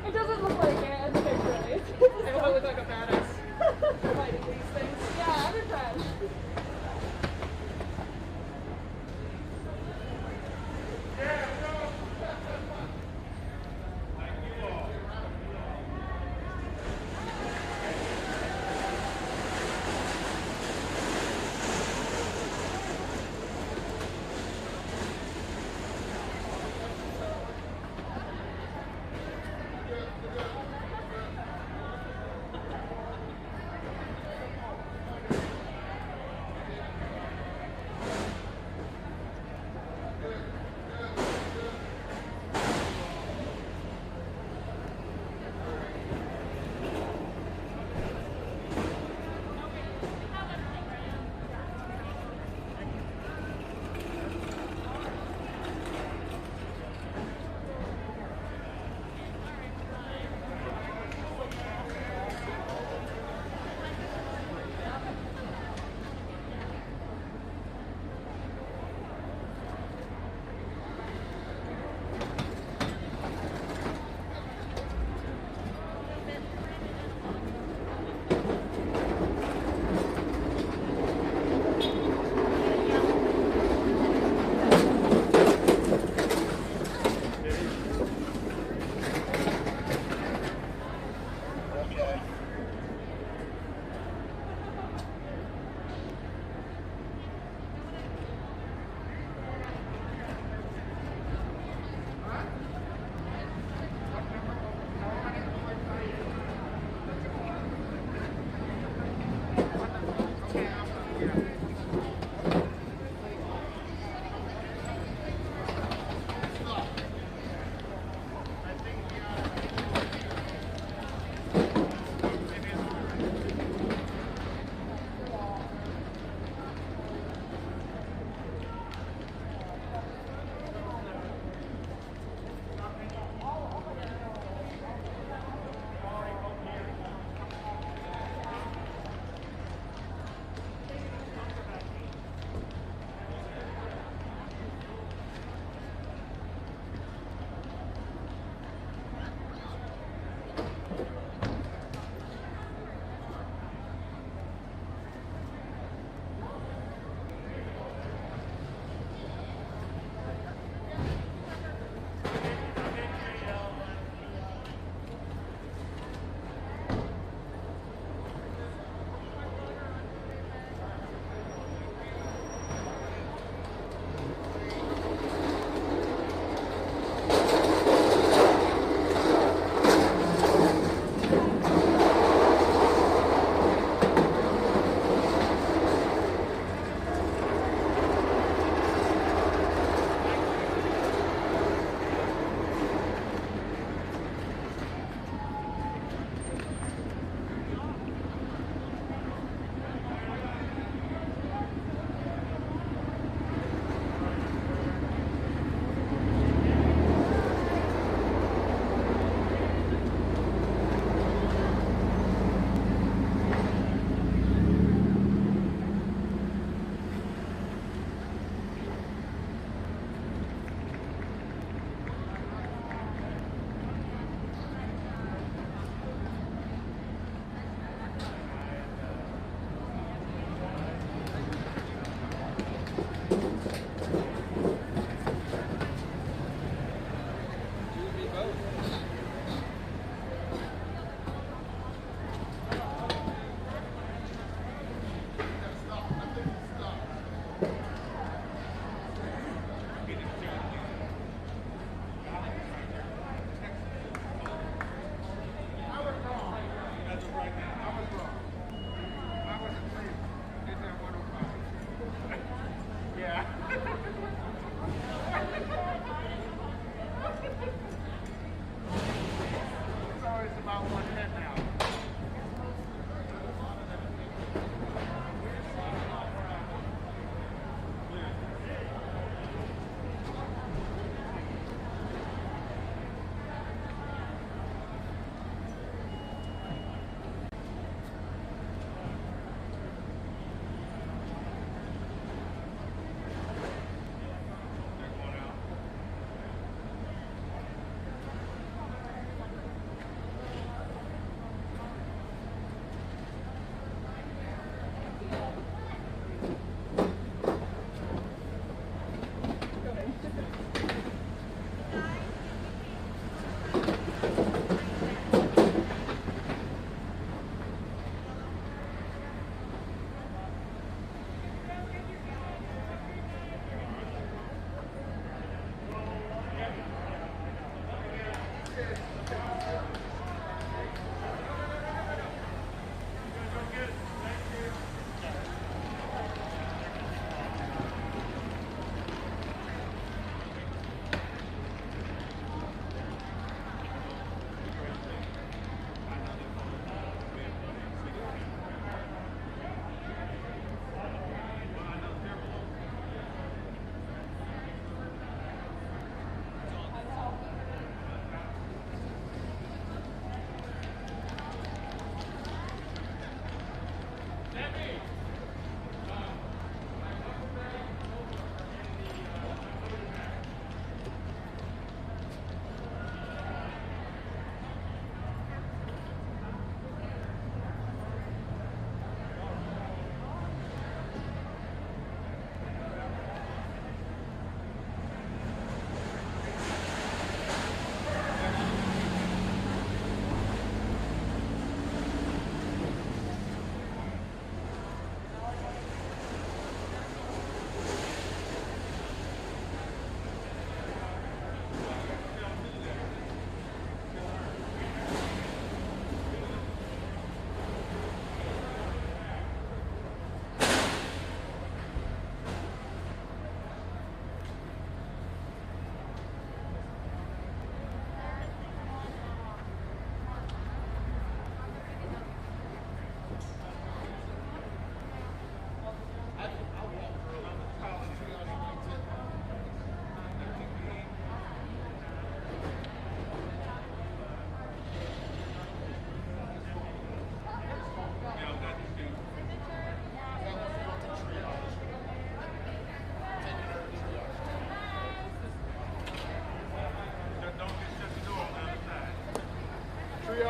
It doesn't look like it in the picture. I hope I look like a badass fighting these things. Yeah, I'm impressed.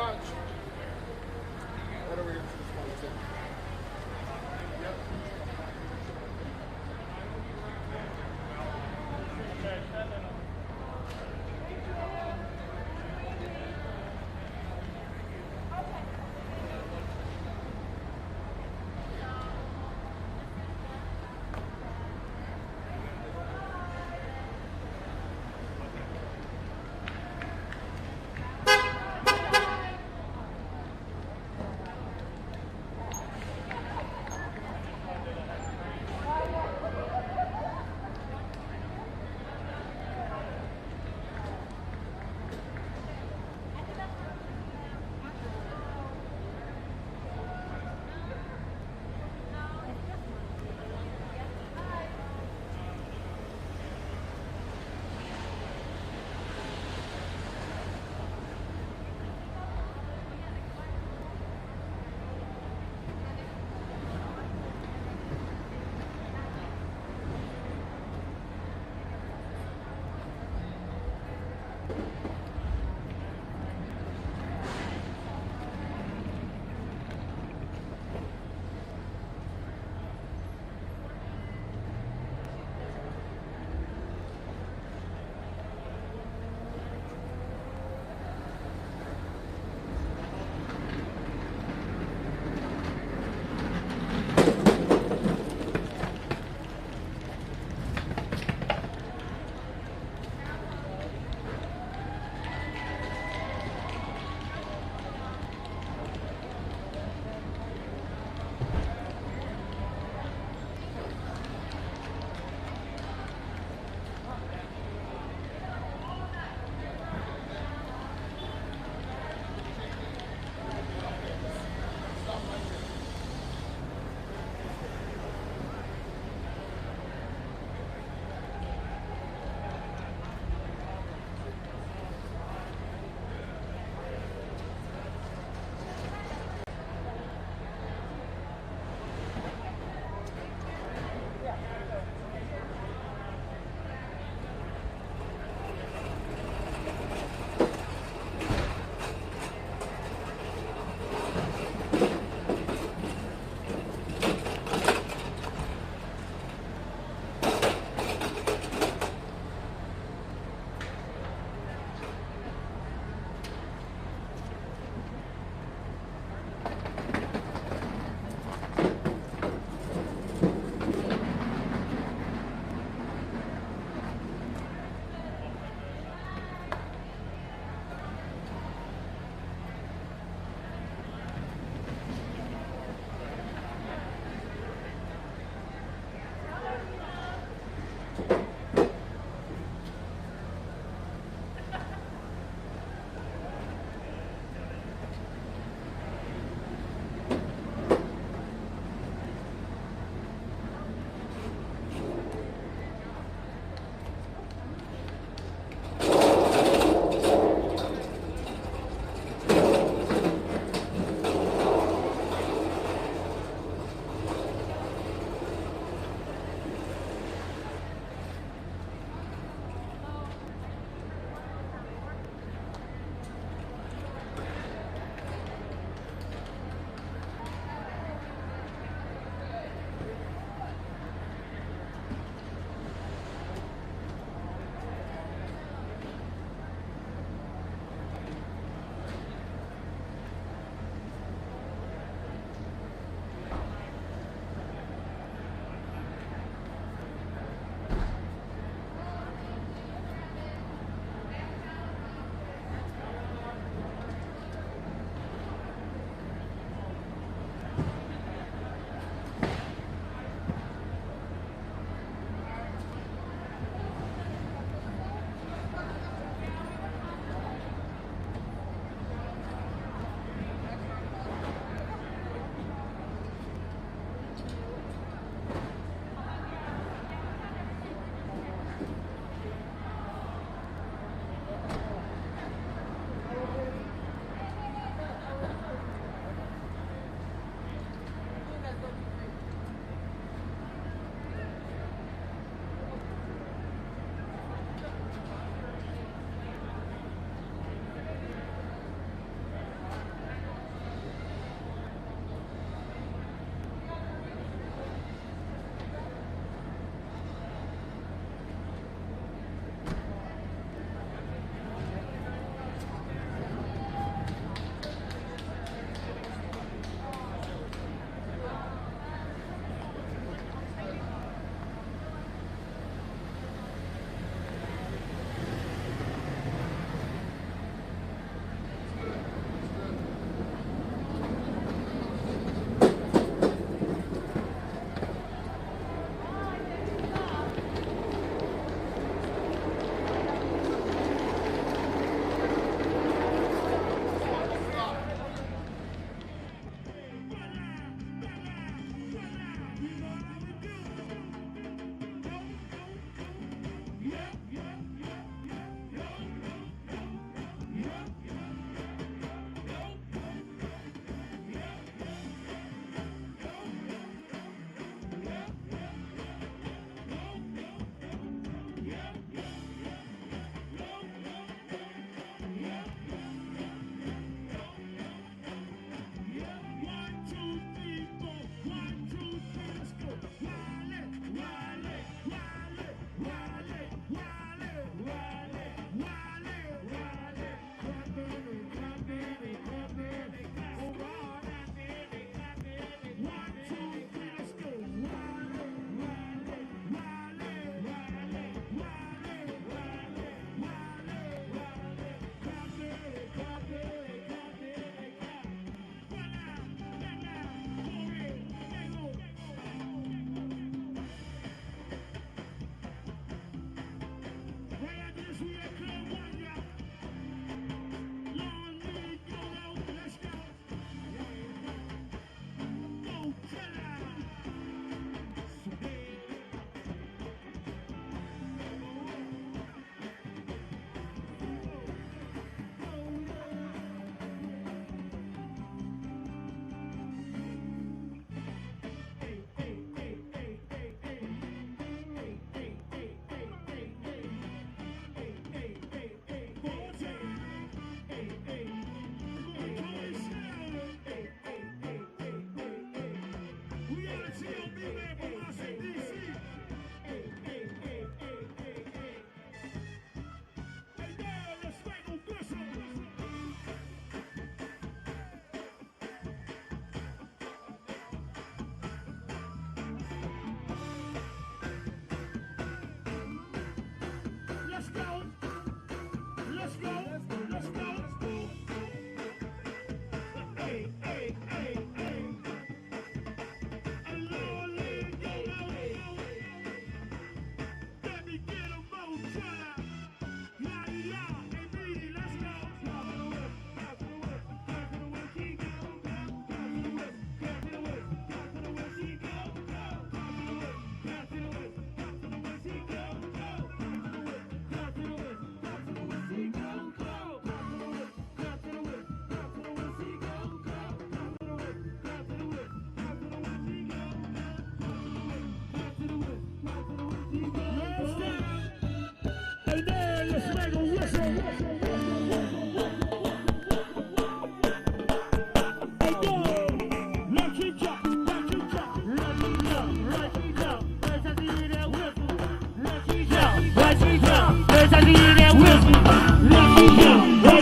much. Right over here. Yep.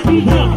Speak.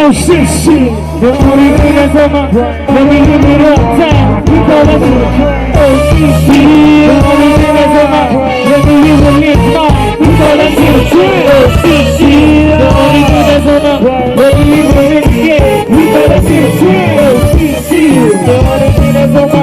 好谢谢，有你在什么？有你的在，你搞的是好谢谢，有你在什么？有你的脸上，你搞的是好谢谢，有你在什么？有你的脸，你搞的是好谢谢，有你在什么？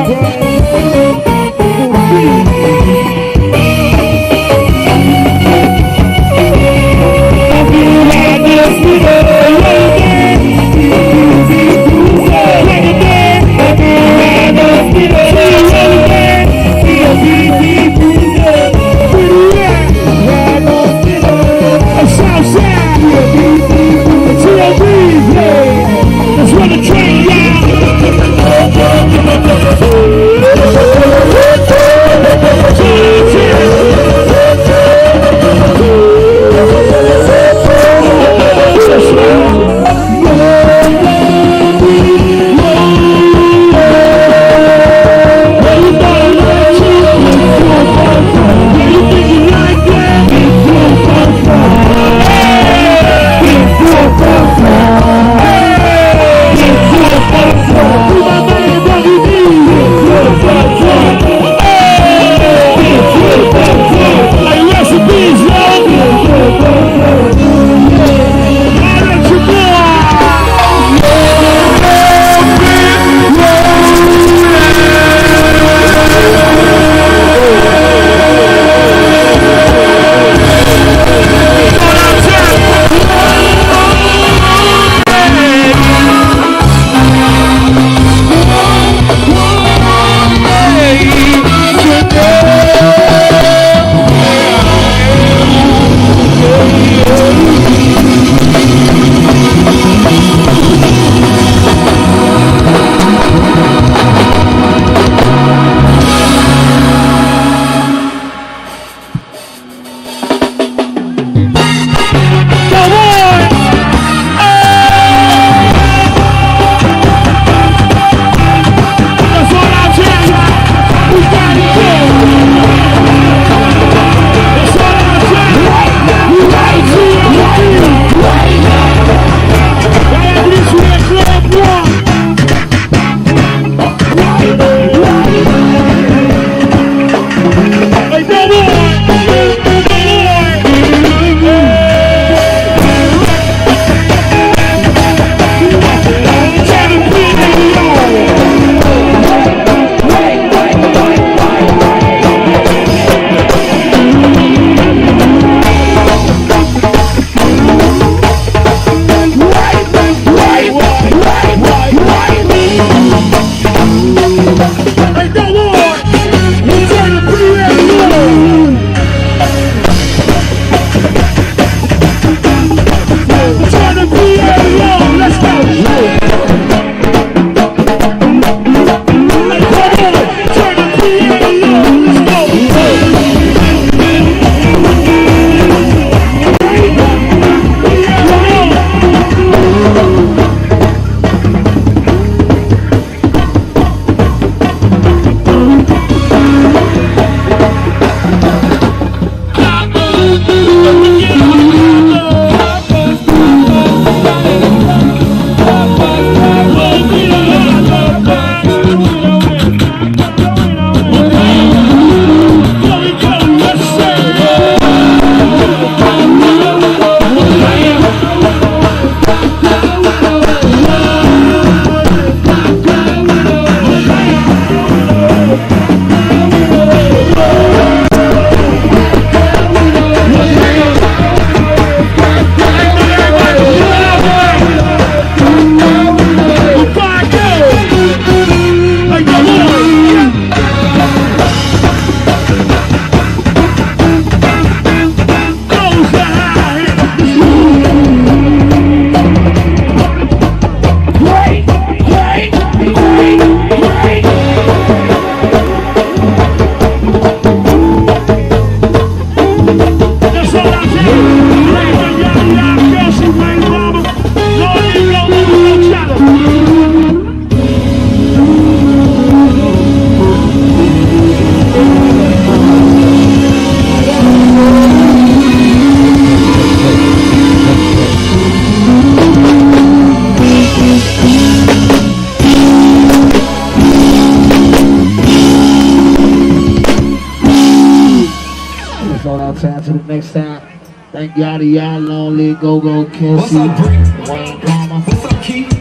Thank y'all to y'all lonely go-go Kelsey. What's up, Bree? Wayne Palmer. What's up, Keith?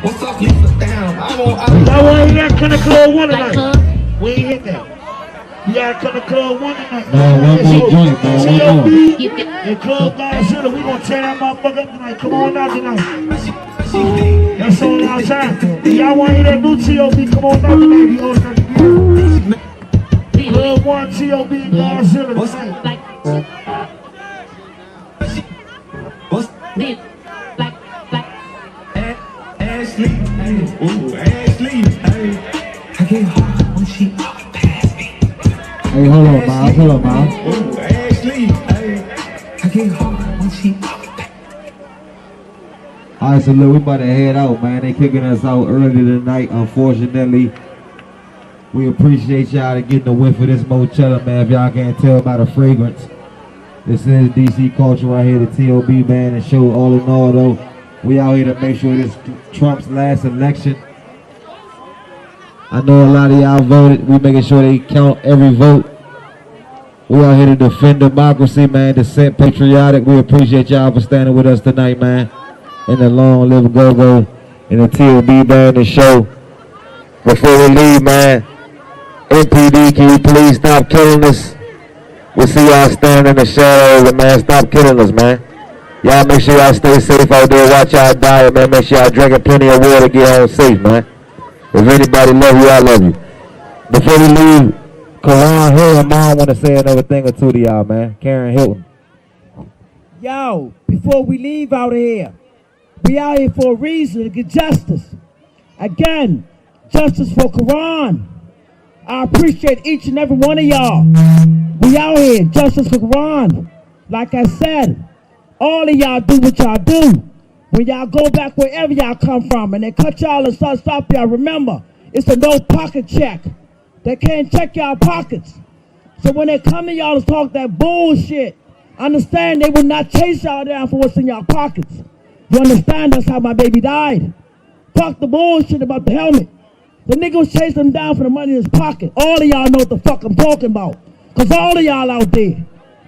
What's up, Lisa? Damn, Y'all want to hear that Country Club 1 tonight? We ain't hit that. You got Country Club 1 tonight. No, one more joint, man. One more. T.O.B. and Club Godzilla. We gonna tear that motherfucker up tonight. Come on out tonight. That's all our time. Y'all want to hear that new T.O.B.? Come on out tonight. We all got to be Club 1, T.O.B. and Godzilla tonight. What's Ashley? Hey, ooh, Ashley. Hey, I get hard when she walk past me. Hey, hold on, Miles. Hold on, Miles. Ooh, Ashley. Hey, I get hard when she walk past me. All right, so look, we about to head out, man. They kicking us out early tonight, unfortunately. We appreciate y'all to getting the whiff of this mochella, man. If y'all can't tell by the fragrance. This is DC Culture right here, the T.O.B. band, and show all in all, though. We out here to make sure this Trump's last election. I know a lot of y'all voted. We making sure they count every vote. We out here to defend democracy, man. Dissent patriotic. We appreciate y'all for standing with us tonight, man. In the Long Live Go-Go and the T.O.B. band and show. Before we leave, man, MPD, can you please stop killing us? We see y'all standing in the shadows, man. Stop killing us, man. Y'all make sure y'all stay safe out there. Watch y'all diet, man. Make sure y'all drinking plenty of water. Get home safe, man. If anybody love you, I love you. Before we leave, Karan Hill and Mom want to say another thing or two to y'all, man. Karen Hilton. Yo, before we leave out of here, we out here for a reason to get justice. Again, justice for Karan. I appreciate each and every one of y'all. We out here, justice for Karan. Like I said, all of y'all do what y'all do. When y'all go back wherever y'all come from and they cut y'all and stop y'all, remember, it's a no pocket check. They can't check y'all pockets. So when they come to y'all to talk that bullshit, understand they will not chase y'all down for what's in y'all pockets. You understand? That's how my baby died. Fuck the bullshit about the helmet. The niggas chased him down for the money in his pocket. All of y'all know what the fuck I'm talking about. Because all of y'all out there.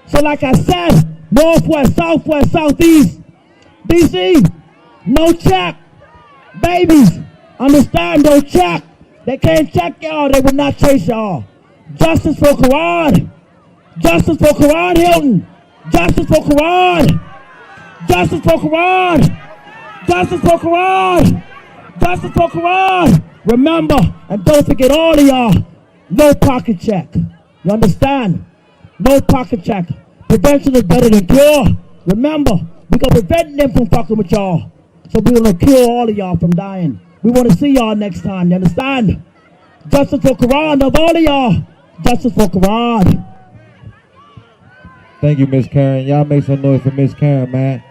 So like I said, Northwest, Southwest, Southeast, DC, no check. Babies, understand, no check. They can't check y'all. They will not chase y'all. Justice for Karan. Justice for Karan Hilton. Justice for Karan. Justice for Karan. Justice for Karan. Justice for Karan. Remember, and don't forget all of y'all, no pocket check. You understand? No pocket check. Prevention is better than cure. Remember, we can prevent them from fucking with y'all. So we're gonna cure all of y'all from dying. We want to see y'all next time, you understand? Justice for Karan, of all of y'all. Justice for Karan. Thank you, Miss Karen. Y'all make some noise for Miss Karen, man.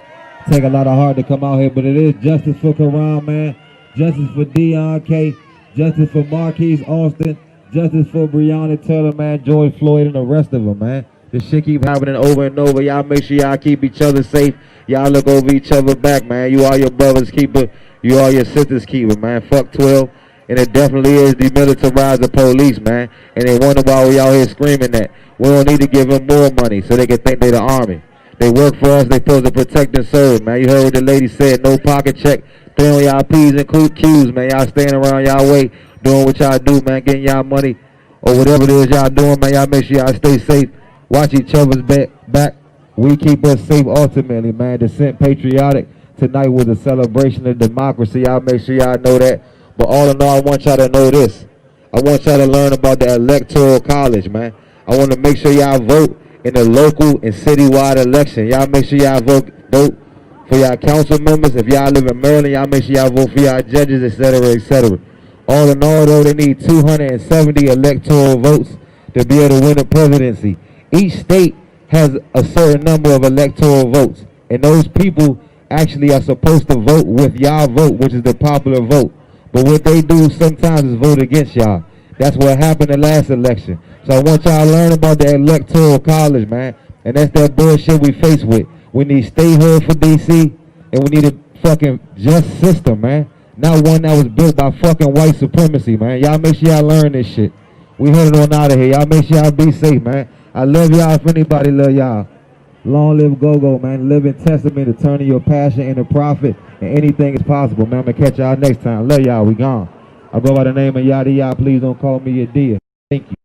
Take a lot of heart to come out here, but it is justice for Karan, man. Justice for Deon K. Justice for Marquise Austin. Justice for Breonna Taylor, man. George Floyd and the rest of them, man. This shit keep happening over and over. Y'all make sure y'all keep each other safe. Y'all look over each other back, man. You are your brother's keeper. You are your sister's keeper, man. Fuck 12. And it definitely is demilitarize the police, man. And they wonder why we out here screaming that. We don't need to give them more money so they can think they the army. They work for us. They supposed to protect and serve, man. You heard what the lady said. No pocket check. Throwing y'all P's and Q's, man. Y'all staying around y'all way, doing what y'all do, man. Getting y'all money or whatever it is y'all doing, man. Y'all make sure y'all stay safe. Watch each other's back. We keep us safe ultimately, man. Dissent patriotic. Tonight was a celebration of democracy. Y'all make sure y'all know that. But all in all, I want y'all to know this. I want y'all to learn about the Electoral College, man. I want to make sure y'all vote in the local and citywide election. Y'all make sure y'all vote for y'all council members. If y'all live in Maryland, y'all make sure y'all vote for y'all judges, etc., etc. All in all, though, they need 270 electoral votes to be able to win the presidency. Each state has a certain number of electoral votes, and those people actually are supposed to vote with y'all vote, which is the popular vote. But what they do sometimes is vote against y'all. That's what happened the last election. So I want y'all to learn about the Electoral College, man. And that's that bullshit we face with. We need statehood for DC, and we need a fucking just system, man. Not one that was built by fucking white supremacy, man. Y'all make sure y'all learn this shit. We headed on out of here. Y'all make sure y'all be safe, man. I love y'all if anybody love y'all. Long live go-go, man. Living testament to turning your passion into profit, and anything is possible, man. I'm going to catch y'all next time. Love y'all. We gone. I go by the name of Yada Yada. Please don't call me a dear. Thank you.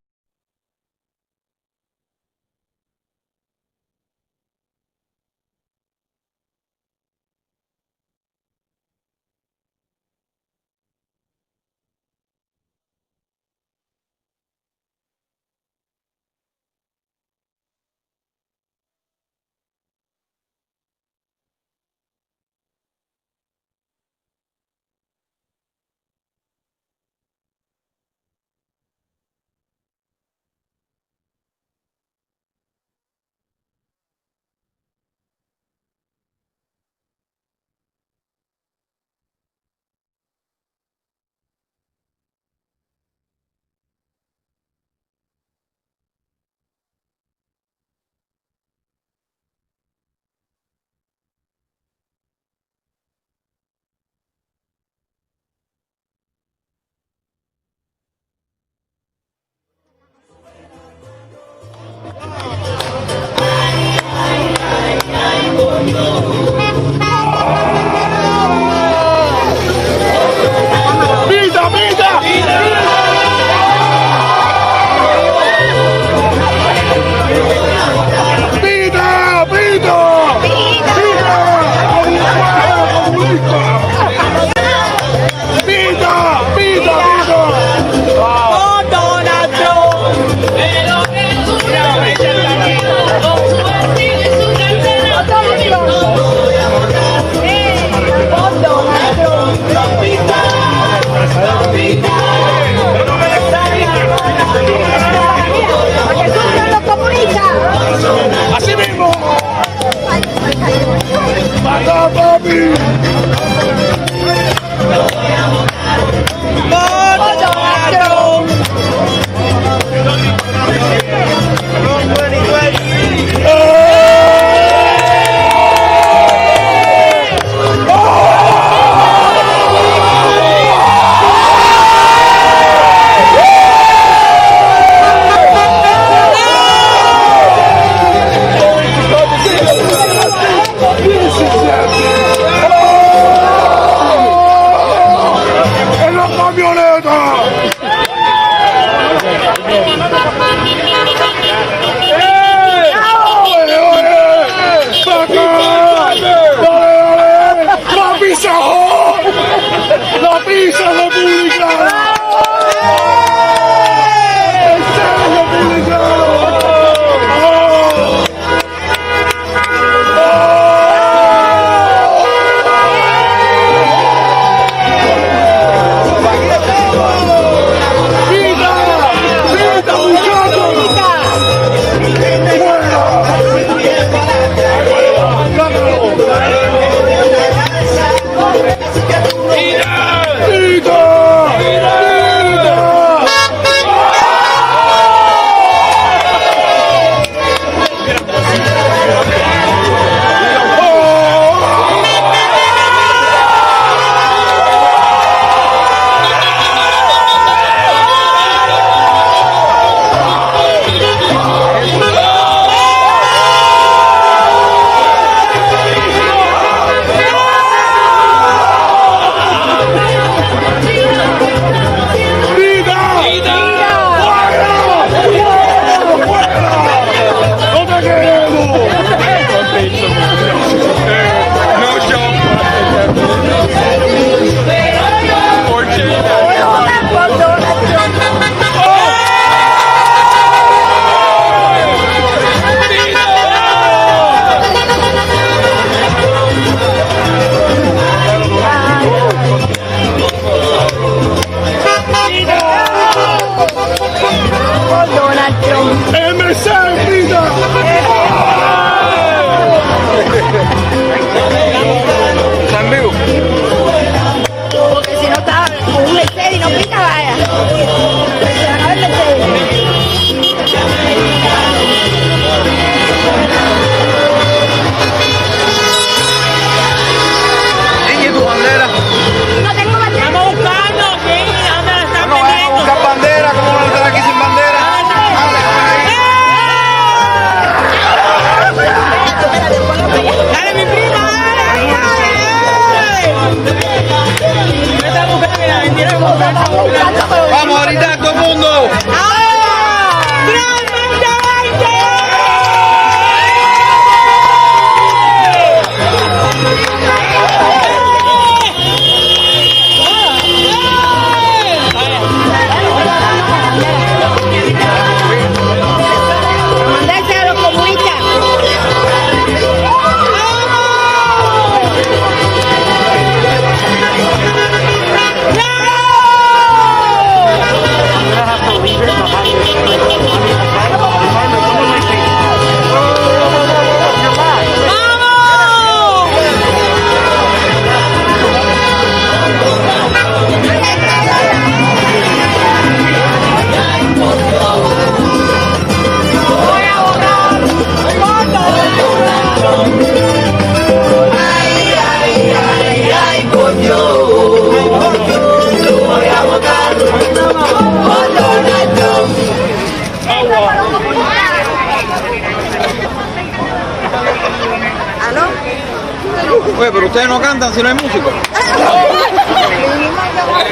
Oye, pero ustedes no cantan si no hay músicos.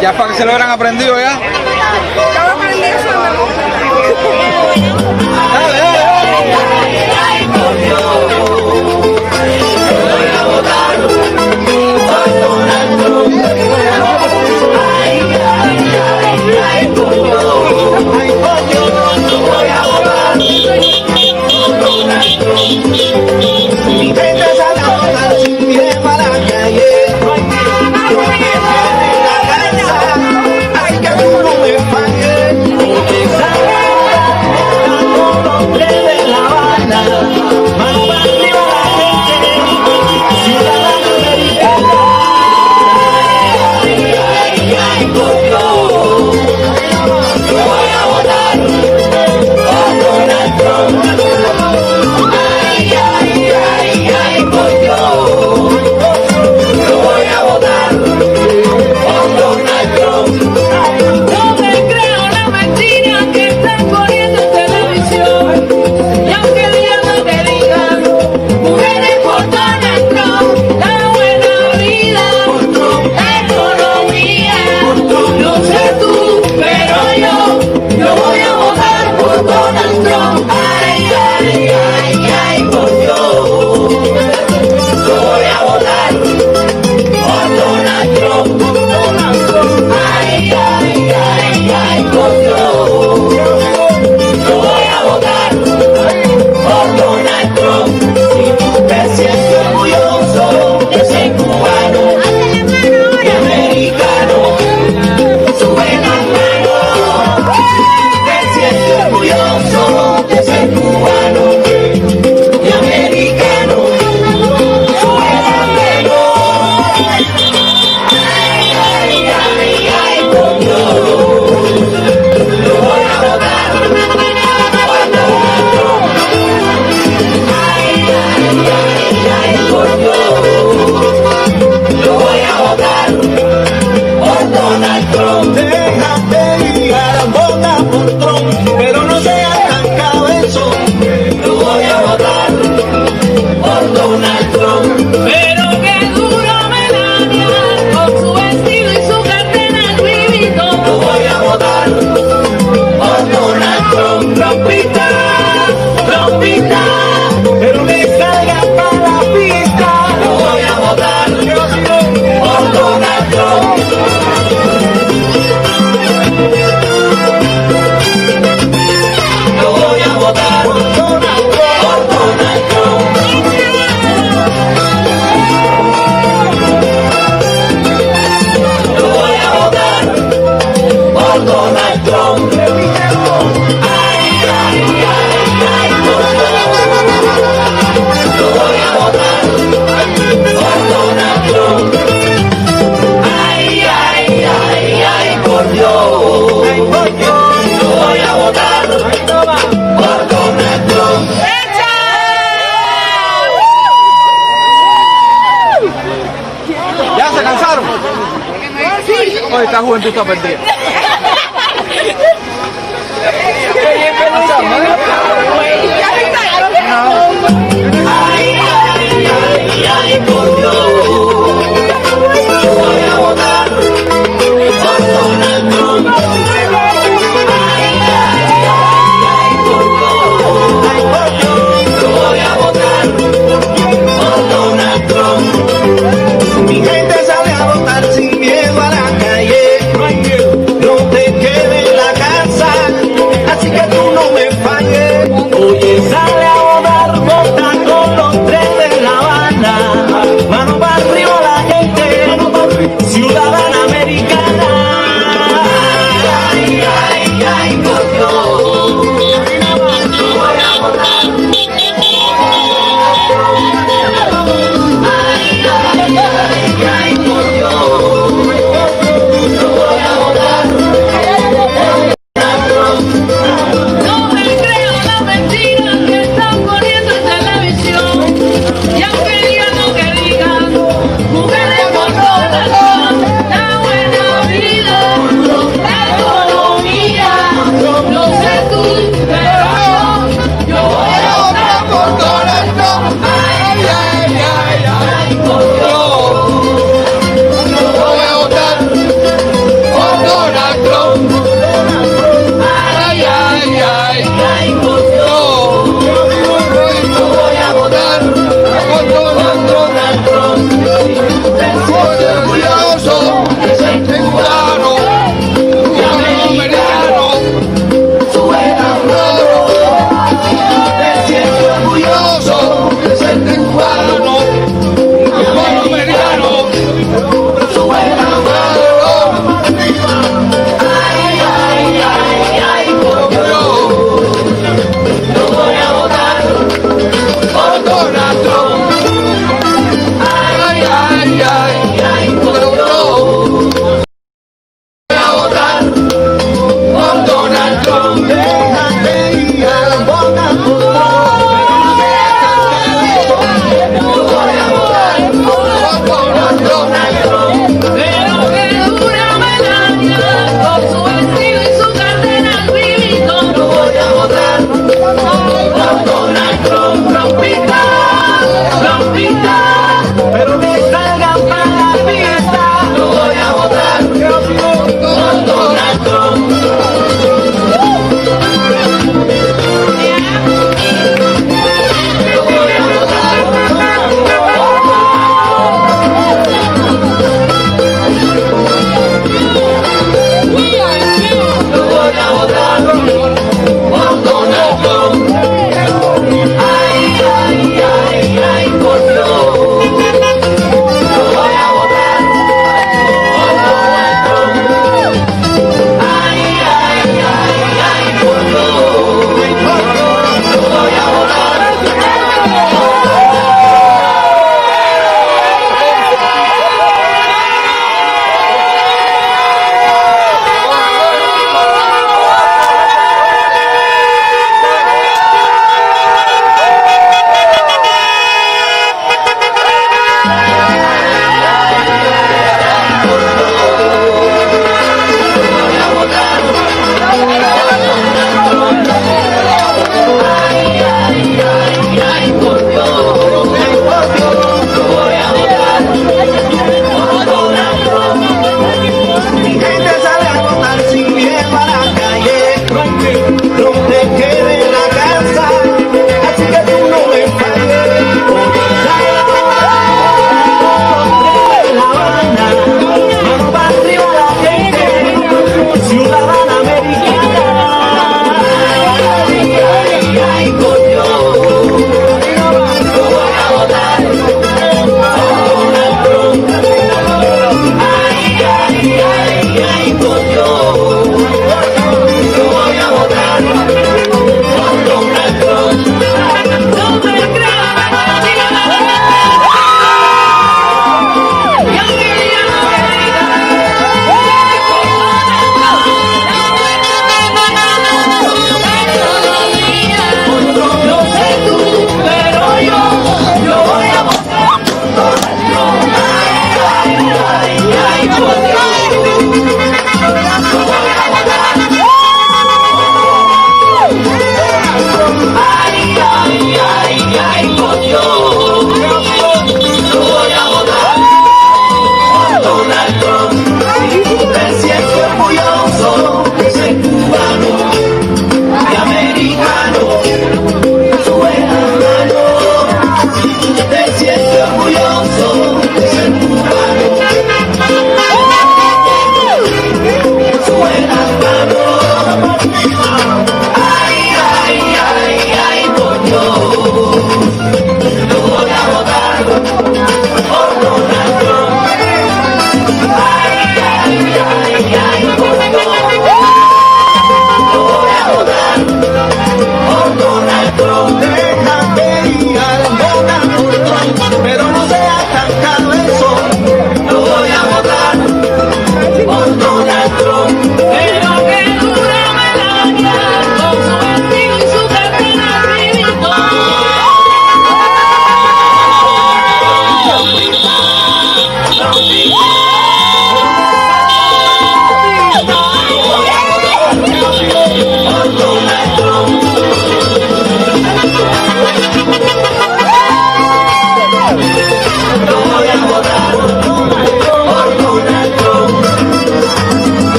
Ya para que se lo hubieran aprendido ya. Yo aprendí eso de memoria. Dale, dale. Hoy esta juventud está perdida. Ay, por Dios, voy a votar por Donald Trump. Ay, por Dios, voy a votar por Donald Trump. Mi gente sale a votar sin miedo a la calle. No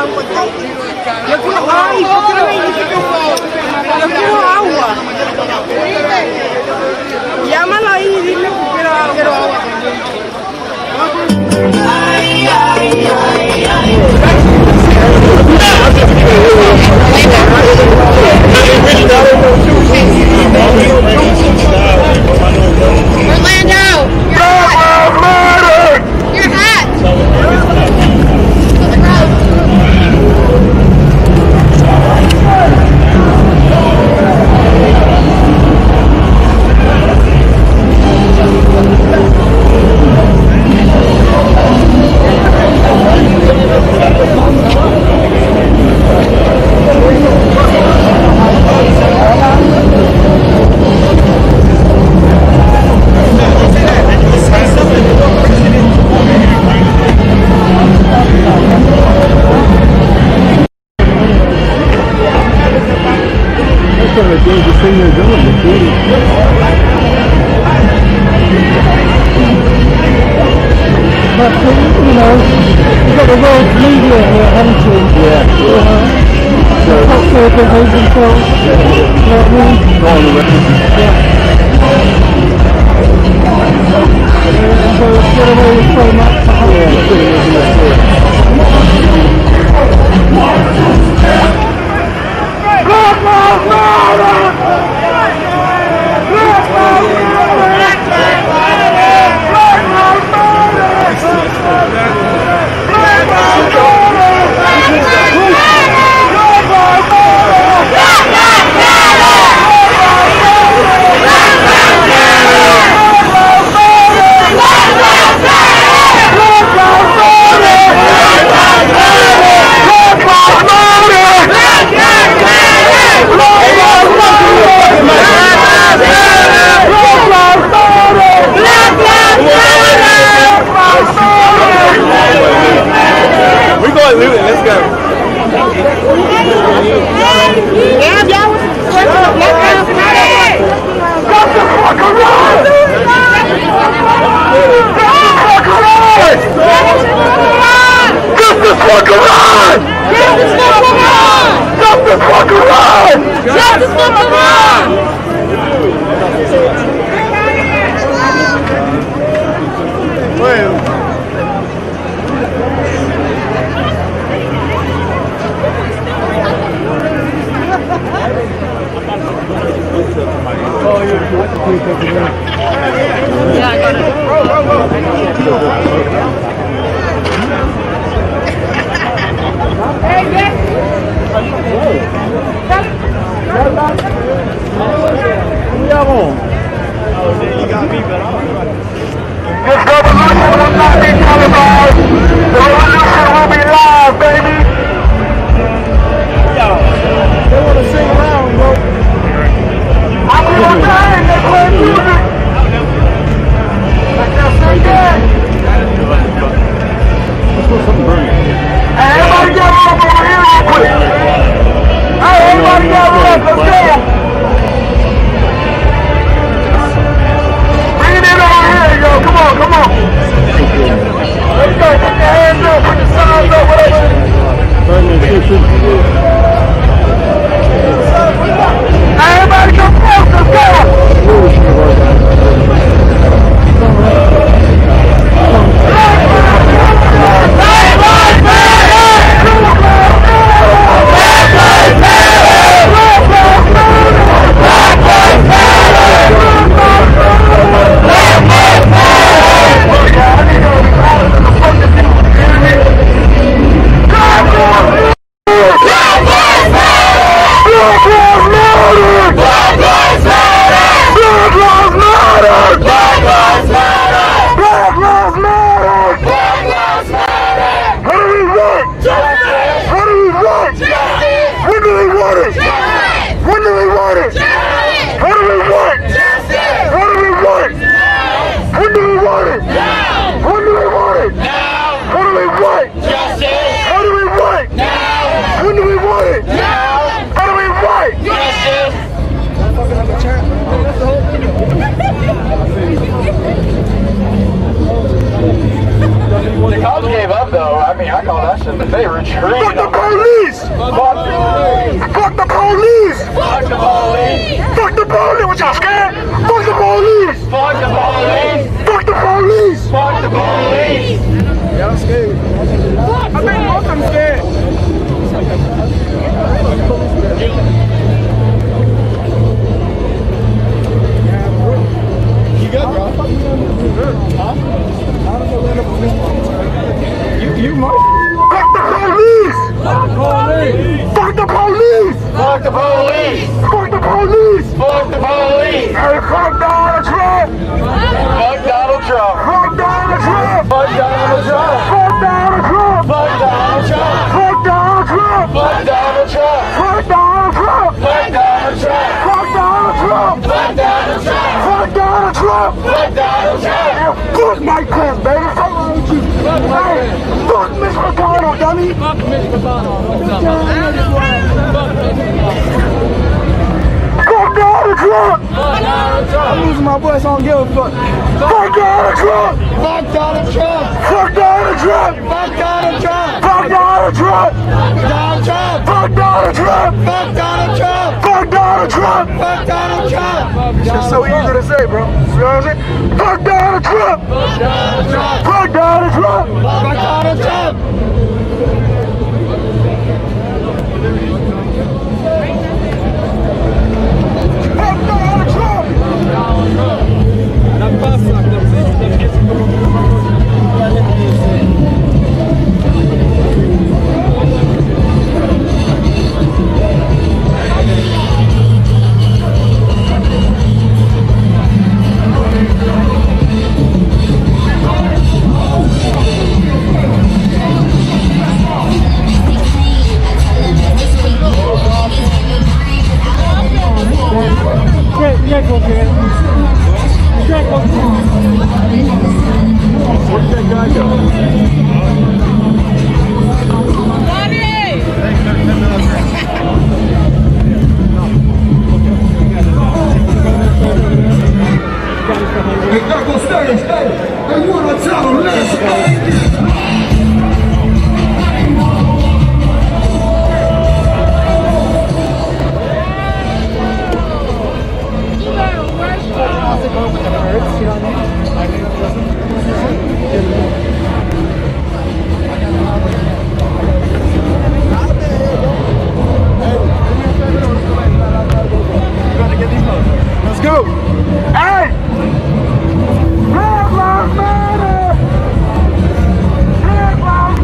Yo quiero agua. Llámalo ahí y dile que quiero agua. Orlando, you're hot. But, you know, you've got the world's media here, haven't you? Yeah. So, top circle, those themselves. You know what I mean? Yeah. And so, get away with so much. Bring it in They retreat. Fuck the police! Fuck the police! Fuck the police! Fuck the police! Fuck the police! What y'all scared? Fuck the police! Fuck the police! Fuck the police! Fuck the police! Yeah, I'm scared. I think most of them scared. You good, bro? Huh? You might. Fuck the police! Fuck the police! Fuck the police! Fuck the police! Fuck the police! Fuck the police! Hey, fuck Donald Trump! Fuck Donald Trump! Fuck Donald Trump! Fuck Donald Trump! Fuck Donald Trump! Fuck Donald Trump! Fuck Donald Trump! Fuck Donald Trump! Fuck Donald Trump! Fuck Donald Trump! Fuck Donald Trump! Fuck Donald Trump! Fuck Donald Trump! Fuck Donald Trump! Fuck Mike Pence, baby! Fuck you! Hey, fuck Mitch McConnell, dummy! Fuck Mitch McConnell! Fuck Donald Trump! Fuck Donald Trump! I'm losing my voice, I don't give a fuck. Fuck Donald Trump! Fuck Donald Trump! Fuck Donald Trump! Fuck Donald Trump! Fuck Donald Trump! Fuck Donald Trump! Fuck Donald Trump! Fuck Donald Trump! Fuck Donald Trump! It's so easy to say, bro. You know what I'm saying? Fuck Donald Trump! Fuck Donald Trump! Fuck Donald Trump! Fuck Donald Trump! Where'd that guy go? Hey, you wanna tell them, let's go. Let's go. Hey! Red Lives Matter! Red Lives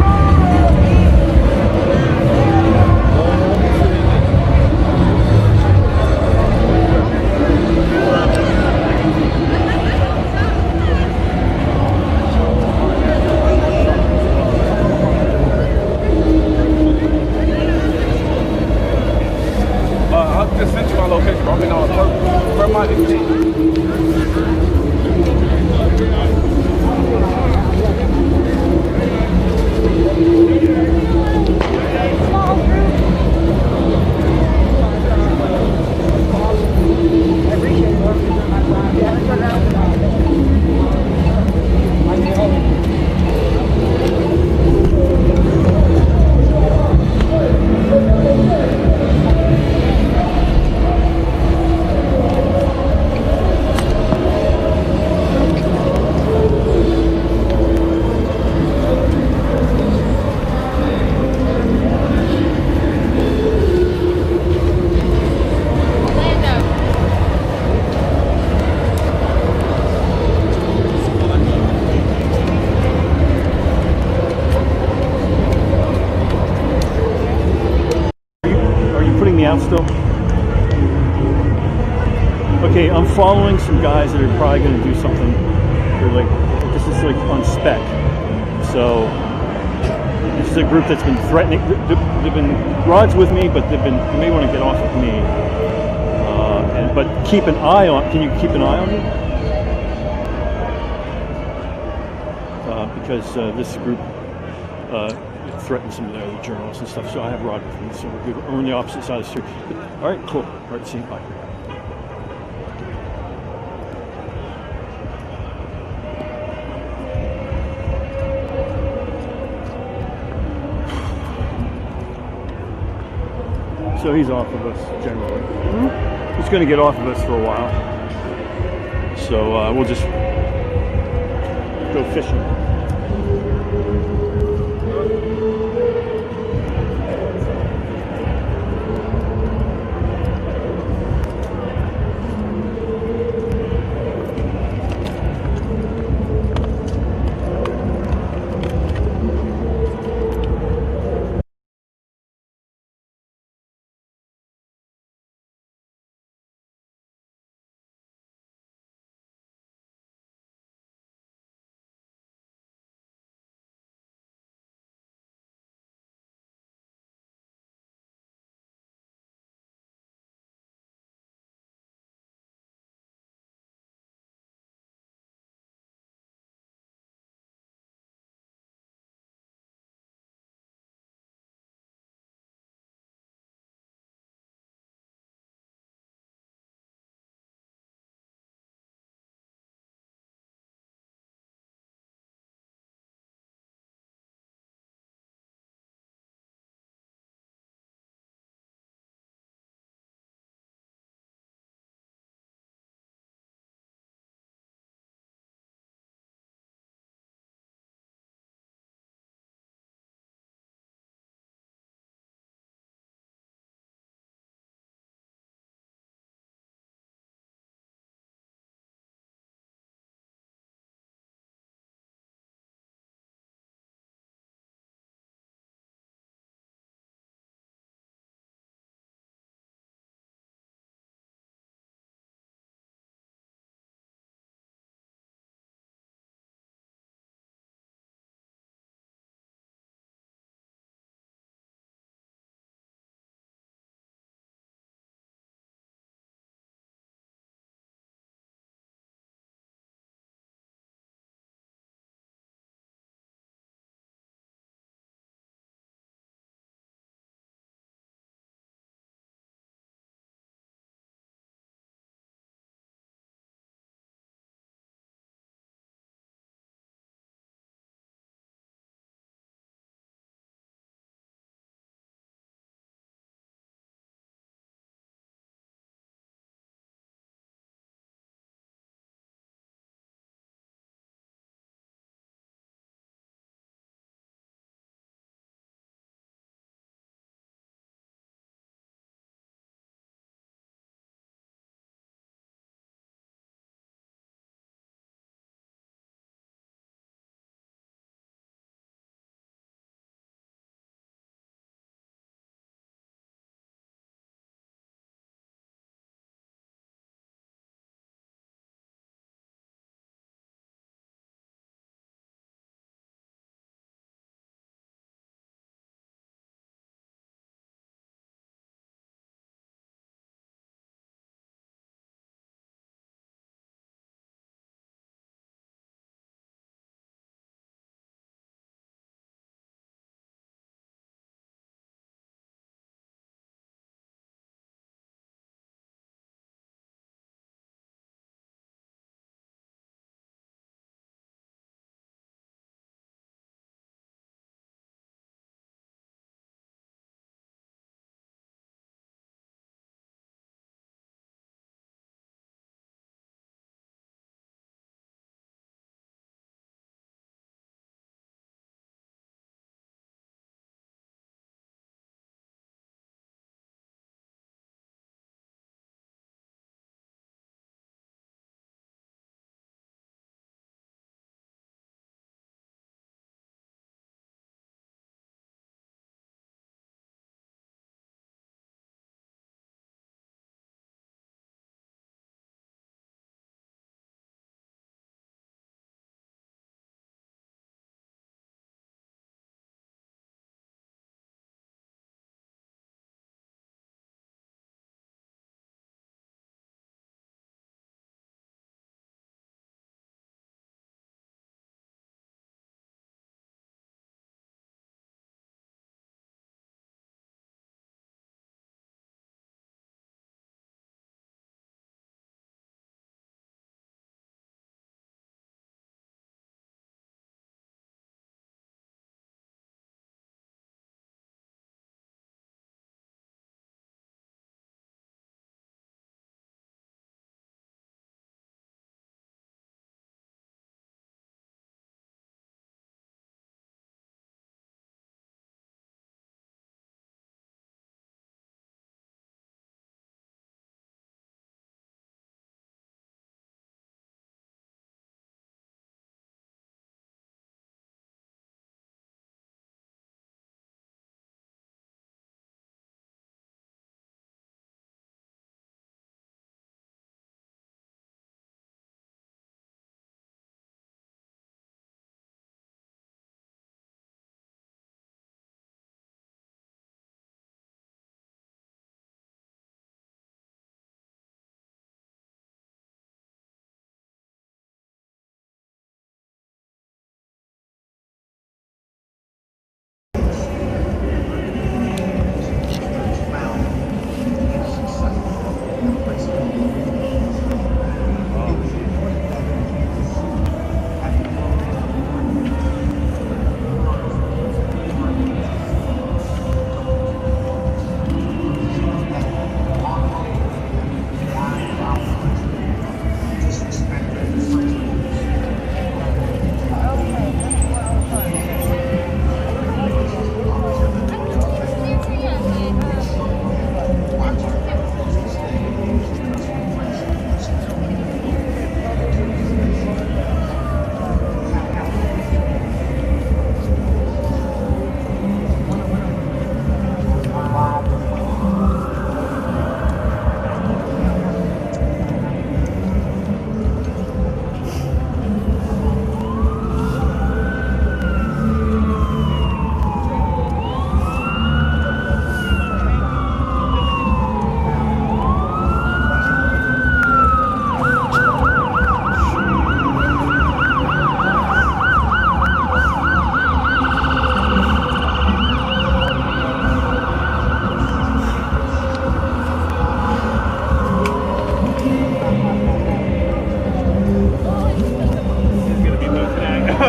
I just sent you my location, bro. I'm in on where my out still? Okay, I'm following some guys that are probably going to do something. They're like, this is like on spec. So this is a group that's been threatening. They've been rods with me, but they may want to get off of me. But keep an eye on. Can you keep an eye on me? Because this group threatened some of the other journalists and stuff, so I have Rod with me, so we're good. We're on the opposite side of the street. All right, cool. All right, see you. Bye. So he's off of us generally. He's going to get off of us for a while. So we'll just go fishing.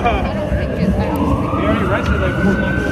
already rested like 4 months.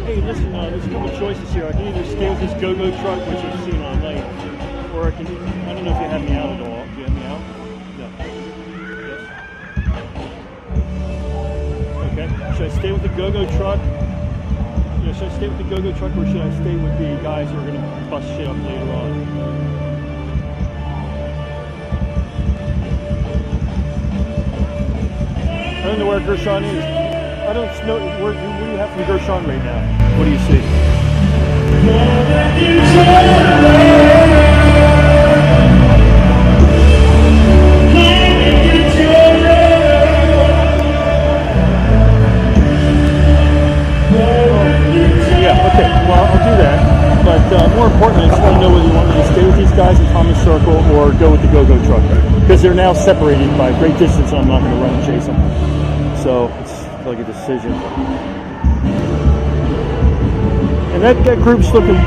Hey, listen, there's a couple choices here. I can either stay with this go-go truck, which you've seen online, Or I don't know if you have me out at all. Do you have me out? No. Yes. Okay. Should I stay with the go-go truck? Yeah, should I stay with the go-go truck or should I stay with the guys who are going to bust shit up later on? I don't know where Gershon is. I don't know. What do you have from Gershon right now? What do you see? Yeah, okay. Well, I'll do that. But more importantly, I just want to know whether you want me to stay with these guys in Thomas Circle or go with the go-go truck. Because they're now separated by a great distance and I'm not going to run and chase them. So it's like a decision. And that group's looking...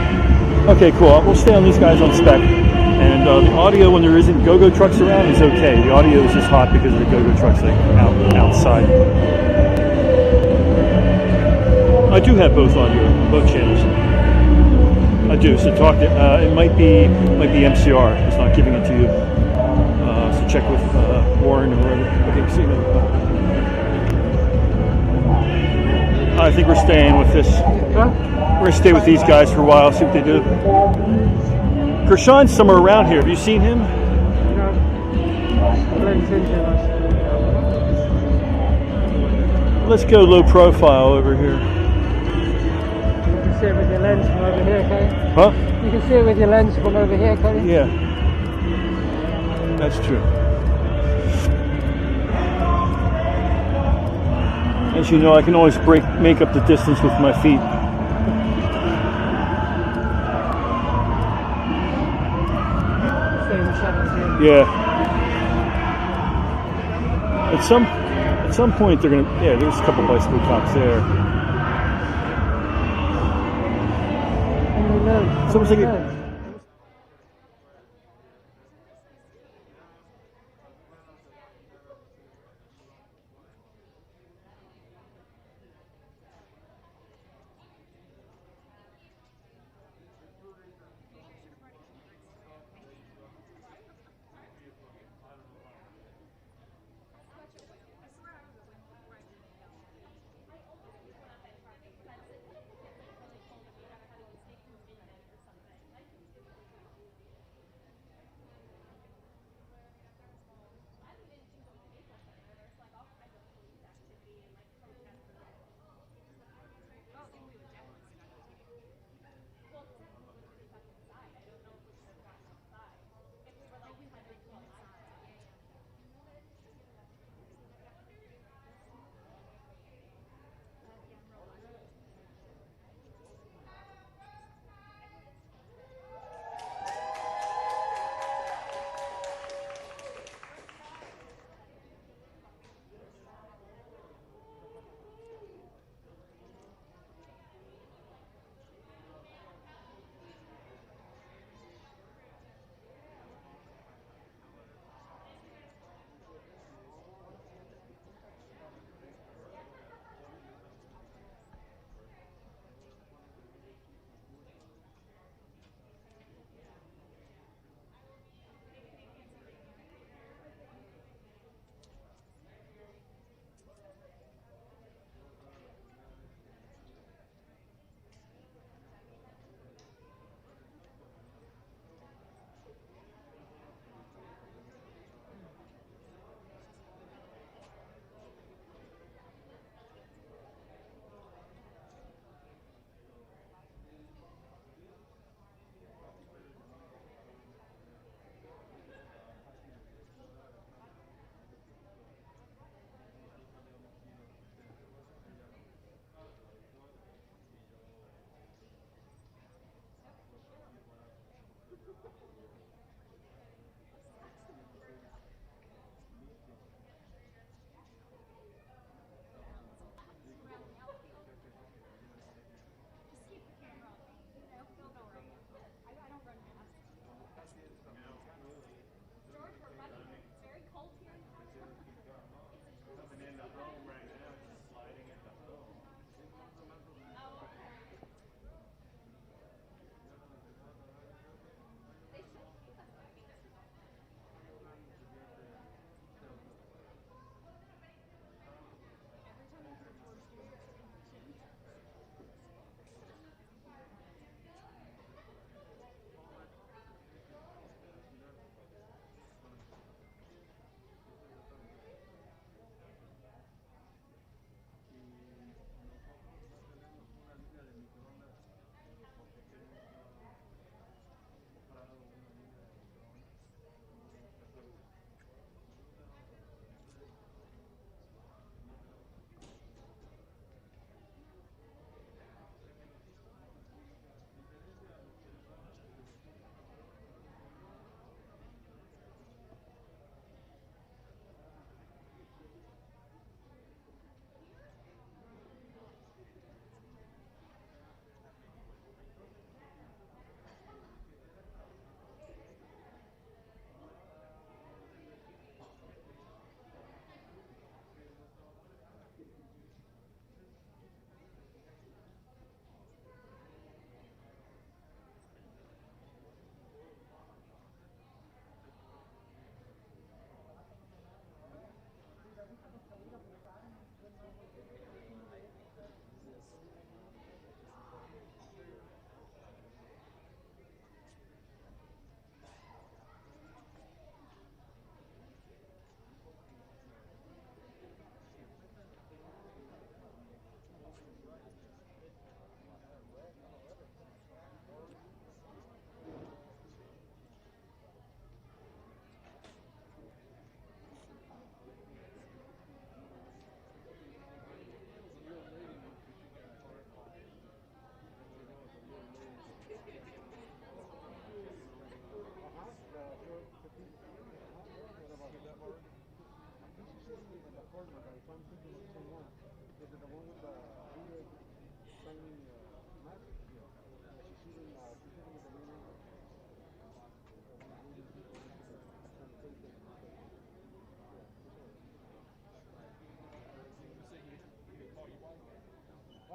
Okay, cool. We'll stay on these guys on spec. And the audio, when there isn't go-go trucks around, is okay. The audio is just hot because of the go-go trucks like outside. I do have both audio, both channels. I do. So talk to... it might be MCR. It's not giving it to you. So check with Warren or whatever. Okay, see you later. I think we're staying with this. Huh? We're going to stay with these guys for a while, see what they do. Gershon's somewhere around here. Have you seen him? No. Let's go low profile over here. You can see it with your lens from over here, can you? Huh? You can see it with your lens from over here, can you? Yeah. That's true. As you know, I can always make up the distance with my feet. Yeah. At some point they're gonna. Yeah, there's a couple bicycle cops there. Someone's like.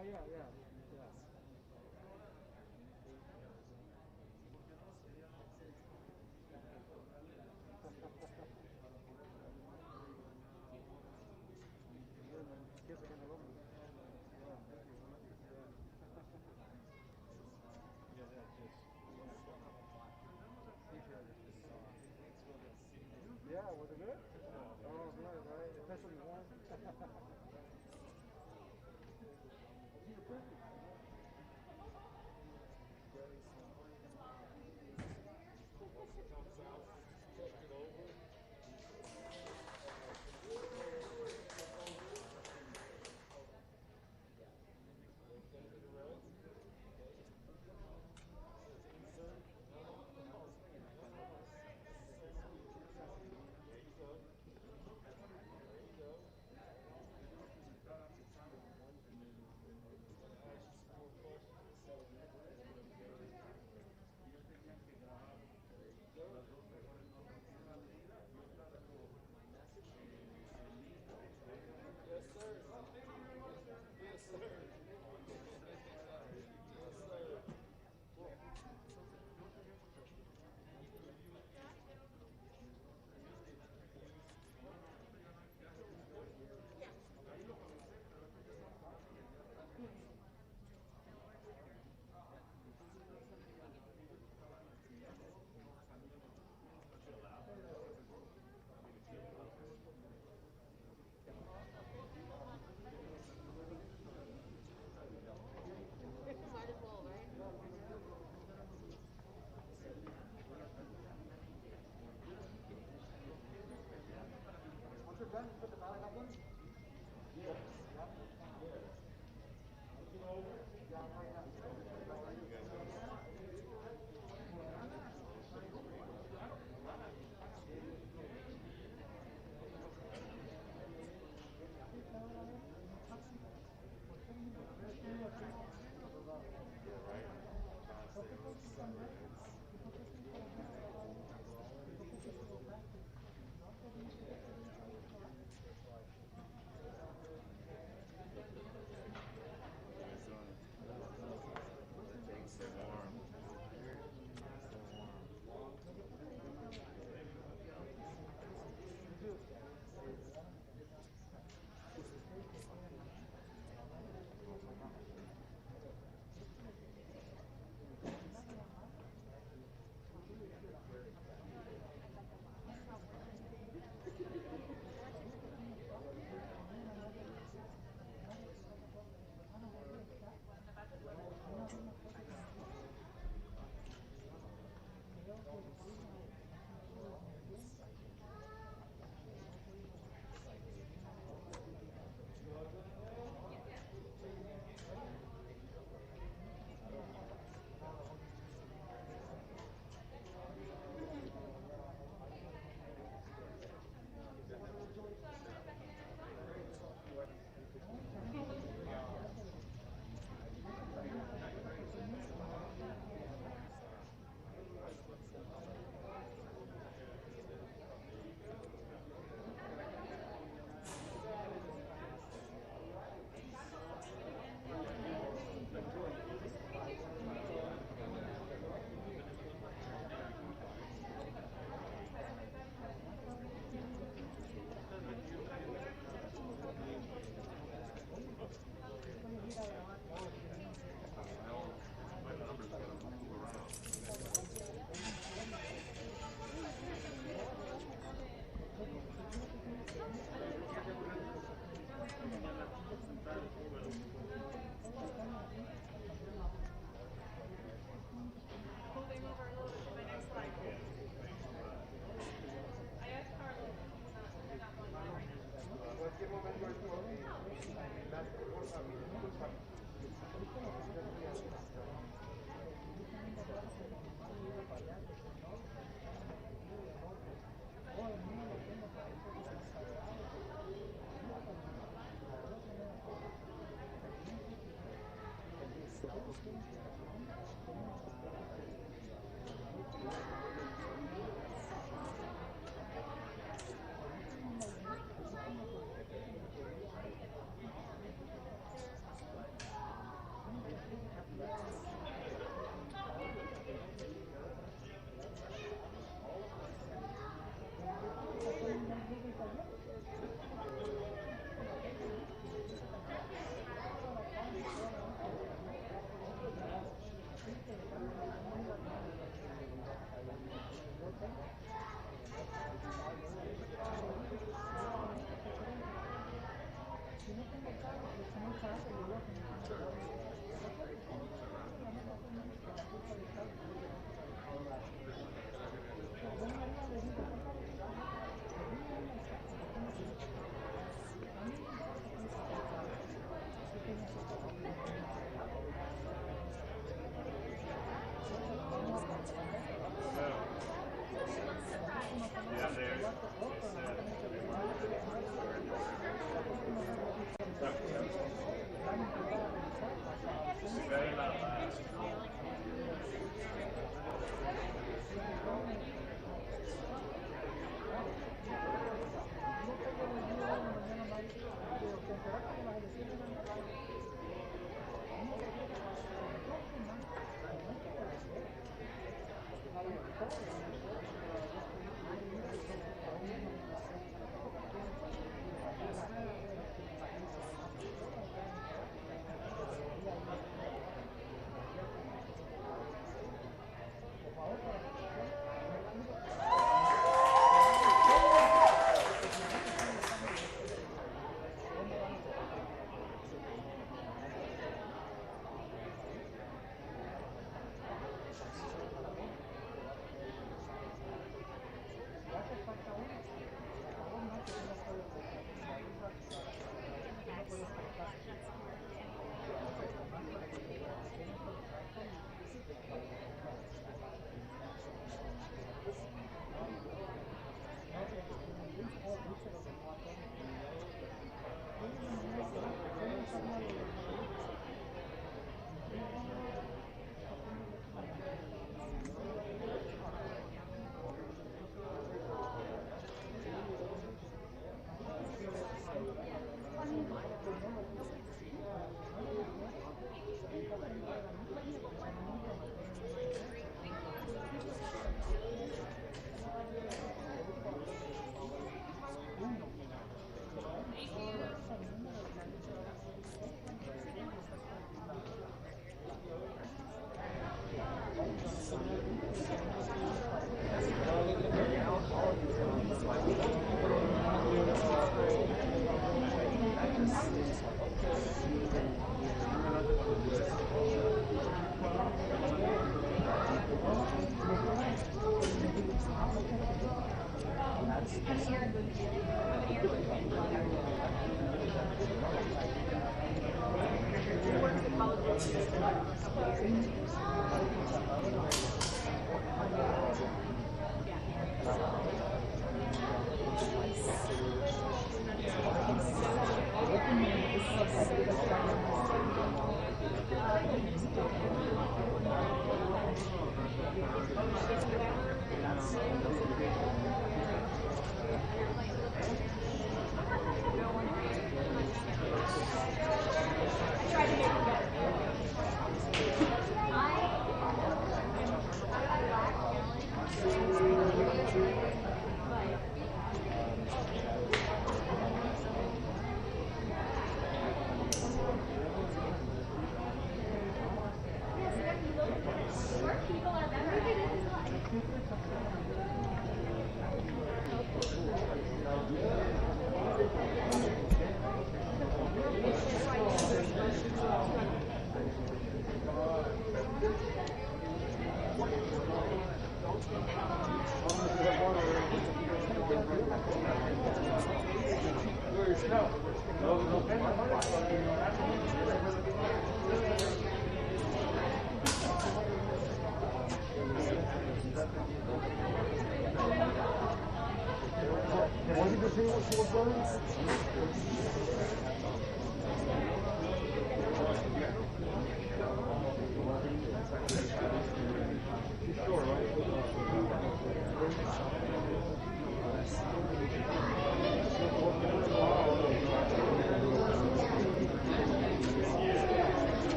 Oh yeah. Kissing in the room. Yeah, was it good? Oh, good, right? Especially warm.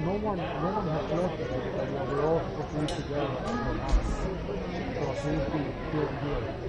No one has left it. They're all supposed to eat together. So it seems to be good here.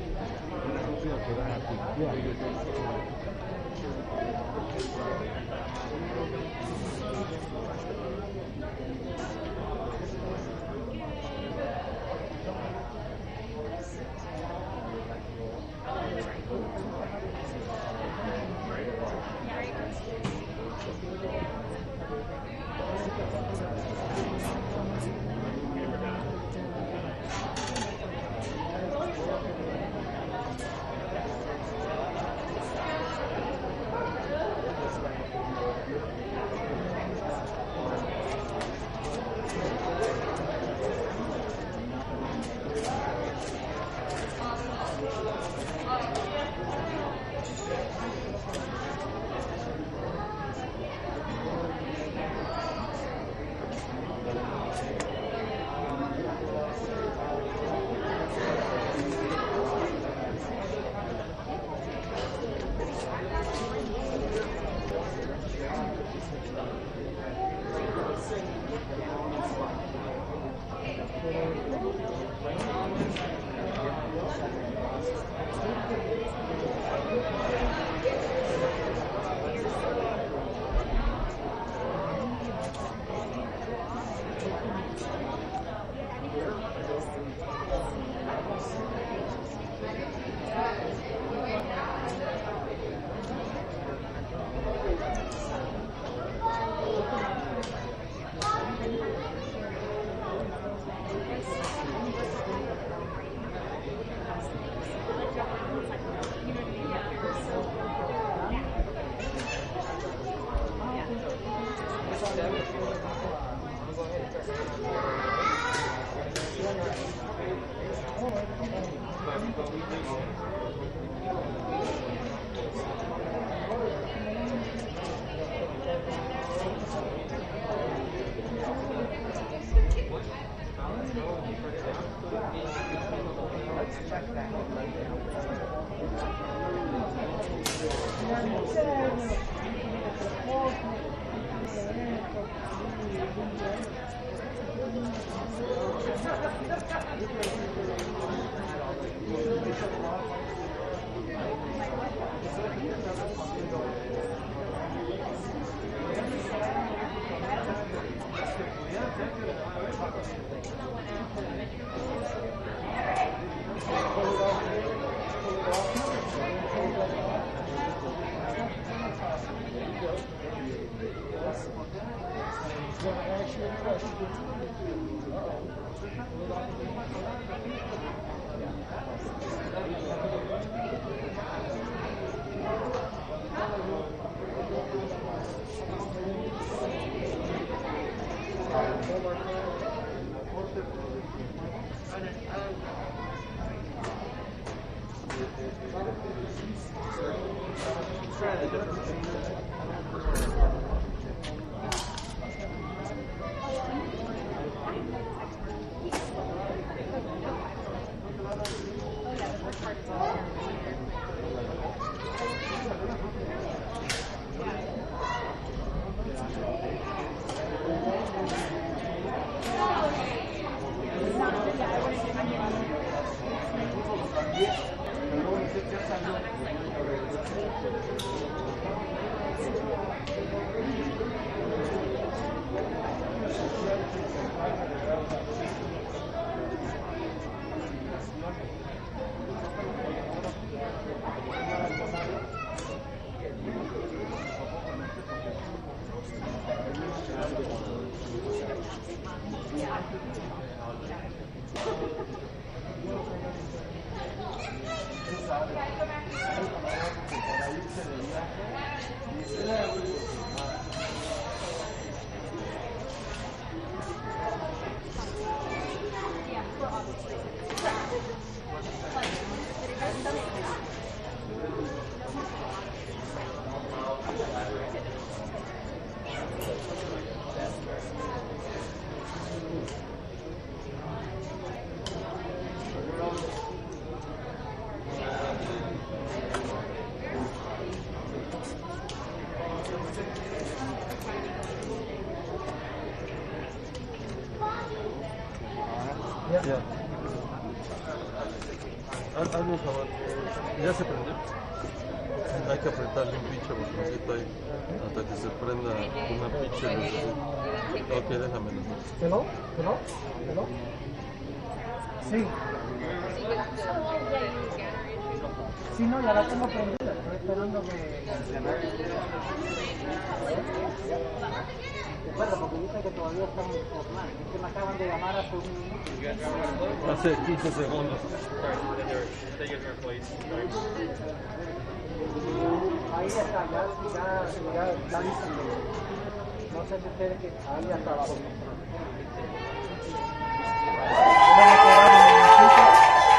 Ya. Hazme un favor. ¿Ya se prendió? Hay que apretarle un pinche botoncito ahí hasta que se prenda una pinche lucecita. Ok, déjame. ¿Hello? ¿Hello? ¿Hello? Sí. Sí, no, ya la tengo prendida. Estoy esperando que... Recuerda, porque dice que todavía estamos por más. Es que me acaban de llamar hace un minuto. Hace 15 segundos. Ahí está, ya dicen. No sé si ustedes que ahí ya está abajo.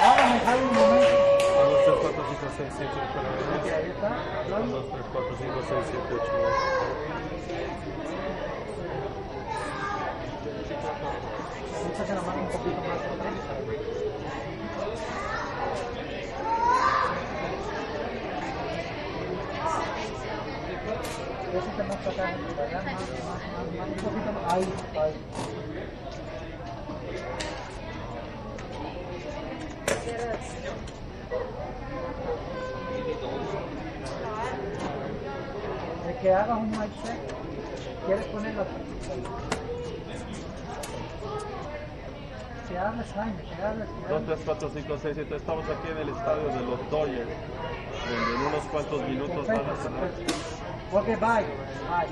Hágame, Javi, un momento. 1, 2, 3, 4, 5, 6, 7, 8, 9, 10. Ahí está. 1, 2, 3, 4, 5, 6, 7, 8, 9. Échate la mano un poquito más. Eso te muestra acá, más, un poquito más. Ahí. que hagas un mic check. ¿Quieres ponerlo? Que hables, Jaime, que hables. 2, 3, 4, 5, 6, 7. Estamos aquí en el estadio de los Dodgers, donde en unos cuantos minutos van a cerrar. Ok, bye. Bye.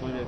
Muy bien.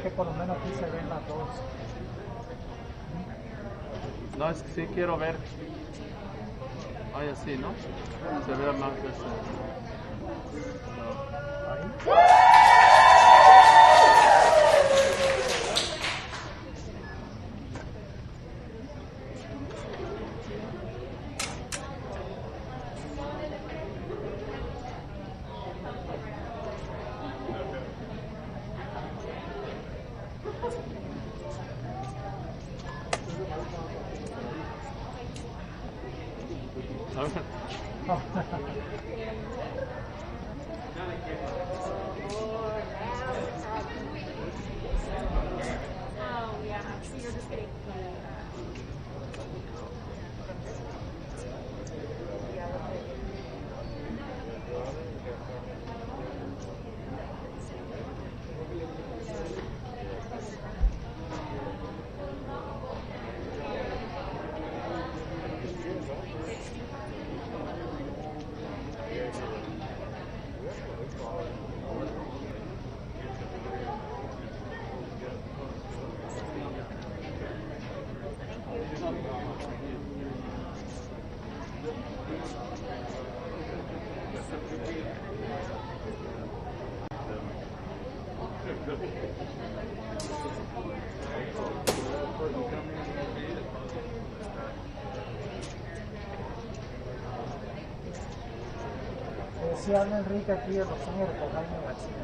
Que por lo menos aquí se ven las dos. No, es que sí quiero ver. Ay, así, ¿no? Se ve más eso. Si habla Enrique aquí de los señores con Jaime García.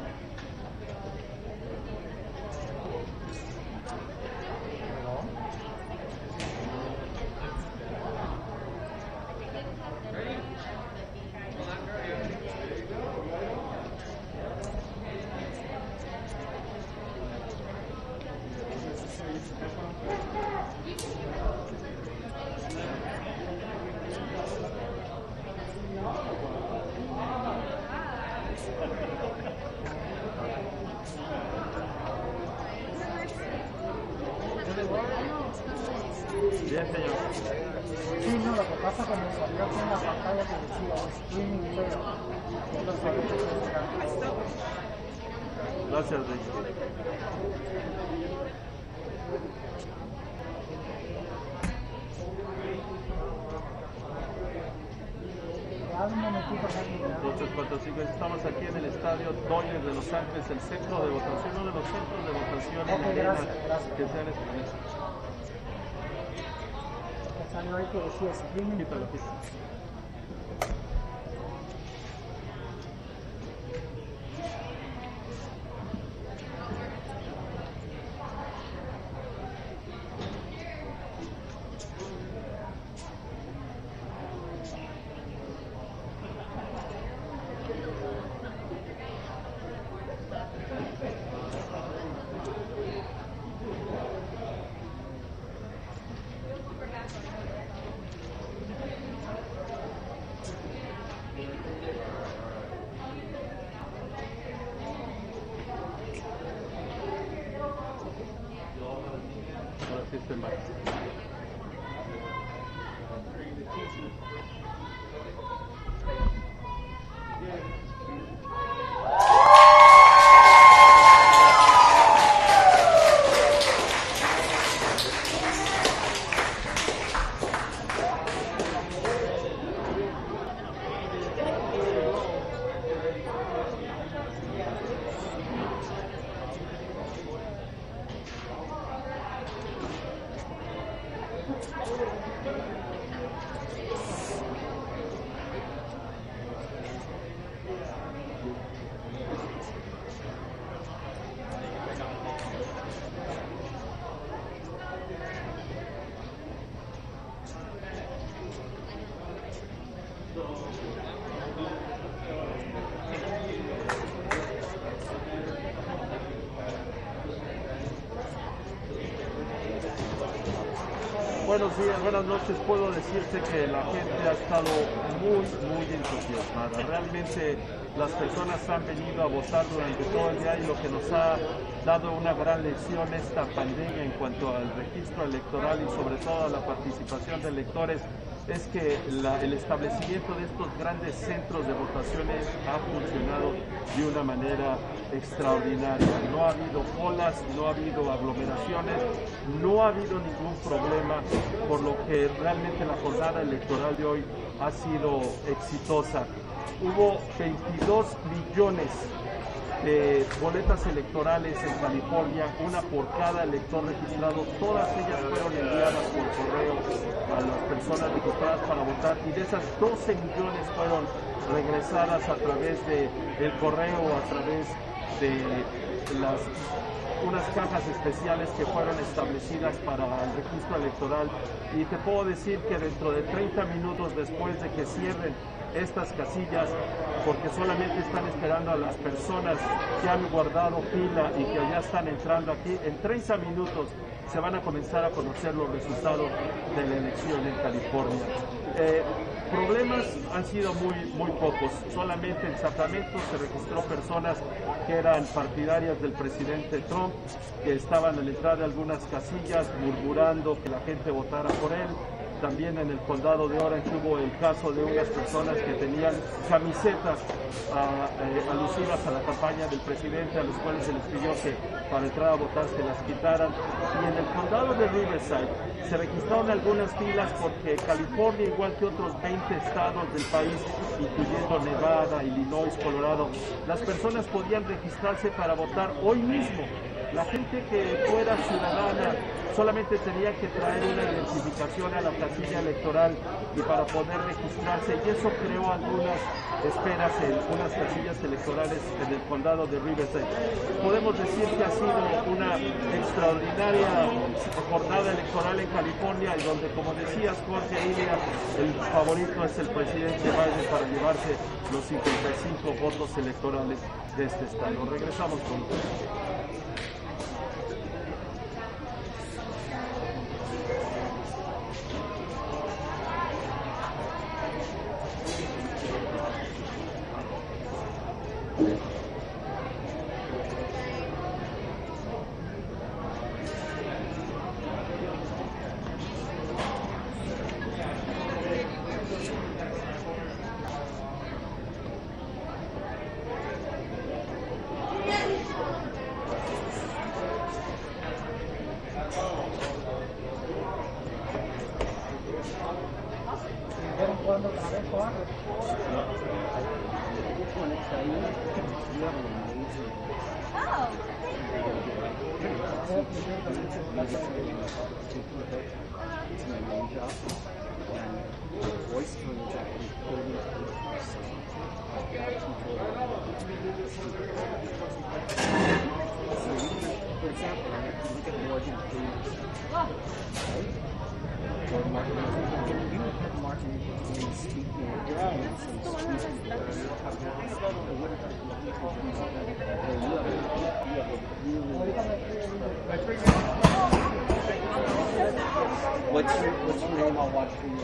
Bien, señor. Sí, no, lo que pasa es que me salió aquí en la pantalla que decía streaming fail. Yo no sabía que era. Gracias, Rey. Entonces, 4-5, estamos aquí en el estadio Dodgers de Los Ángeles, el centro de votación, uno de los centros de votación en arena que se han establecido. Quítalo, quítalo. Buenos días, buenas noches. Puedo decirte que la gente ha estado muy entusiasmada. Realmente las personas han venido a votar durante todo el día y lo que nos ha dado una gran lección esta pandemia en cuanto al registro electoral y sobre todo a la participación de electores es que el establecimiento de estos grandes centros de votaciones ha funcionado de una manera extraordinaria. No ha habido colas, no ha habido aglomeraciones, no ha habido ningún problema, por lo que realmente la jornada electoral de hoy ha sido exitosa. Hubo 22 millones de boletas electorales en California, una por cada elector registrado. Todas ellas fueron enviadas por correo a las personas registradas para votar y de esas 12 millones fueron regresadas a través del correo, a través de unas cajas especiales que fueron establecidas para el registro electoral. Y te puedo decir que dentro de 30 minutos después de que cierren estas casillas, porque solamente están esperando a las personas que han guardado fila y que ya están entrando aquí, en 30 minutos se van a comenzar a conocer los resultados de la elección en California. Problemas han sido muy pocos. Solamente en Sacramento se registró personas que eran partidarias del presidente Trump, que estaban a la entrada de algunas casillas murmurando que la gente votara por él. También en el condado de Orange hubo el caso de unas personas que tenían camisetas alusivas a la campaña del presidente, a los cuales se les pidió que para entrar a votar se las quitaran. Y en el condado de Riverside se registraron algunas filas porque California, igual que otros 20 estados del país, incluyendo Nevada, Illinois, Colorado, las personas podían registrarse para votar hoy mismo. La gente que fuera ciudadana solamente tenía que traer una identificación a la casilla electoral y para poder registrarse, y eso creó algunas esperas en unas casillas electorales en el condado de Riverside. Podemos decir que ha sido una extraordinaria jornada electoral en California, y donde, como decías, Jorge Ilia, el favorito es el presidente Biden para llevarse los 55 votos electorales de este estado. Regresamos con What's your name? I'll watch for you.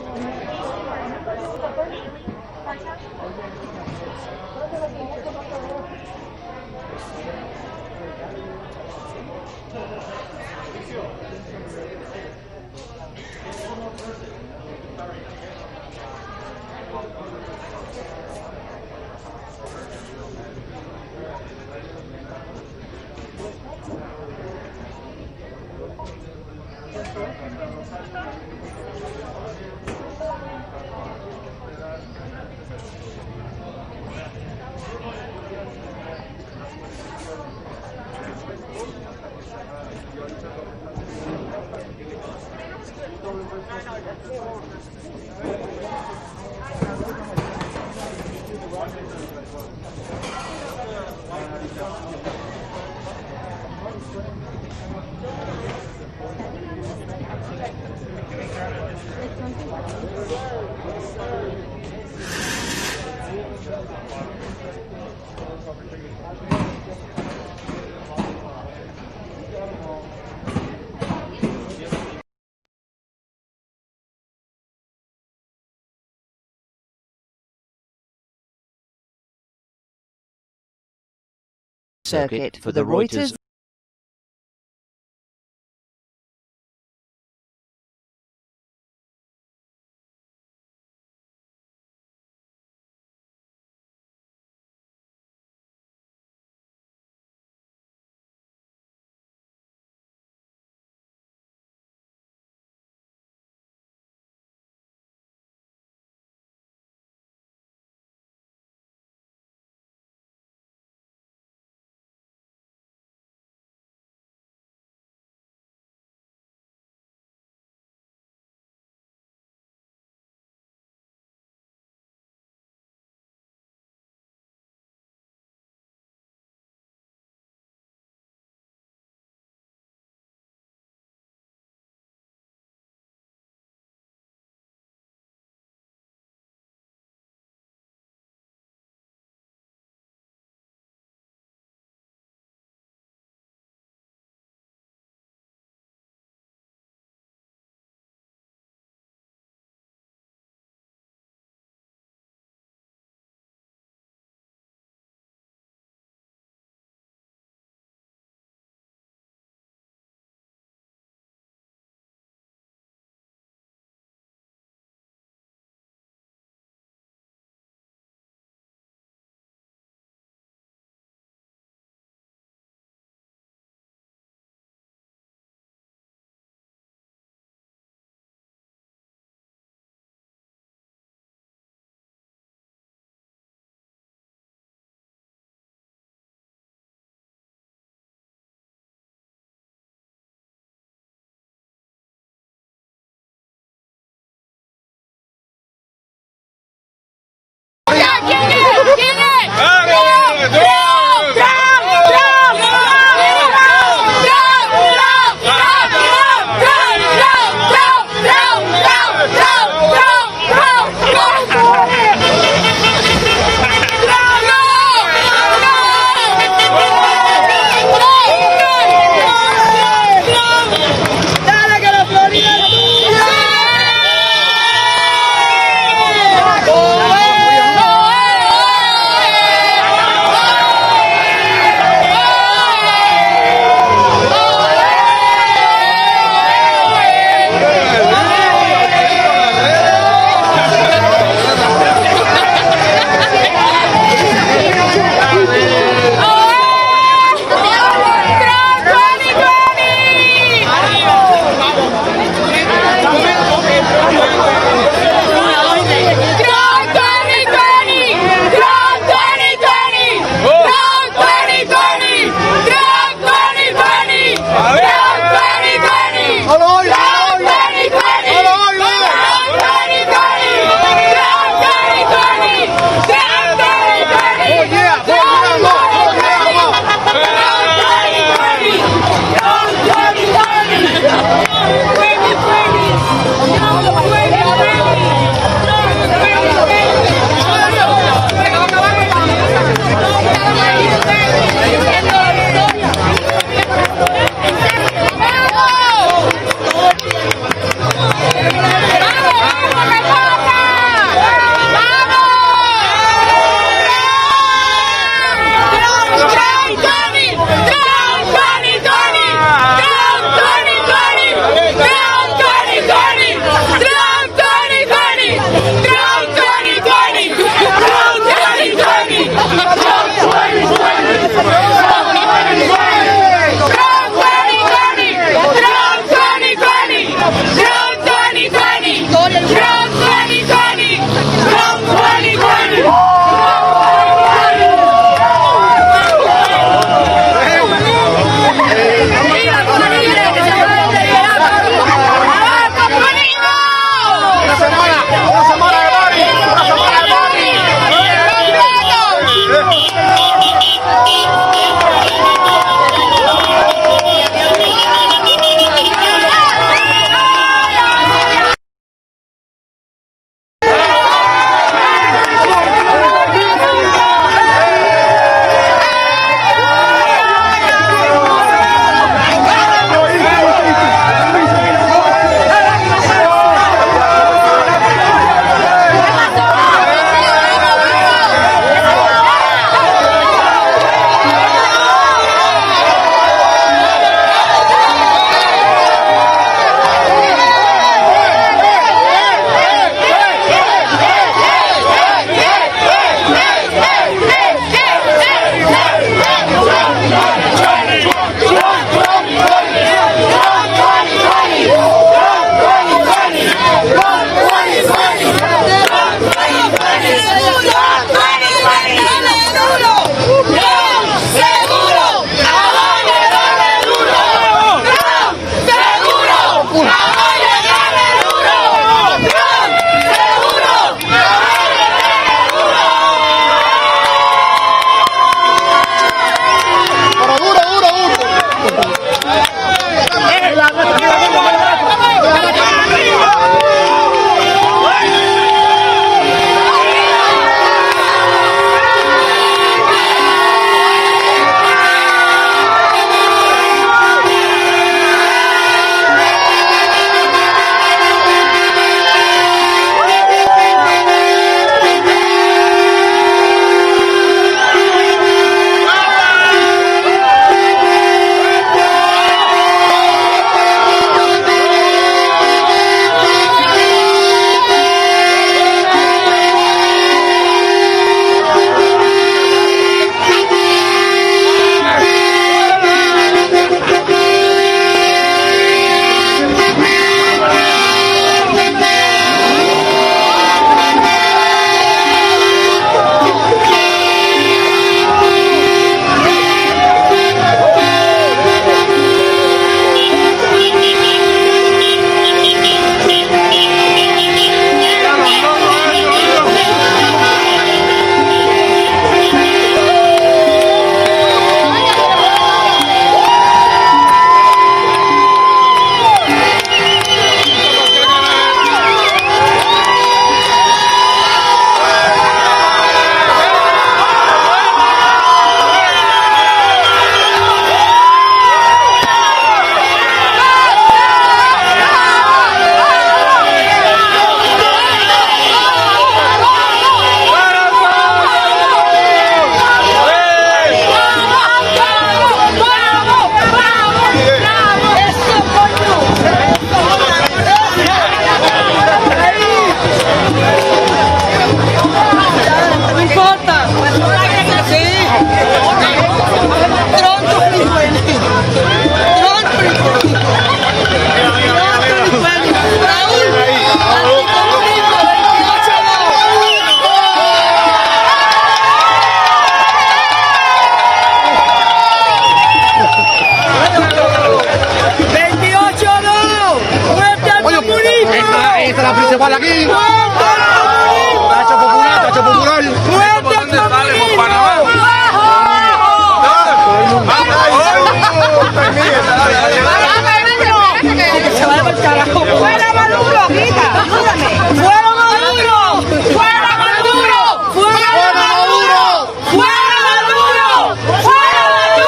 Circuit for the Reuters principal aquí. Tacho popular, tacho popular. ¿Por dónde sale? ¿Por Panamá? Se va a carajo. ¡Fuera Maduro, grita! ¡Fuera Maduro! ¡Fuera Maduro! ¡Fuera Maduro! ¡Fuera Maduro! ¡Fuera Maduro! ¡Fuera Maduro!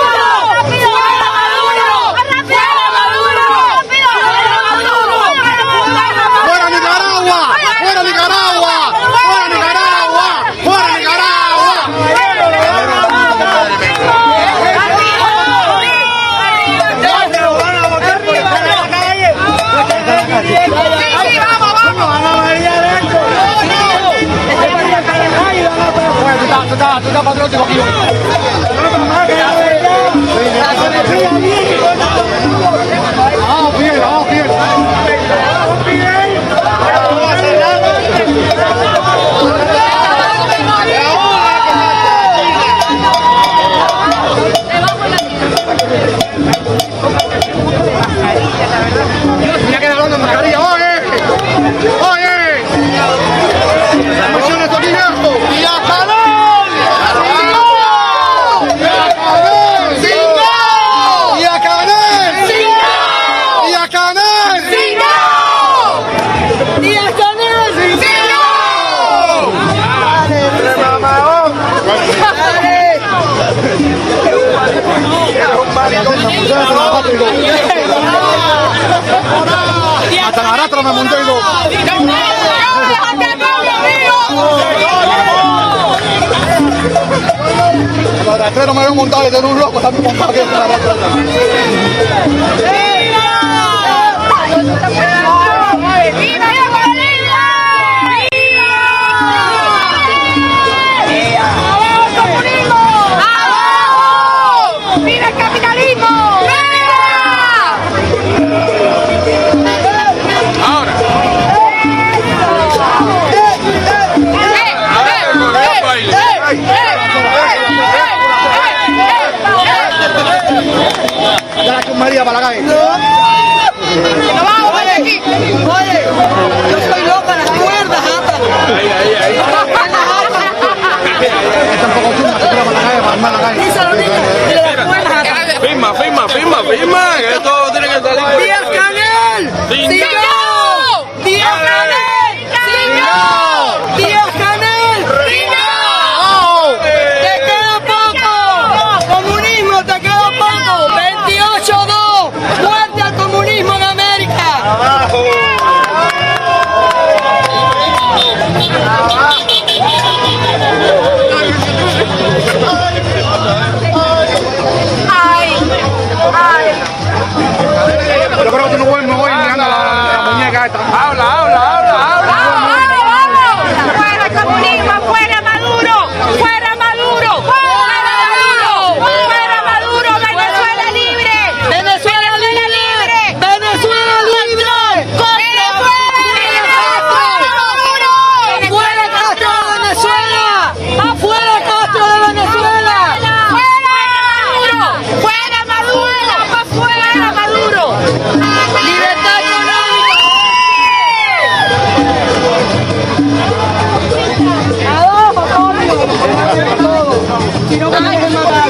¡Fuera Maduro! ¡Fuera Nicaragua! ¡Fuera Nicaragua! ¡Fuera Nicaragua! ¡Fuera Tú estás patriótico aquí. Vamos bien, vamos bien. Mira que hablando en mascarilla, oye. las 3 no me veo montado, yo soy un loco, también montado aquí en la ¡Viva el capitalismo! Ahora. Ya la María para la calle. ¡No vamos de aquí! Oye, yo soy loca, las cuerdas atas. Ahí. Está un poco chunga, se tira para la calle, para armar la calle. Firma, que esto tiene que salir. ¡Díaz Canel! ¡Díaz Canel! ¡Díaz Canel! ¡Te queda poco! ¡Comunismo, te queda poco! ¡28-2! ¡Muerte al comunismo en América! ¡Abajo! Yo creo que no voy mirando la muñeca esta. Habla. ¡Fuera comunismo! ¡Fuera Maduro! ¡Fuera Maduro! ¡Fuera Maduro! ¡Venezuela libre! ¡Venezuela libre! ¡Venezuela libre! ¡Fuera Castro de Venezuela! ¡Afuera Castro de Venezuela! ¡Fuera Maduro! ¡Fuera Maduro! ¡Libertad económica! Si no me dejes matar.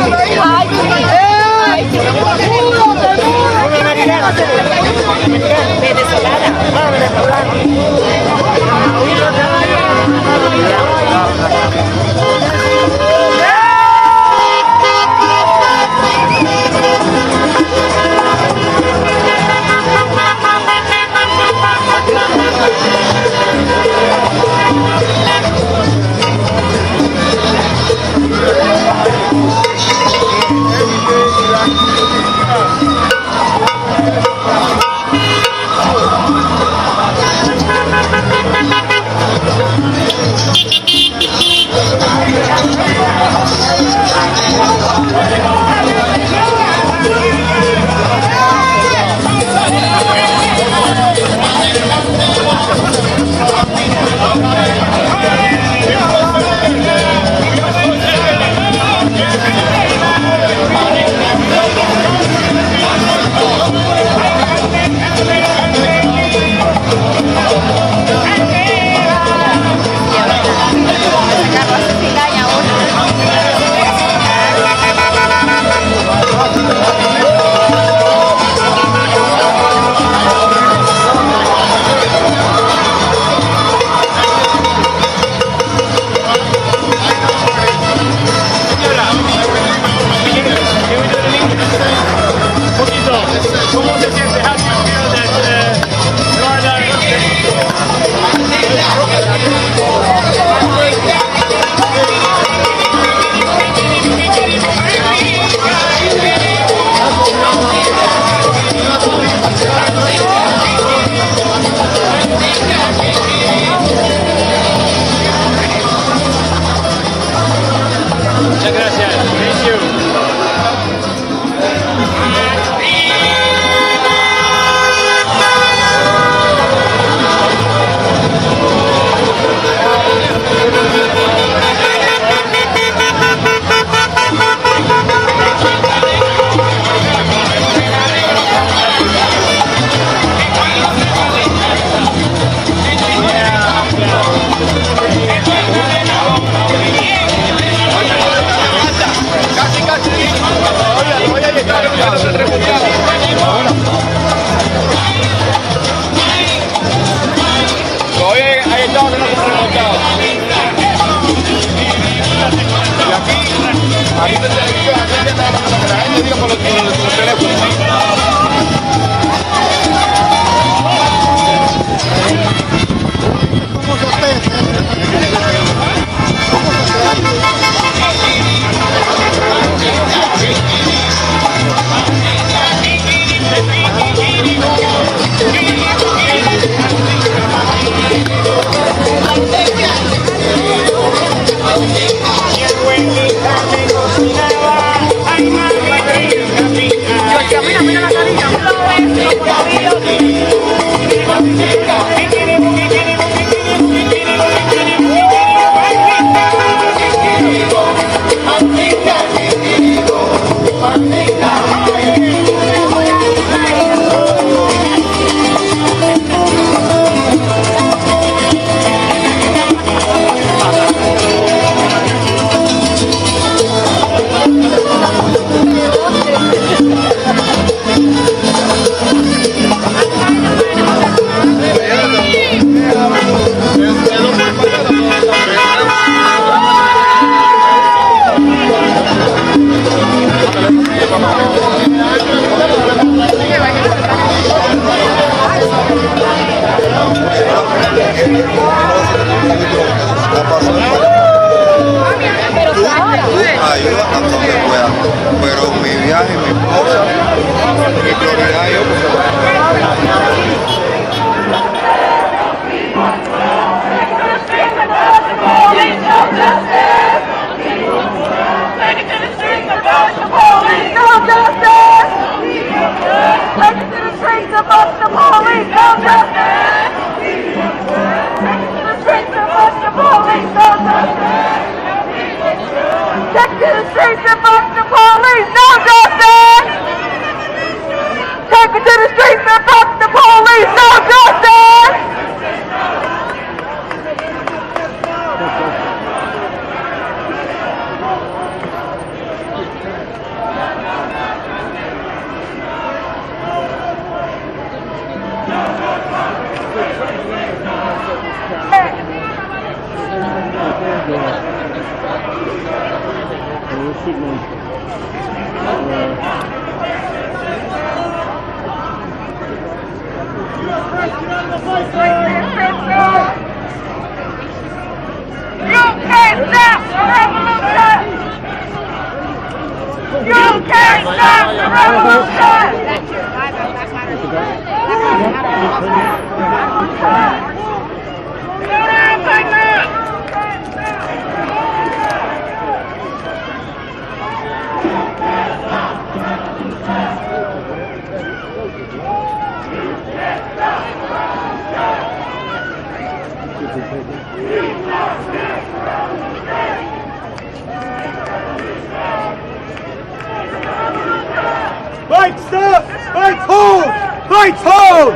Fight stop! Fight hold! Fight hold!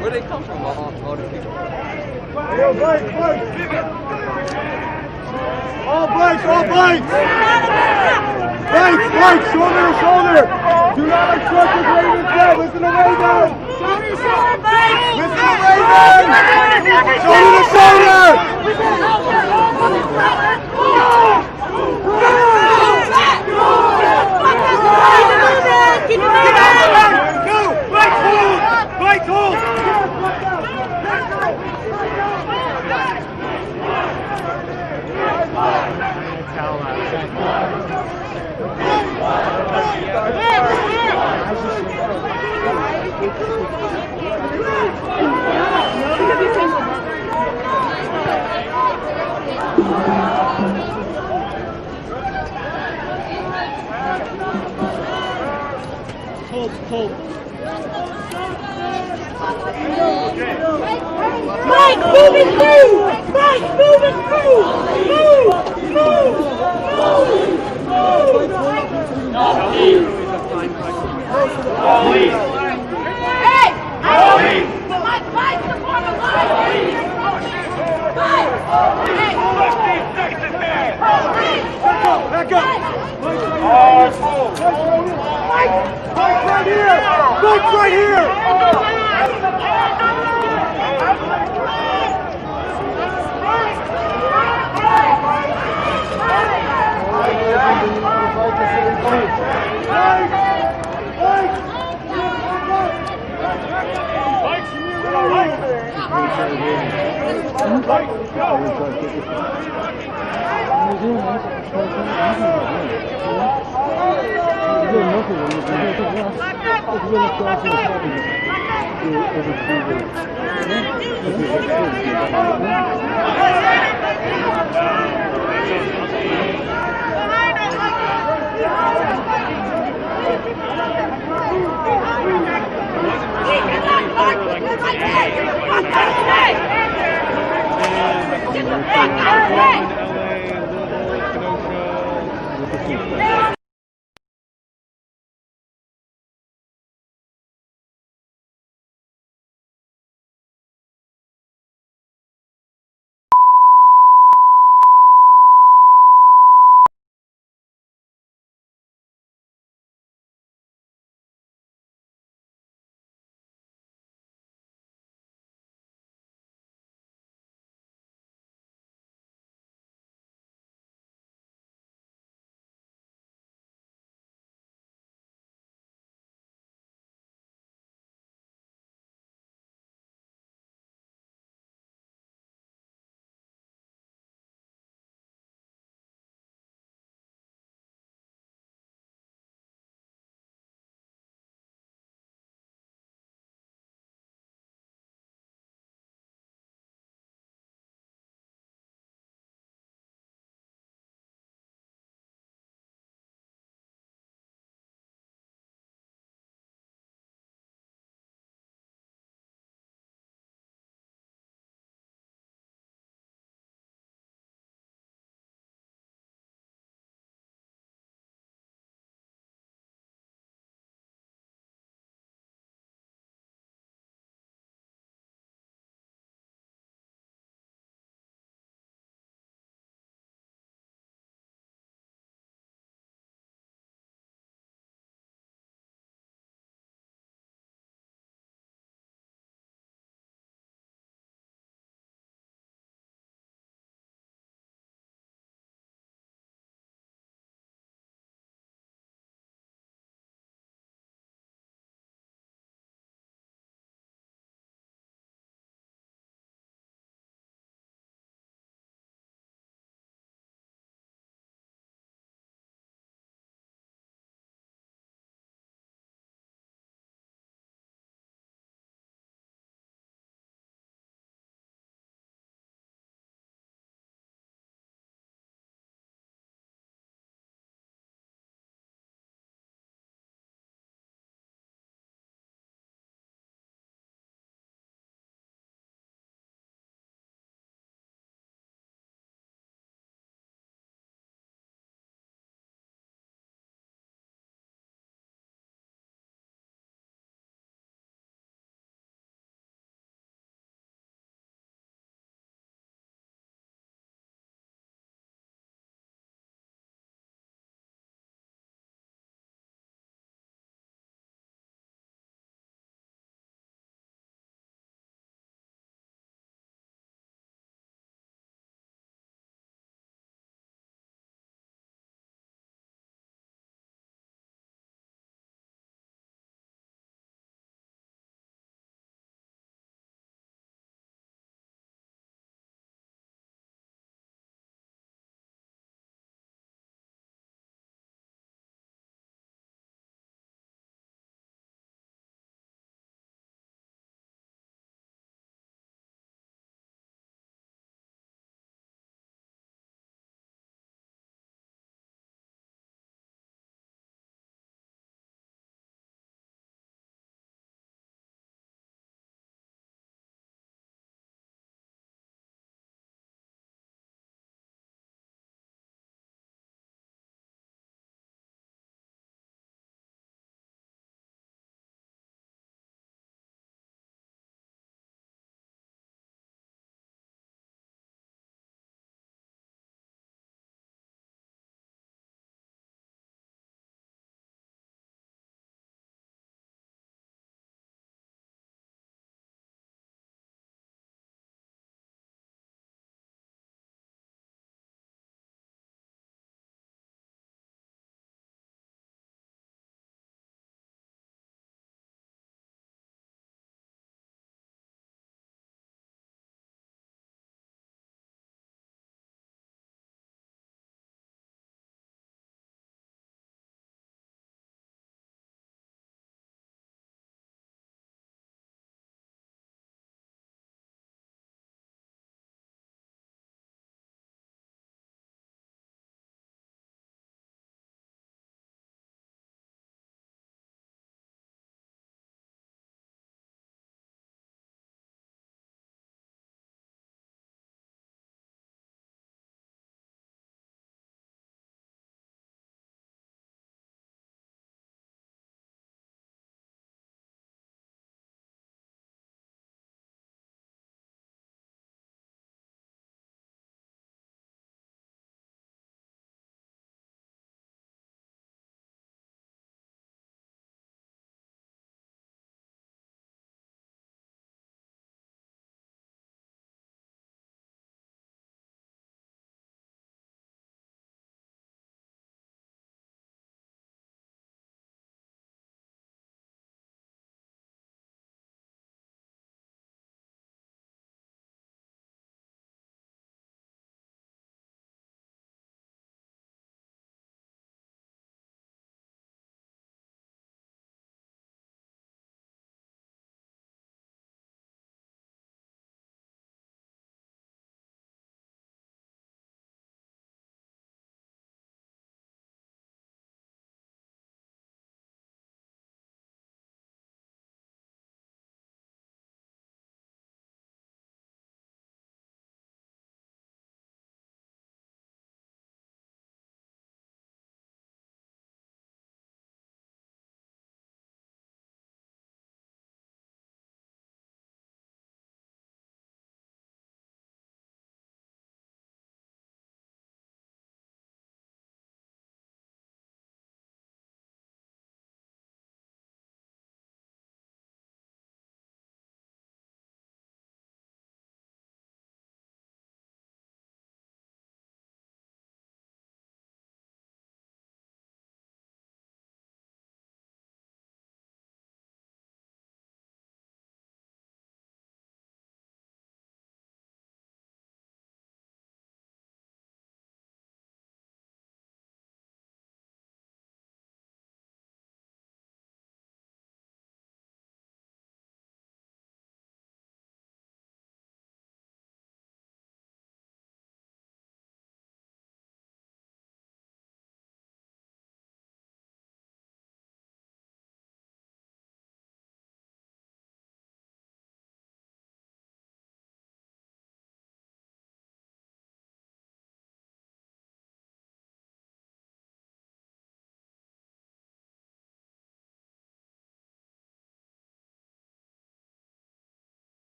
Where they come from, all the people? Yo, fight! All bites! Fight! Shoulder to shoulder! Do not obstruct the Raven's head! Listen to Raven! Listen to Raven! Shoulder to shoulder! Go! Fight hold! Hold. Mike, moving through! Mike, moving through! Move! Back up! Mike's right here! Mike's right here!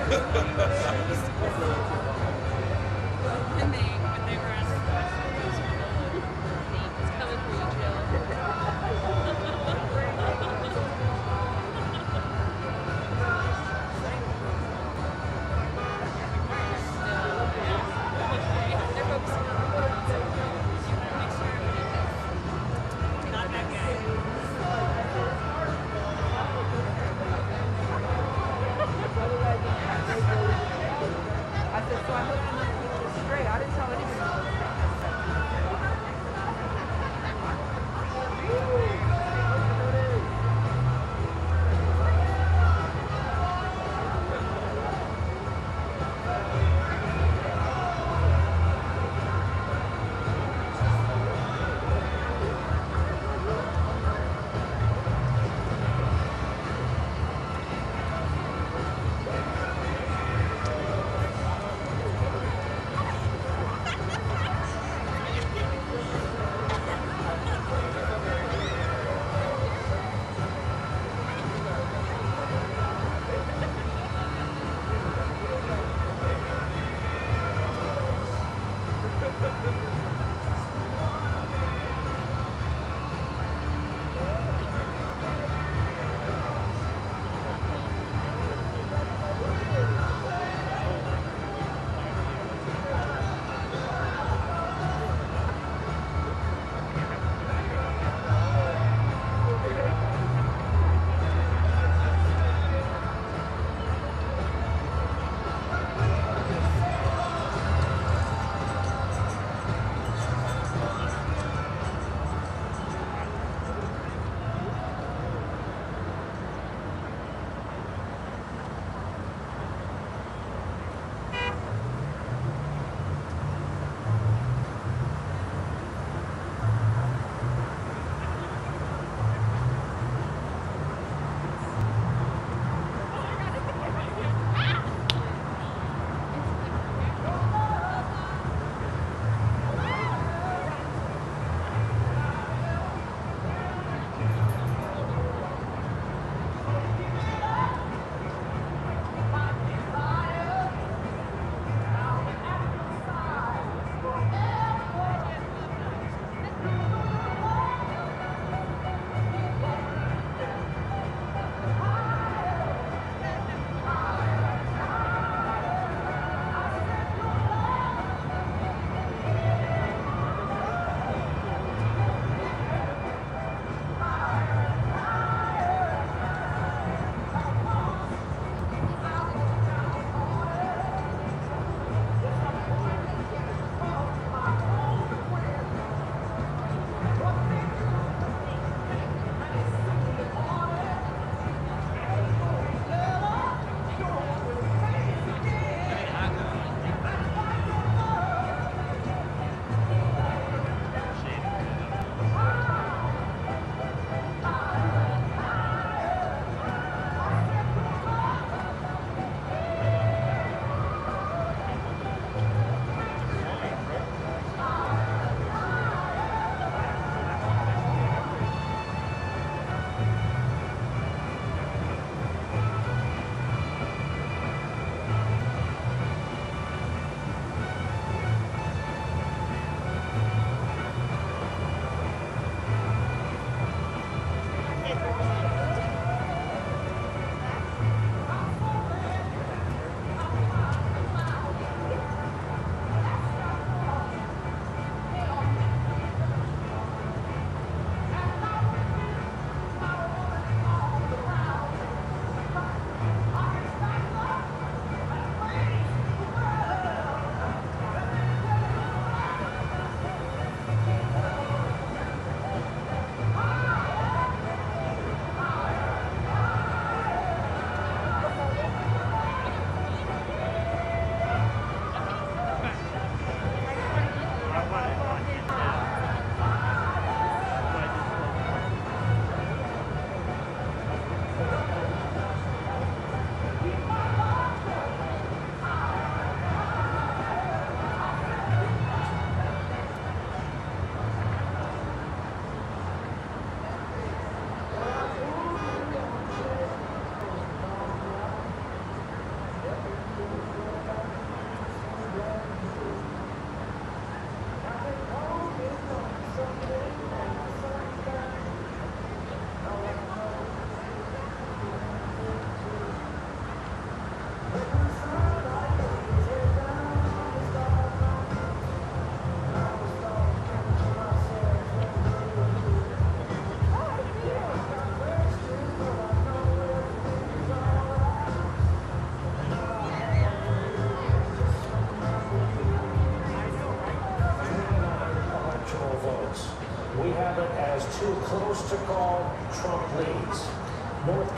they were asking questions, it's coming for you, Jill. They're focusing on the work, so you want to make sure everybody not that guy. I said, so I hope you look straight. I didn't tell anybody.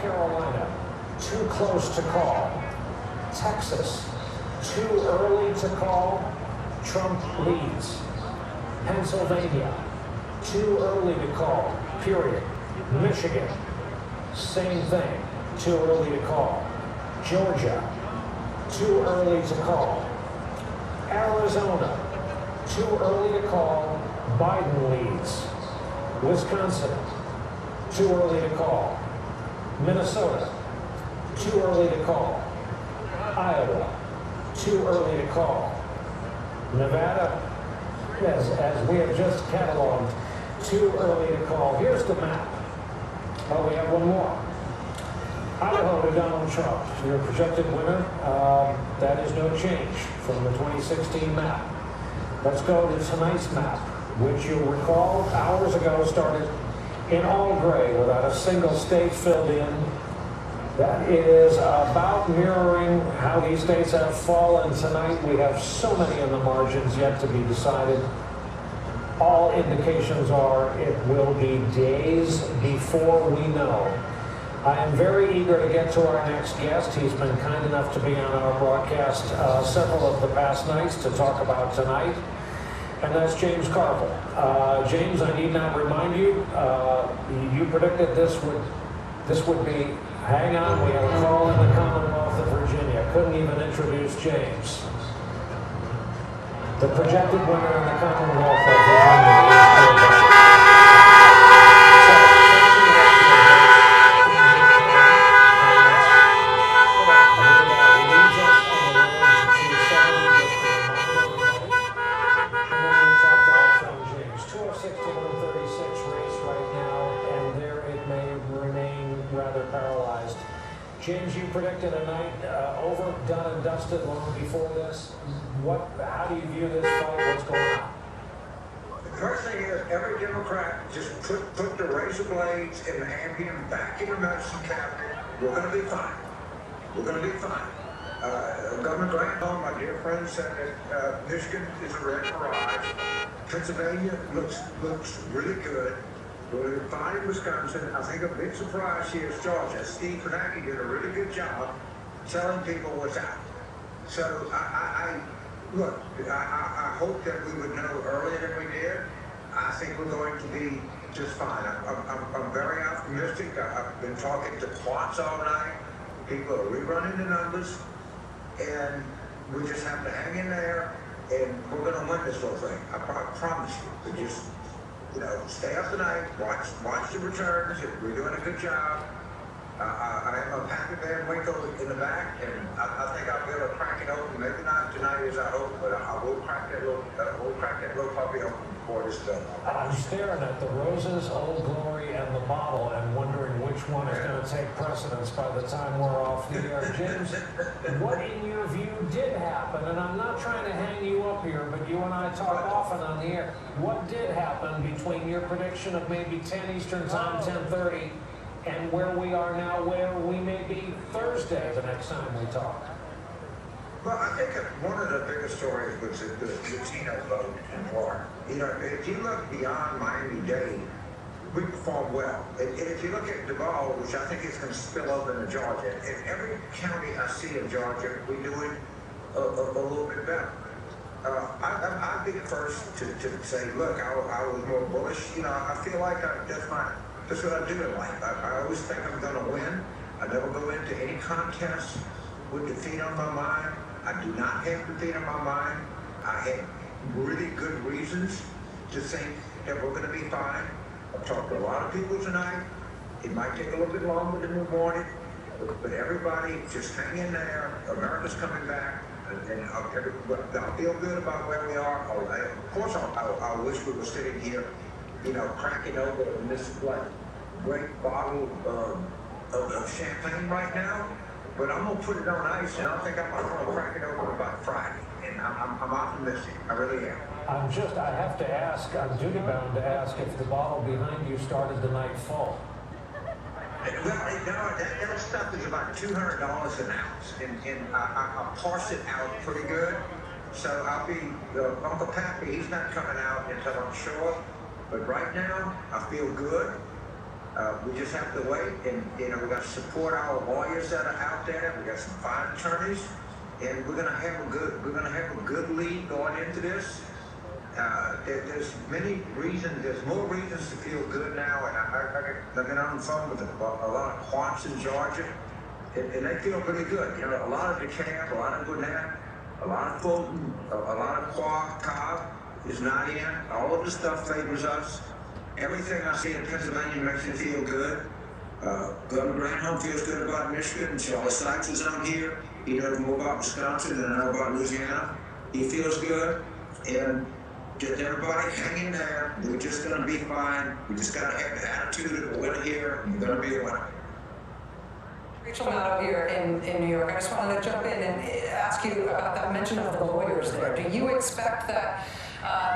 Carolina, too close to call. Texas, too early to call. Trump leads. Pennsylvania, too early to call, period. Michigan, same thing, too early to call. Georgia, too early to call. Arizona, too early to call. Biden leads. Wisconsin, too early to call. Minnesota, too early to call. Iowa, too early to call. Nevada, as we have just cataloged, too early to call. Here's the map. Oh, we have one more. Idaho to Donald Trump, your projected winner. That is no change from the 2016 map. Let's go to tonight's map, which you'll recall hours ago started in all gray without a single state filled in. That is about mirroring how these states have fallen tonight. We have so many in the margins yet to be decided. All indications are it will be days before we know. I am very eager to get to our next guest. He's been kind enough to be on our broadcast several of the past nights to talk about tonight, and that's James Carville. James, I need not remind you, you predicted this would be, hang on, we have a call in the Commonwealth of Virginia. Couldn't even introduce James. The projected winner in the Commonwealth of Virginia. James, you predicted a night over, done and dusted long before this. How do you view this fight? What's going on? The first thing is every Democrat just put the razor blades in the ambient back in the medicine cabinet. We're going to be fine. We're going to be fine. Governor Granholm, my dear friend, said that Michigan is a red mirage. Pennsylvania looks really good. We're fine in Wisconsin. I think a big surprise here is Georgia. Steve Pataki did a really good job telling people what's out. So I hope that we would know earlier than we did. I think we're going to be just fine. I'm very optimistic. I've been talking to plots all night. People are rerunning the numbers, and we just have to hang in there, and we're going to win this whole thing. I promise you. We just, stay up tonight, watch the returns. We're doing a good job. I am a Pappy Van Winkle in the back, and I think I'll be able to crack it open. Maybe not tonight as I hope, but I will crack that little puppy open before this is done. I'm staring at the roses, Old Glory, and the bottle, and wondering which one is going to take precedence by the time we're off the air. James, what in your view did happen? And I'm not trying to hang you up here, but you and I talk often on the air. What did happen between your prediction of maybe 10 Eastern Time, 10:30, and where we are now, where we may be Thursday the next time we talk? Well, I think one of the biggest stories was the Latino vote in Florida. If you look beyond Miami-Dade, we perform well. And if you look at Duval, which I think is going to spill over into Georgia, in every county I see in Georgia, we do it a little bit better. I'd be the first to say, look, I was more bullish. I feel like that's what I do in life. I always think I'm going to win. I never go into any contest with defeat on my mind. I do not have defeat on my mind. I have really good reasons to think that we're going to be fine. I've talked to a lot of people tonight. It might take a little bit longer than we wanted, but everybody just hang in there. America's coming back, and I feel good about where we are. Of course, I wish we were sitting here, cracking over this great bottle of champagne right now. But I'm gonna put it on ice, and I think I'm gonna crack it open about Friday. And I'm optimistic. I really am. I have to ask, I'm duty bound to ask if the bottle behind you started the night full. Well, that stuff is about $200 an ounce, and I parse it out pretty good. So I'll be, Uncle Pappy, he's not coming out until I'm sure. But right now, I feel good. We just have to wait, and we got to support our lawyers that are out there. We got some fine attorneys, and we're gonna have a good lead going into this. There's many reasons. There's more reasons to feel good now, and I've been on the phone with a lot of quants in Georgia, and they feel pretty good. A lot of DeKalb, a lot of Gwinnett, a lot of Fulton, a lot of Cobb is not in. All of the stuff favors us. Everything I see in Pennsylvania makes me feel good. Governor Granholm feels good about Michigan. Charlie Sykes is on here. He knows more about Wisconsin than I know about Louisiana. He feels good, and just everybody hang in there. We're just going to be fine. We just got to have the attitude of a winner here, and we're going to be a winner. Rachel Maddow here in New York. I just wanted to jump in and ask you about that mention of the lawyers there. Do you expect that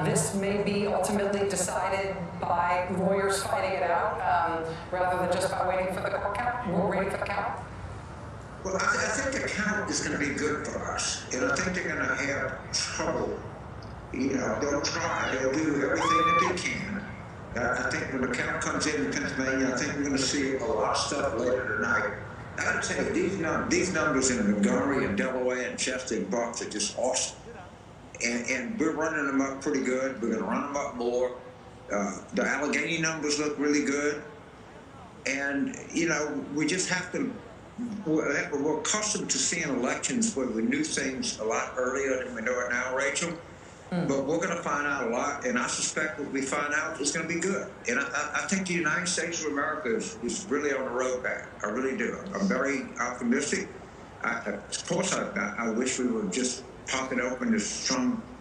this may be ultimately decided by lawyers fighting it out rather than just by waiting for the court count? We're waiting for the count? Well, I think the count is going to be good for us, and I think they're going to have trouble. They'll try. They'll do everything that they can. I think when the count comes in Pennsylvania, I think we're going to see a lot of stuff later tonight. I got to tell you, these numbers in Montgomery and Delaware and Chester and Bucks are just awesome. And we're running them up pretty good. We're going to run them up more. The Allegheny numbers look really good. And, we just have to, we're accustomed to seeing elections where we knew things a lot earlier than we know it now, Rachel. But we're going to find out a lot, and I suspect what we find out is going to be good. And I think the United States of America is really on the road back. I really do. I'm very optimistic. Of course, I wish we were just popping open this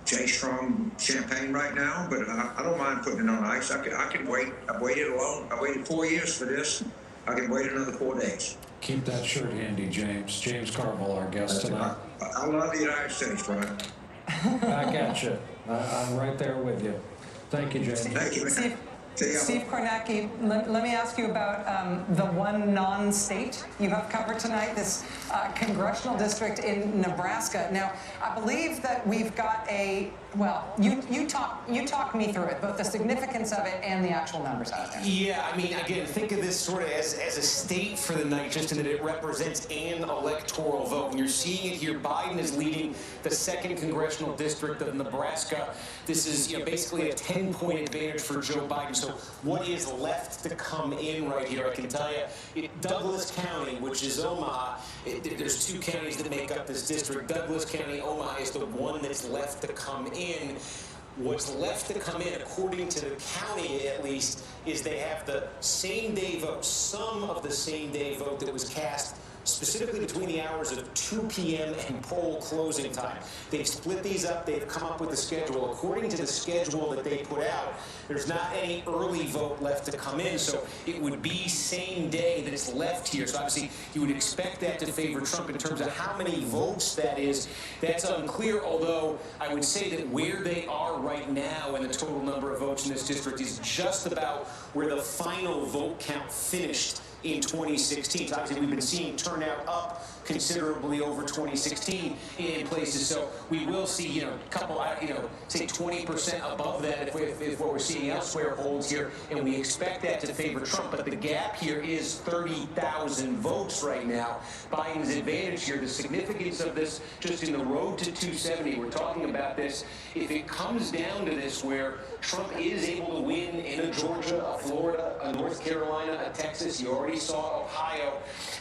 J. Strong champagne right now, but I don't mind putting it on ice. I can wait. I've waited alone. I waited 4 years for this. I can wait another 4 days. Keep that shirt handy, James. James Carville, our guest tonight. I love the United States, Brian. Back at you. I'm right there with you. Thank you, James. Thank you. Steve Kornacki, let me ask you about the one non-state you have covered tonight, this congressional district in Nebraska. Now, I believe that we've got you talk me through it, both the significance of it and the actual numbers out there. Yeah, I mean, again, think of this sort of as a state for the night, just in that it represents an electoral vote. And you're seeing it here. Biden is leading the 2nd congressional district of Nebraska. This is, basically a 10-point advantage for Joe Biden. So what is left to come in right here? I can tell you, Douglas County, which is Omaha, there's 2 counties that make up this district. Douglas County, Omaha is the one that's left to come in. What's left to come in, according to the county at least, is they have the same-day vote, some of the same-day vote that was cast specifically between the hours of 2 p.m. and poll closing time. They've split these up. They've come up with a schedule. According to the schedule that they put out, there's not any early vote left to come in, so it would be same day that it's left here. So obviously, you would expect that to favor Trump. In terms of how many votes that is, that's unclear, although I would say that where they are right now and the total number of votes in this district is just about where the final vote count finished in 2016. So obviously, we've been seeing turnout up considerably over 2016 in places. So we will see, a couple, say 20% above that if what we're seeing elsewhere holds here, and we expect that to favor Trump. But the gap here is 30,000 votes right now. Biden's advantage here. The significance of this, just in the road to 270, we're talking about this. If it comes down to this, where Trump is able to win in a Georgia, a Florida, a North Carolina, a Texas, you already saw Ohio,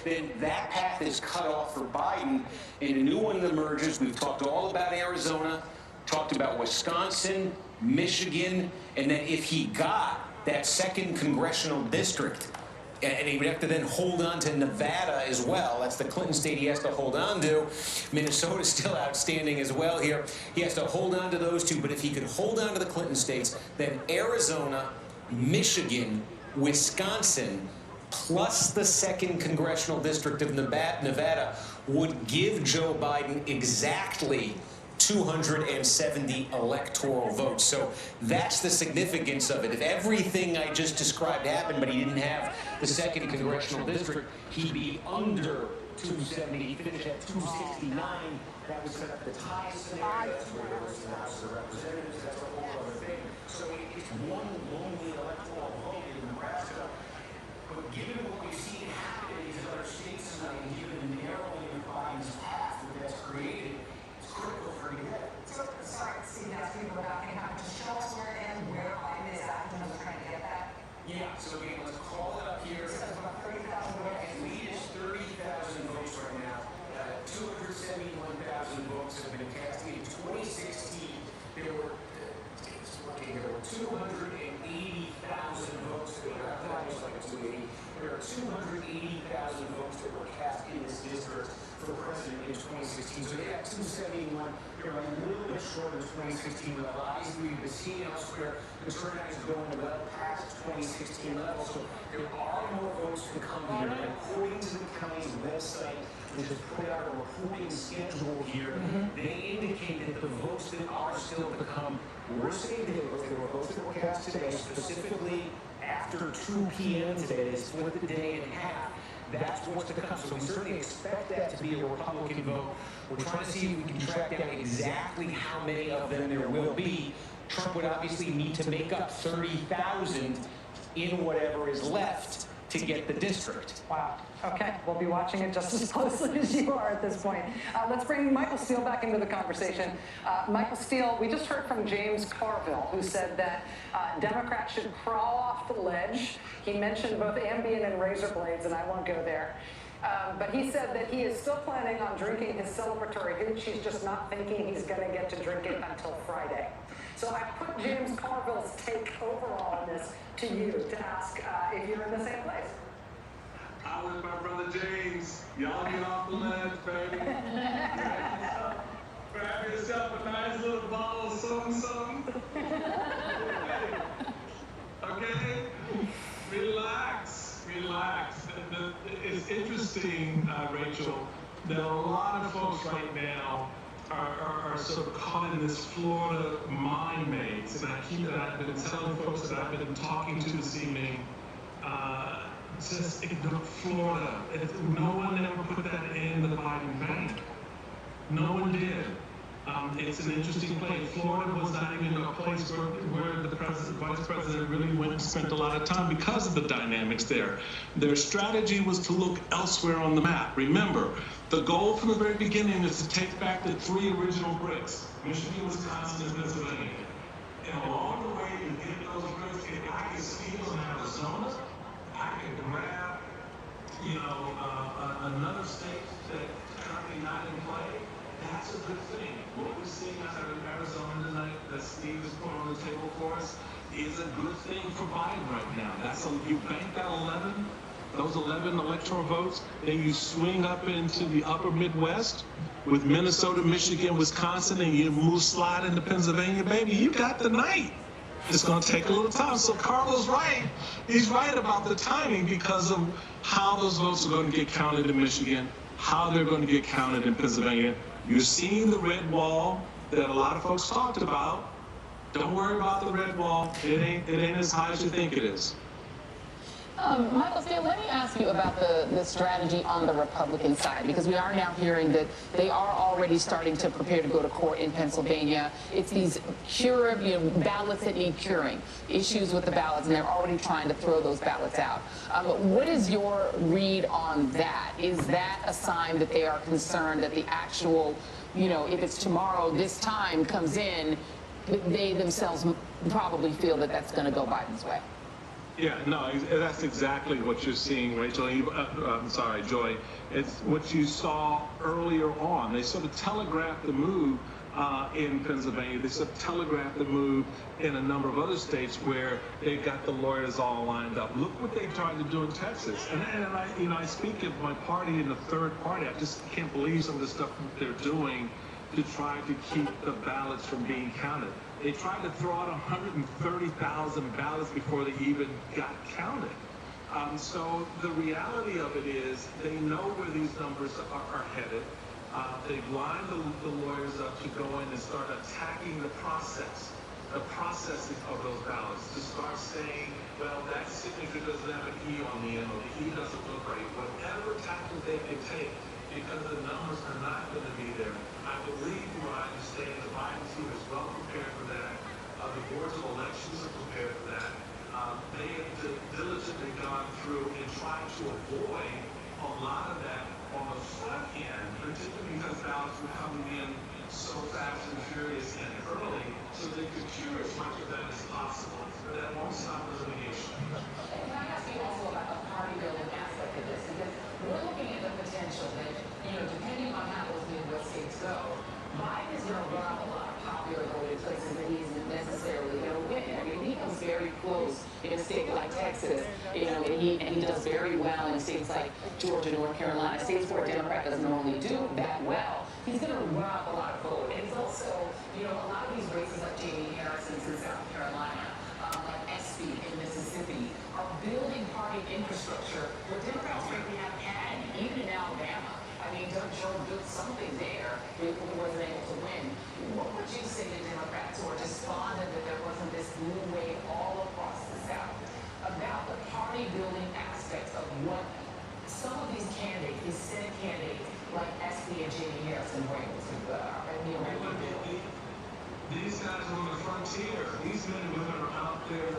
then that path is cut off for Biden, and a new one emerges. We've talked all about Arizona, talked about Wisconsin, Michigan, and then if he got that 2nd congressional district, and he would have to then hold on to Nevada as well. That's the Clinton state he has to hold on to. Minnesota's still outstanding as well here. He has to hold on to those 2, but if he could hold on to the Clinton states, then Arizona, Michigan, Wisconsin, plus the 2nd congressional district of Nevada would give Joe Biden exactly 270 electoral votes. So that's the significance of it. If everything I just described happened, but he didn't have the 2nd congressional district, he'd be under 270. He finished at 269. That was set up the tie scenario. That's where it was in the House of Representatives. That's a whole other thing. So it's one lonely electoral vote in Nebraska. But given what we've seen happen in these other states tonight, and given the narrowing of Biden's path that that's created, it's critical for him to get. So, sorry, Steve, ask people about how to show us where and where Biden is at in terms of trying to get that. Yeah, so again, let's call it up here. It says about 30,000 votes. At least 30,000 votes right now. 271,000 votes have been cast. In 2016, there were 280,000 votes that were cast. Like 280. There are 280,000 votes that were cast in this district for president in 2016. So they got 271. They're a little bit short of 2016 level. Obviously, we've been seeing elsewhere the turnout is going well past 2016 levels. So there are more votes to come here. And according to the county's website, which has put out a reporting schedule here, they indicate that the votes that are still to come were saved. There were votes that were cast today, specifically after 2 p.m. today. They split the day in half. That's what's to come. So we certainly expect that to be a Republican vote. We're trying to see if we can track down exactly how many of them there will be. Trump would obviously need to make up 30,000 in whatever is left to get the district. Wow. Okay, we'll be watching it just as closely as you are at this point. Let's bring Michael Steele back into the conversation. Michael Steele, we just heard from James Carville, who said that Democrats should crawl off the ledge. He mentioned both Ambien and razor blades, and I won't go there. But he said that he is still planning on drinking his celebratory hooch. He's just not thinking he's going to get to drink it until Friday. So I put James Carville's take overall on this to you to ask if you're in the same place. I with my brother James. Y'all get off the ledge, baby. Grab yourself a nice little bottle of something. Okay? Relax. It's interesting, Rachel, that a lot of folks right now are sort of caught in this Florida mind maze. And I've been telling folks that I've been talking to this evening, just ignore Florida. No one ever put that in the Biden bank. No one did. It's an interesting place. Florida was not even a place where the vice president really went and spent a lot of time because of the dynamics there. Their strategy was to look elsewhere on the map. Remember, the goal from the very beginning is to take back the 3 original bricks, Michigan, Wisconsin, and Pennsylvania. And along the way to get those bricks, if I can steal in Arizona, I can grab, another state that's currently not in play. That's a good thing. What we're seeing out of Arizona tonight that Steve has put on the table for us is a good thing for Biden right now. You bank that 11, those 11 electoral votes, then you swing up into the upper Midwest with Minnesota, Michigan, Wisconsin, and you slide into Pennsylvania, baby. You got the night. It's going to take a little time. So Carlos right. He's right about the timing because of how those votes are going to get counted in Michigan, how they're going to get counted in Pennsylvania. You're seeing the red wall that a lot of folks talked about. Don't worry about the red wall. It ain't as high as you think it is. Michael Steele, let me ask you about the strategy on the Republican side, because we are now hearing that they are already starting to prepare to go to court in Pennsylvania. It's these ballots that need curing, issues with the ballots, and they're already trying to throw those ballots out. What is your read on that? Is that a sign that they are concerned that the actual, if it's tomorrow, this time comes in, they themselves probably feel that that's going to go Biden's way? Yeah, no, that's exactly what you're seeing, Rachel. I'm sorry, Joy. It's what you saw earlier on. They sort of telegraphed the move in Pennsylvania. They sort of telegraphed the move in a number of other states where they've got the lawyers all lined up. Look what they tried to do in Texas. And I speak of my party in the third party. I just can't believe some of the stuff that they're doing to try to keep the ballots from being counted. They tried to throw out 130,000 ballots before they even got counted. So the reality of it is they know where these numbers are headed. They've lined the lawyers up to go in and start attacking the processing of those ballots, to start saying, well, that signature doesn't have an E on the end, or the E doesn't look right. Whatever tactic they can take, because the numbers are not going to be there. I believe, from what I understand, the Biden team is well prepared for that. The boards of elections are prepared for that. They have diligently gone through and to avoid a lot of that on the front end, particularly because ballots were coming in so fast and furious and early, so they could cure as much of that as possible. But that won't stop the litigation. And can I ask you also about the party building aspect of this? Because we're looking at the potential that, depending on how those Midwest states go, Biden is going to run up a lot of popular voting places that he isn't necessarily going to win. I mean, he comes very close in a state like Texas, and he does very well in states like Georgia, North Carolina, states where a Democrat doesn't normally do that well. He's going to run up a lot of vote. And he's also, a lot of these races like Jamie Harrison's in South Carolina, like SB in Mississippi, are building party infrastructure where Democrats frankly haven't had, even in Alabama. I mean, Doug Jones built something there where he wasn't able to win. What would you say to Democrats who are despondent that there wasn't this blue wave all across the South about the party building aspects of what some of these candidates, these Senate candidates, like SB and Jamie Harrison bring to These guys are on the frontier. These men and women are out there.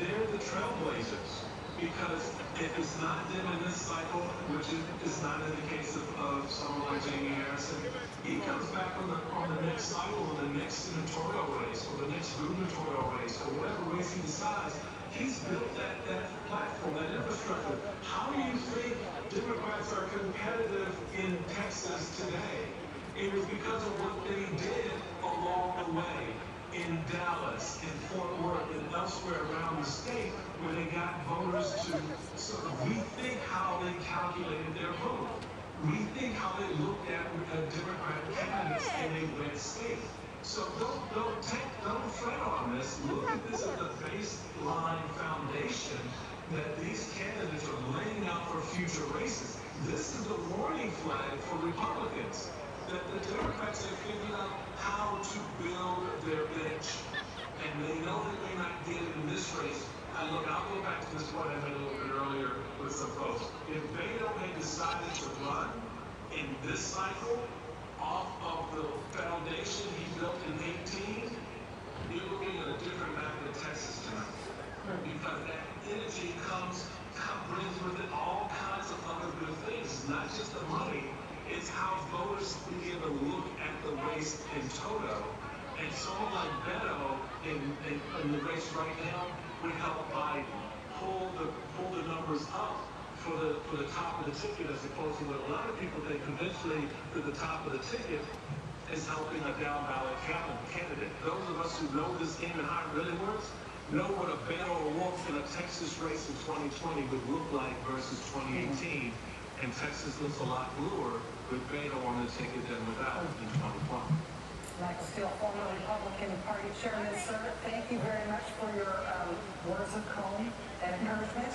They're the trailblazers. Because if it's not them in this cycle, which is not in the case of someone like Jamie Harrison, he comes back on the next cycle, or the next senatorial race, or the next gubernatorial race, or whatever race he decides. He's built that platform, that infrastructure. How do you think Democrats are competitive in Texas today? It was because of what they did along the way. In Dallas, in Fort Worth, and elsewhere around the state, where they got voters to sort of rethink how they calculated their vote, rethink how they looked at Democrat candidates in a red state. So don't fret on this. Look at this as the baseline foundation that these candidates are laying out for future races. This is the warning flag for Republicans. That the Democrats have figured out how to build their bench, and they know they may not get it in this race. I'll go back to this point I made a little bit earlier with some folks. If Beto had decided to run in this cycle off of the foundation he built in 18, you're looking at a different map in Texas tonight. Because that energy brings with it all kinds of other good things. It's not just the money. It's how voters begin to look at the race in toto. And someone like Beto in the race right now would help Biden pull the numbers up for the top of the ticket, as opposed to what a lot of people think conventionally that the top of the ticket is helping a down ballot candidate. Those of us who know this game and how it really works know what a Beto O'Rourke in a Texas race in 2020 would look like versus 2018. And Texas looks a lot bluer with Beto on the ticket than without in 2020. Michael Steele, former Republican Party chairman, sir, thank you very much for your words of calm and encouragement.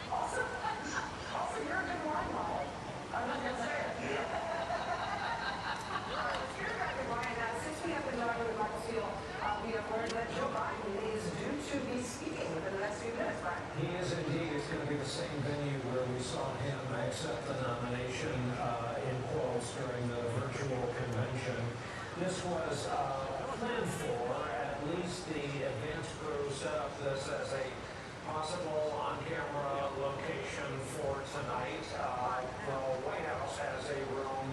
Also, you're a good role model. I'm not going to say it. Since we have been talking with Michael Steele, we have learned that Joe Biden is due to be speaking within the next few minutes, right? He is indeed. It's going to be the same venue where we saw him accept the nomination in quotes during the virtual convention. This was planned for. At least the event crew set up this as a possible on-camera location for tonight. The White House has a room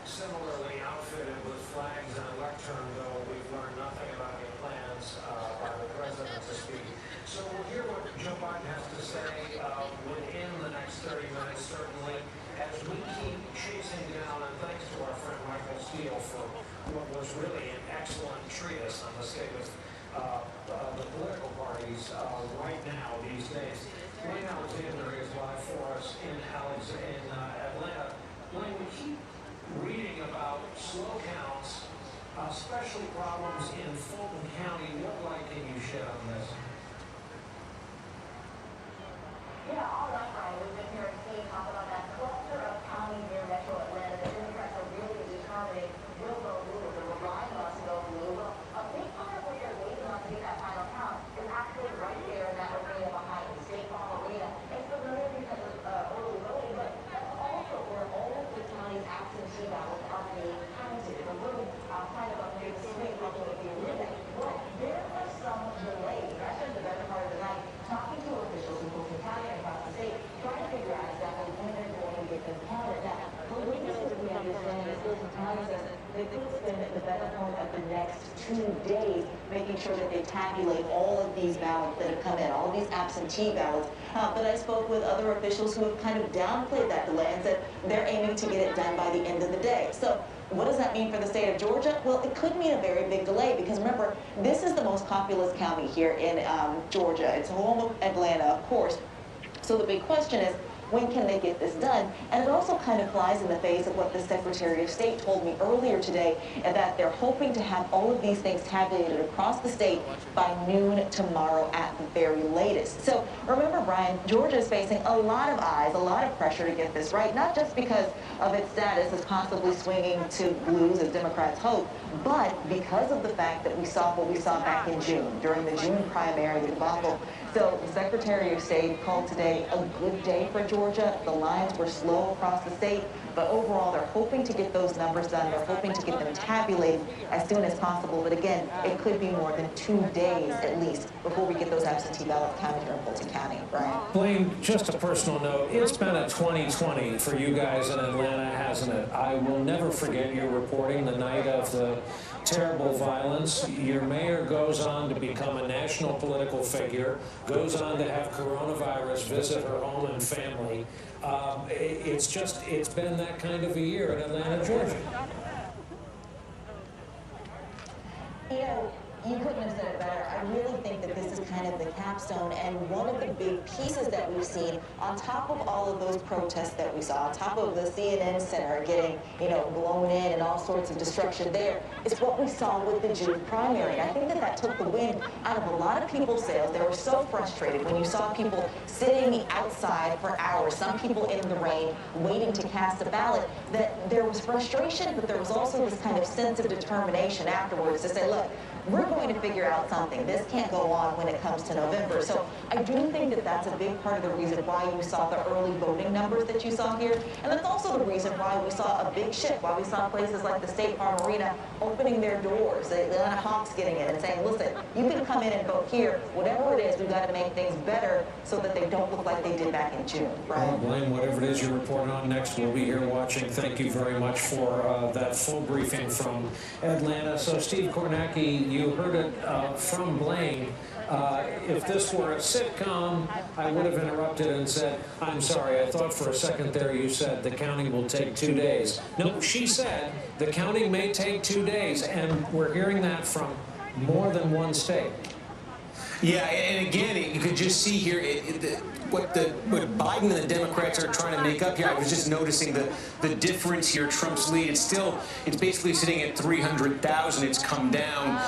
similarly outfitted with flags and a lectern, though we've learned nothing about any plans by the president to speak. So we'll hear what Joe Biden has to say within the next 30 minutes, certainly, as we keep chasing down, and thanks to our friend Michael Steele for what was really an excellent treatise on the state of the political parties right now, these days. Blaine Alexander is live for us in Atlanta. Blaine, we keep reading about slow counts, especially problems in Fulton County. What light can you shed on this? Yeah, all right, Brian. We've been hearing Steve talk about that cluster of counties near Metro Atlanta. The Democrats are really determining will go blue, they're relying on us to go blue. Well, a big part of what they're waiting on to get that final count is actually right there in that arena behind the State Farm Arena. It's familiar because of early voting. Times says they could spend the better part of the next 2 days making sure that they tabulate all of these ballots that have come in, all of these absentee ballots. But I spoke with other officials who have kind of downplayed that delay and said they're aiming to get it done by the end of the day. So what does that mean for the state of Georgia? Well, it could mean a very big delay because remember, this is the most populous county here in Georgia. It's home of Atlanta, of course. So the big question is, when can they get this done? And it also kind of flies in the face of what the Secretary of State told me earlier today, and that they're hoping to have all of these things tabulated across the state by noon tomorrow at the very latest. So remember, Brian, Georgia is facing a lot of eyes, a lot of pressure to get this right, not just because of its status as possibly swinging to lose, as Democrats hope, but because of the fact that we saw what we saw back in June, during the June primary debacle. So the Secretary of State called today a good day for Georgia. The lines were slow across the state, but overall they're hoping to get those numbers done. They're hoping to get them tabulated as soon as possible. But again, it could be more than 2 days at least before we get those absentee ballots counted here in Fulton County. Brian? Blaine, just a personal note. It's been a 2020 for you guys in Atlanta, hasn't it? I will never forget your reporting the night of the terrible violence. Your mayor goes on to become a national political figure, goes on to have coronavirus visit her home and family. It's been that kind of a year in Atlanta, Georgia. You know, you couldn't have said it better. I really think that this is kind of the capstone and one of the big pieces that we've seen on top of all of those protests that we saw, on top of the CNN Center getting, blown in and all sorts of destruction there, is what we saw with the June primary. And I think that that took the wind out of a lot of people's sails. They were so frustrated when you saw people sitting outside for hours, some people in the rain, waiting to cast a ballot, that there was frustration, but there was also this kind of sense of determination afterwards to say, look, we're going to figure out something. This can't go on when it comes to November. So I do think that that's a big part of the reason why you saw the early voting numbers that you saw here. And that's also the reason why we saw a big shift, why we saw places like the State Farm Arena opening their doors, the Atlanta Hawks getting in and saying, listen, you can come in and vote here. Whatever it is, we've got to make things better so that they don't look like they did back in June. Right? Well, Blaine, whatever it is you're reporting on next, we'll be here watching. Thank you very much for that full briefing from Atlanta. So, Steve Kornacki, you heard it from Blaine. If this were a sitcom, I would have interrupted and said, I'm sorry, I thought for a second there you said the counting will take 2 days. No, she said the counting may take 2 days, and we're hearing that from more than one state. Yeah, and again, you could just see here what Biden and the Democrats are trying to make up here. I was just noticing the difference here. Trump's lead, it's basically sitting at 300,000. It's come down.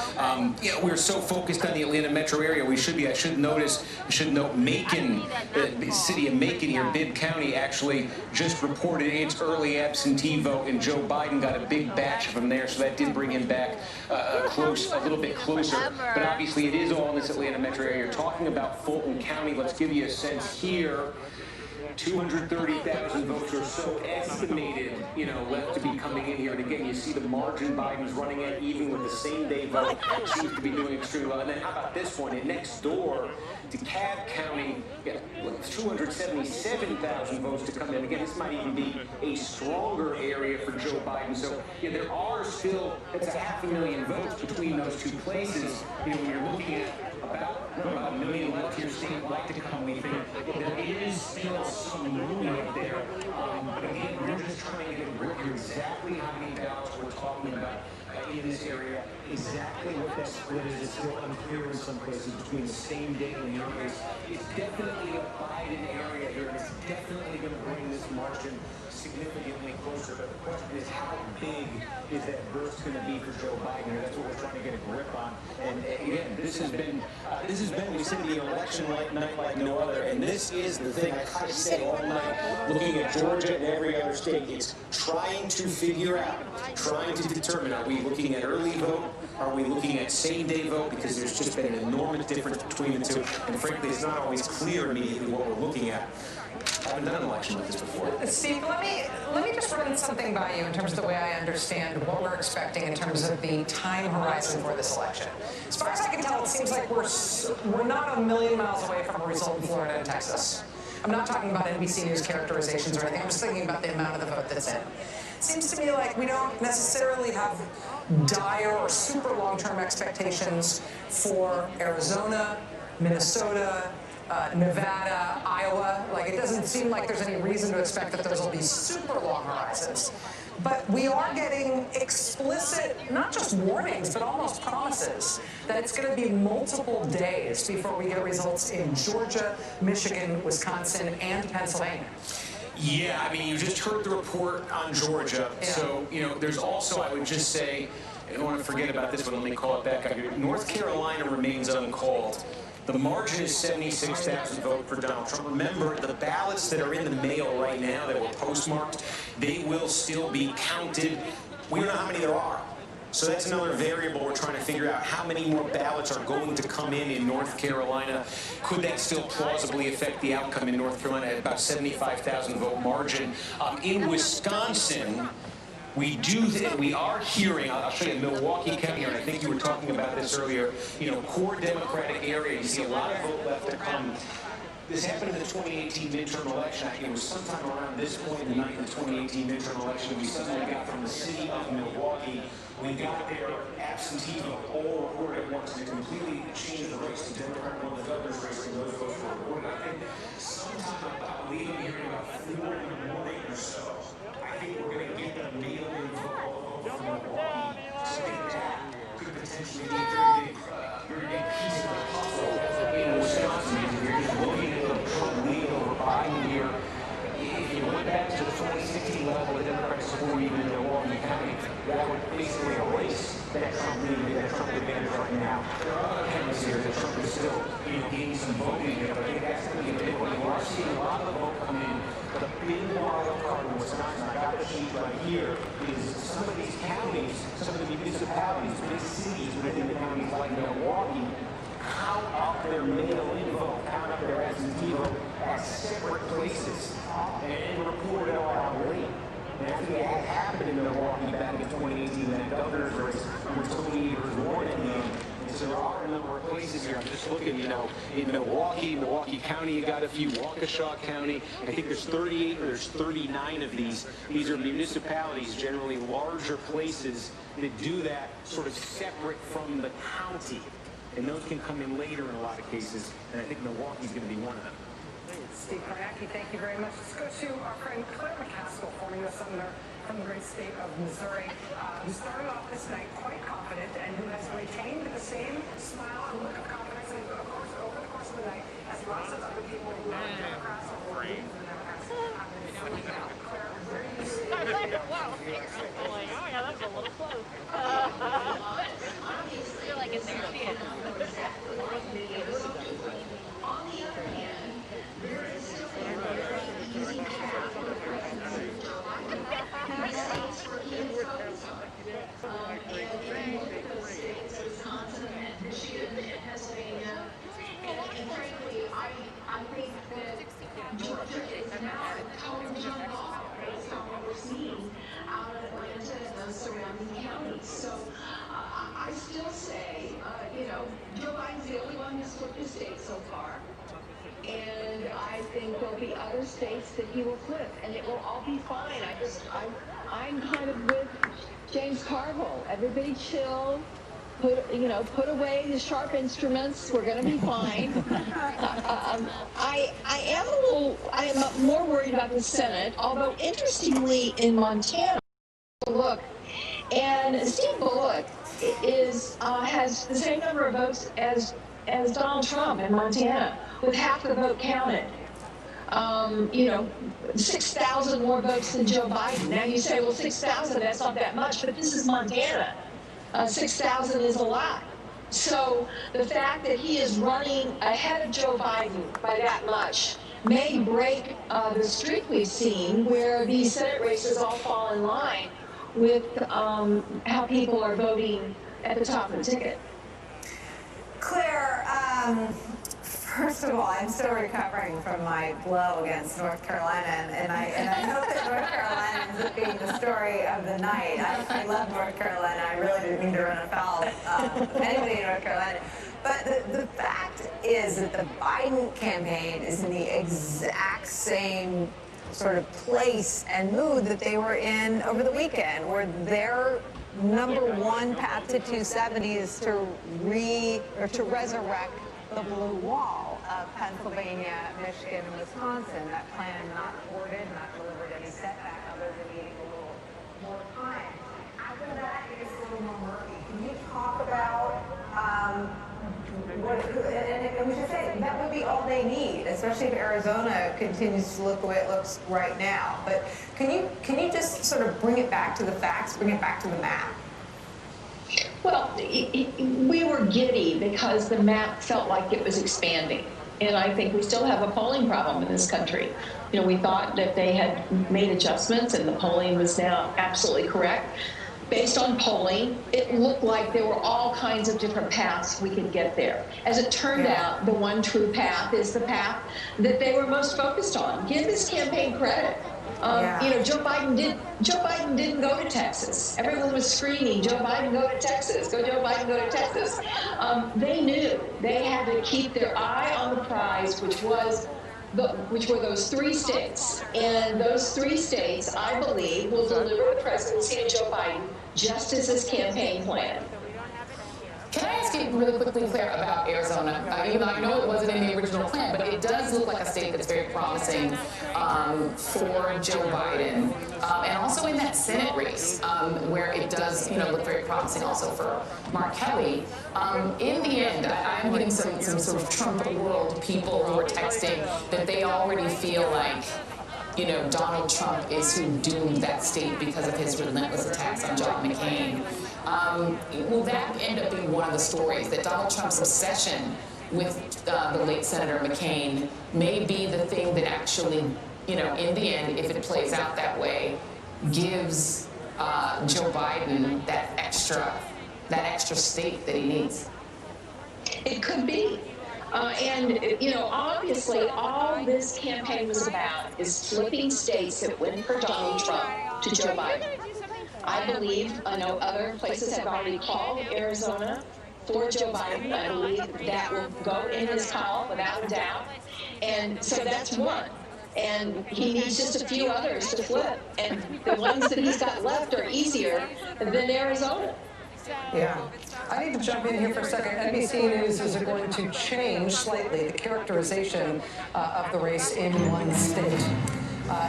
We're so focused on the Atlanta metro area. I should note Macon, the city of Macon here, Bibb County, actually just reported its early absentee vote, and Joe Biden got a big batch of them there, so that did bring him back a little bit closer. But obviously, it is all in this Atlanta metro area. You're talking about Fulton County. Let's give you a sense here. 230,000 votes or so estimated, left to be coming in here. And again, you see the margin Biden's running at, even with the same-day vote, seems to be doing extremely well. And then how about this one? Next door to DeKalb County, 277,000 votes to come in. Again, this might even be a stronger area for Joe Biden. So there are still, it's 500,000 votes between those two places. When you're looking at about 1 million left here statewide to come, we think there is still some room out there. But again, we're just trying to get a grip here exactly how many ballots we're talking about in this area. Exactly what that split is still unclear in some places between the same day and the areas. It's definitely a Biden area here, and it's definitely going to bring this margin significantly closer. But the question is, how big is that burst going to be for Joe Biden? And that's what we're trying to get a grip on. And again, this has been we said, the election night like no other. And this is the thing I say all night, looking at Georgia and every other state. It's trying to figure out, trying to determine, are we looking at early vote? Are we looking at same-day vote? Because there's just been an enormous difference between the two. And frankly, it's not always clear immediately what we're looking at. I haven't done an election like this before. Steve, let me just run something by you in terms of the way I understand what we're expecting in terms of the time horizon for this election. As far as I can tell, it seems like we're not a million miles away from a result in Florida and Texas. I'm not talking about NBC News characterizations or anything. I'm just thinking about the amount of the vote that's in. seems to me like we don't necessarily have dire or super long-term expectations for Arizona, Minnesota, Nevada, Iowa. Like, it doesn't seem like there's any reason to expect that those will be super long horizons. But we are getting explicit, not just warnings, but almost promises that it's going to be multiple days before we get results in Georgia, Michigan, Wisconsin, and Pennsylvania. Yeah, I mean, you just heard the report on Georgia. Yeah. So, you know, there's also, I would just say, I don't want to forget about this one, let me call it back up here. North Carolina remains uncalled. The margin is 76,000 votes for Donald Trump. Remember, the ballots that are in the mail right now that were postmarked, they will still be counted. We don't know how many there are. So that's another variable we're trying to figure out. How many more ballots are going to come in North Carolina? Could that still plausibly affect the outcome in North Carolina at about 75,000 vote margin? In Wisconsin, we are hearing, I'll show you Milwaukee County, and I think you were talking about this earlier, you know, core Democratic area, you see a lot of vote left to come. This happened in the 2018 midterm election. I think it was sometime around this point in the night of the 2018 midterm election, we suddenly got from the city of Milwaukee, we got their absentee vote all reported at once, and it completely changed the race to Democrat won the governor's race, and those votes were reported. I think sometime about late in the year, about 4 in the morning or so, I think we're going to get the mail-in vote from Milwaukee. So I think that could potentially be a very big piece of the puzzle in Wisconsin. You're just looking at the Trump lead over Biden here. If you went back to the 2016 level of Democratic support even in Milwaukee County, that would basically erase that Trump lead, that Trump advantage right now. There are other counties here that Trump is still gaining some voting here, but I think that's going to be a big one. You are seeing a lot of the vote come in. But the big wild card in Wisconsin, I got the sheet right here, is some of these counties, some of the municipalities, big cities within the counties like Milwaukee, count up their mail-in vote, count up their absentee vote at separate places, and report it all out late. And I think that happened in Milwaukee back in 2018, that governor's race, where Tony Evers won in the end. So there are a number of places here. I'm just looking, you know, in Milwaukee County, you got a few, Waukesha County. I think there's 38 or there's 39 of these. These are municipalities, generally larger places that do that sort of separate from the county. And those can come in later in a lot of cases, and I think Milwaukee's going to be one of them. Steve Kornacki, thank you very much. Let's go to our friend Claire McCaskill, former U.S. Senator from the great state of Missouri, who started off this night quite confident and who has retained the same smile and look of confidence over the course of the night as lots of other people who are Democrats or Republicans and Democrats have been speaking out. Claire, where do you see wow. Like, oh yeah, that's a little close. I feel like it's there. On the other hand, there is still a very easy path states where he is focused on. And if you look at those states, Wisconsin and Michigan and Pennsylvania, and frankly, I think that Georgia is now totally turned off based on what we're seeing out of Atlanta and those surrounding counties. So I still say, you know, Joe Biden's the only one who's flipped his state so far. And I think there'll be other states that he will flip, and it will all be fine. I'm kind of with James Carville. Everybody chill. Put away the sharp instruments. We're going to be fine. I am more worried about the Senate, although interestingly in Montana, look, and Steve Bullock has the same number of votes as Donald Trump in Montana, with half the vote counted. 6,000 more votes than Joe Biden. Now you say, well, 6,000, that's not that much, but this is Montana. 6,000 is a lot. So the fact that he is running ahead of Joe Biden by that much may break the streak we've seen where these Senate races all fall in line with how people are voting at the top of the ticket. Claire, first of all, I'm still recovering from my blow against North Carolina, and I hope that North Carolina ends up being the story of the night. I love North Carolina. I really didn't mean to run afoul of anybody in North Carolina. But the fact is that the Biden campaign is in the exact same sort of place and mood that they were in over the weekend, where their number one path to 270 is to resurrect the blue wall of Pennsylvania, Michigan, and Wisconsin. That plan not thwarted, not delivered any setback other than needing a little more time. After that, it is still more murky. Can you talk about and we should say that would be all they need, especially if Arizona continues to look the way it looks right now. But can you just sort of bring it back to the facts, bring it back to the map? Well, we were giddy because the map felt like it was expanding. And I think we still have a polling problem in this country. You know, we thought that they had made adjustments and the polling was now absolutely correct. Based on polling, it looked like there were all kinds of different paths we could get there. As it turned out, the one true path is the path that they were most focused on. Give this campaign credit. You know, Joe Biden didn't go to Texas. Everyone was screaming, Joe Biden, go to Texas. Go, Joe Biden, go to Texas. They knew they had to keep their eye on the prize, which were those 3 states. And those 3 states, I believe, will deliver the presidency to Joe Biden just as his campaign plan. Can I ask you really quickly, Claire, about Arizona? Even though I know it wasn't in the original plan, but it does look like a state that's very promising for Joe Biden. And also in that Senate race, where it does, look very promising also for Mark Kelly. In the end, I'm getting some sort of Trump world people who are texting that they already feel like, Donald Trump is who doomed that state because of his relentless attacks on John McCain. Will that end up being one of the stories, that Donald Trump's obsession with the late Senator McCain may be the thing that actually, in the end, if it plays out that way, gives Joe Biden that extra state that he needs? It could be. Obviously, all this campaign was about is flipping states that went for Donald Trump to Joe Biden. I believe, I know other places have already called Arizona for Joe Biden. I believe that will go in his column without a doubt. And so that's one. And he needs just a few others to flip. And the ones that he's got left are easier than Arizona. Yeah. I need to jump in here for a second. NBC News is going to change slightly the characterization of the race in one state.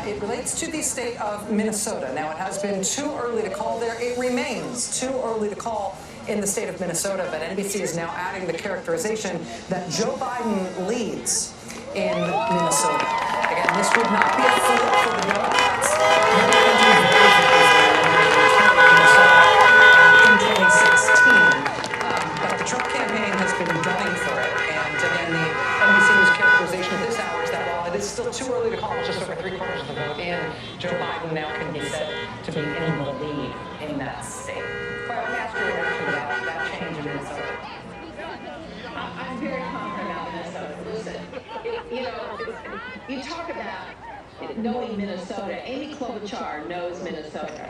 It relates to the state of Minnesota. Now, it has been too early to call there. It remains too early to call in the state of Minnesota, but NBC is now adding the characterization that Joe Biden leads in Minnesota. Again, this would not be a flip for the Democrats. In 2016, but the Trump campaign has been gunning for it. And again, the NBC News characterization at this hour is that while it is still too early to call, it's just over 3/4 of the vote in, Joe Biden now can be said to be in the lead in that state. Well, let me ask your reaction to that change in Minnesota. I'm very confident about Minnesota. Listen, you talk about knowing Minnesota. Amy Klobuchar knows Minnesota.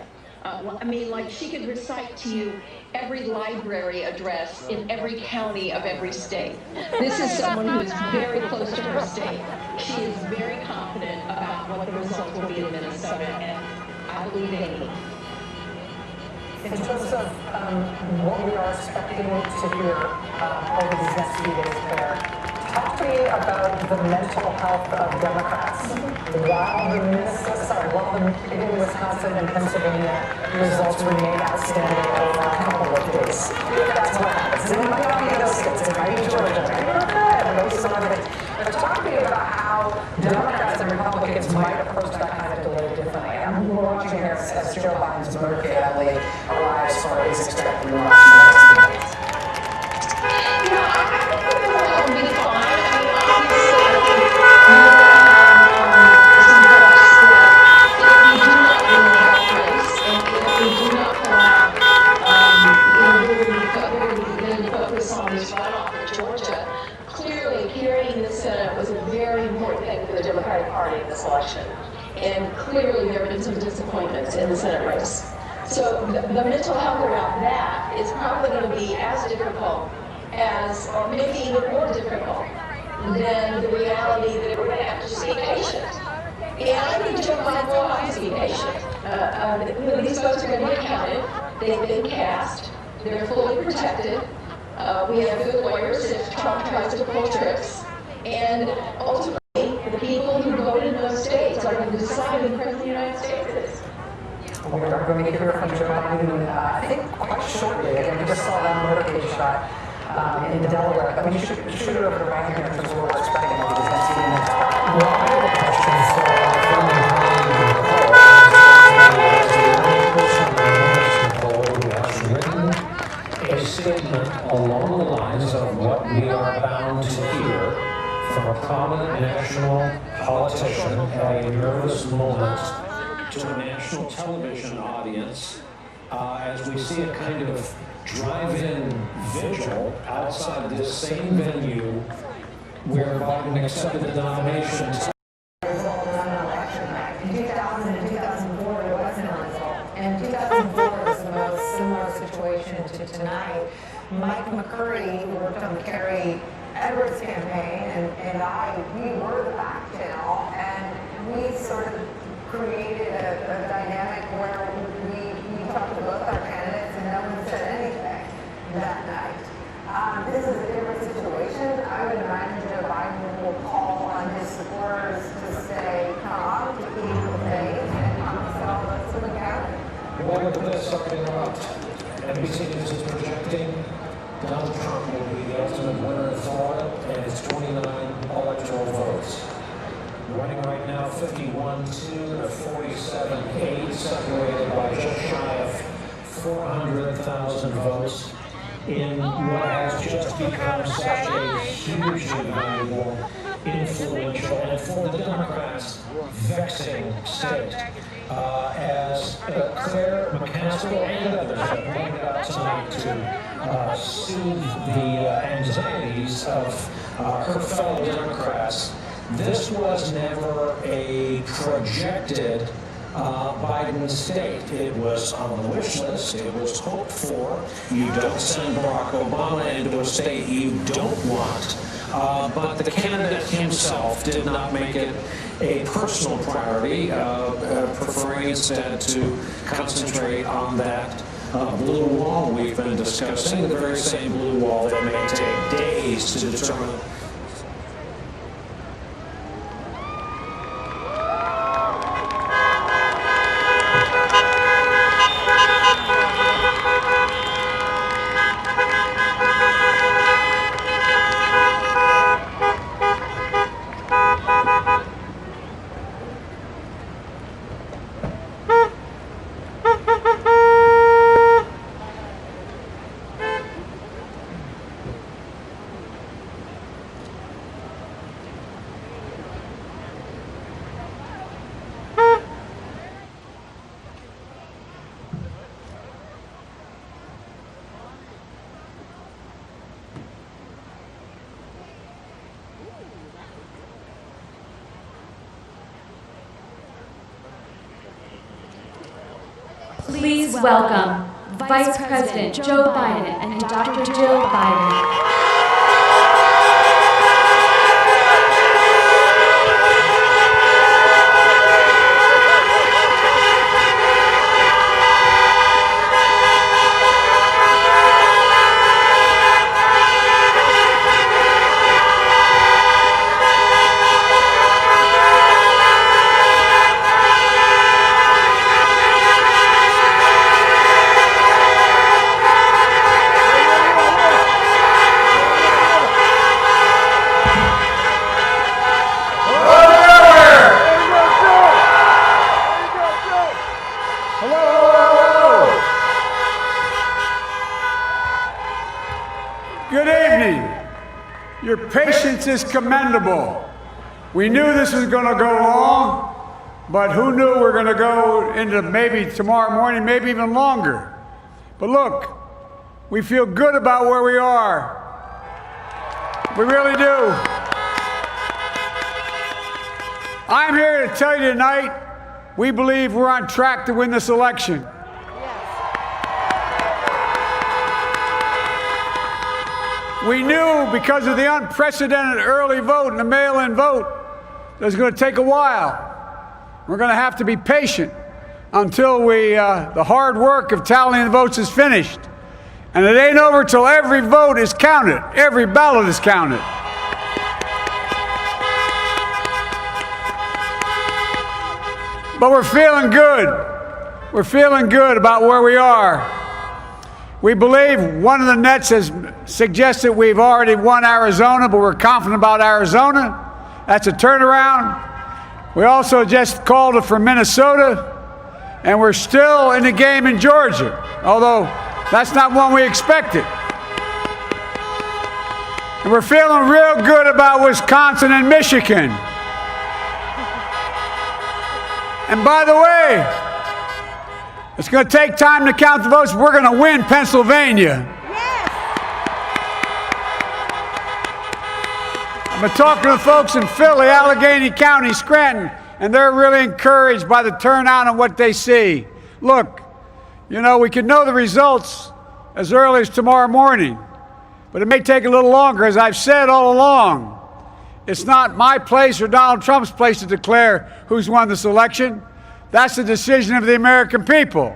She could recite to you every library address in every county of every state. This is someone who is very close to her state. She is very confident about what the results will be in Minnesota, and I believe Amy. In terms of what we are expecting to hear over these next few days, Claire, talk to me about the mental health of Democrats. While in Wisconsin and Pennsylvania results remain outstanding over a couple of days. That's what happens. It might not be in those states. It might be Georgia. It might be some other things. But talk to me about how Democrats and Republicans might approach that kind of delay differently. I'm watching here as Joe Biden's motorcade arrives for his expected launch in the next few days. I think that will be fine. Clearly, carrying the Senate was a very important thing for the Democratic Party in this election. And clearly, there have been some disappointments in the Senate race. So the mental health around that is probably going to be as difficult as, or maybe even more difficult than the reality that we're going to have to just be patient. And I think Joe Biden will have to be patient. These votes are going to get counted. They've been cast. They're fully protected. We have good lawyers if Trump tries to pull tricks. And ultimately, the people who voted in those states are going to decide who the President of the United States is. We're going to hear from Joe Biden, I think, quite shortly. Again, we just saw that motorcade shot in Delaware. But we should shoot it over to right here because we're expecting it. Well, I have a question from a statement along the lines of what we are bound to hear from a prominent national politician at a nervous moment to a national television audience as we see a kind of drive-in vigil outside this same venue where Biden accepted the nomination. In 2000 and 2004, there was no result. And 2004 was the most similar situation to tonight. Mike McCurry, who worked on the Kerry Edwards campaign, and we were the back channel, and we sort of created a dynamic where we talked to both our candidates and no one said anything that night. This is a different situation. I would imagine Joe Biden will call on his supporters to stay calm, to keep the faith, and sell votes to the county. What would this talking about? NBC News is projecting Donald Trump will be the ultimate winner in Florida, and it's 29 electoral votes. Running right now 51-2 to 47-8, separated by just shy of 400,000 votes in what has just become such a hugely valuable, influential, and for the Democrats, vexing state. As Claire McCaskill and others have pointed out tonight to soothe the anxieties of her fellow Democrats, this was never a projected Biden state. It was on the wish list. It was hoped for. You don't send Barack Obama into a state you don't want. But the candidate himself did not make it a personal priority, preferring instead to concentrate on that blue wall we've been discussing, the very same blue wall that may take days to determine. Please welcome Vice President Joe Biden and Dr. Jill Biden. Your patience is commendable. We knew this was going to go long, but who knew we were going to go into maybe tomorrow morning, maybe even longer. But look, we feel good about where we are. We really do. I'm here to tell you tonight, we believe we're on track to win this election. We knew because of the unprecedented early vote and the mail-in vote that it was going to take a while. We're going to have to be patient until the hard work of tallying the votes is finished. And it ain't over till every vote is counted, every ballot is counted. But we're feeling good. We're feeling good about where we are. We believe one of the nets has suggested we've already won Arizona, but we're confident about Arizona. That's a turnaround. We also just called it for Minnesota, and we're still in the game in Georgia, although that's not one we expected. And we're feeling real good about Wisconsin and Michigan. And by the way, it's going to take time to count the votes. We're going to win Pennsylvania. I've been talking to folks in Philly, Allegheny County, Scranton, and they're really encouraged by the turnout and what they see. Look, you know, we could know the results as early as tomorrow morning, but it may take a little longer. As I've said all along, it's not my place or Donald Trump's place to declare who's won this election. That's the decision of the American people.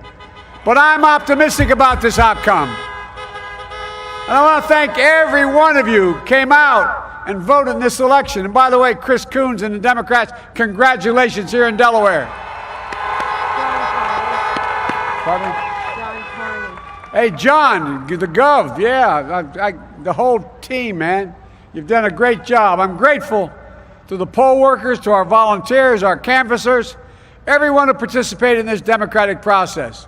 But I'm optimistic about this outcome. And I want to thank every one of you who came out and voted in this election. And by the way, Chris Coons and the Democrats, congratulations here in Delaware. Pardon me? Hey, John, the Gov, yeah, the whole team, man. You've done a great job. I'm grateful to the poll workers, to our volunteers, our canvassers, everyone who participated in this democratic process.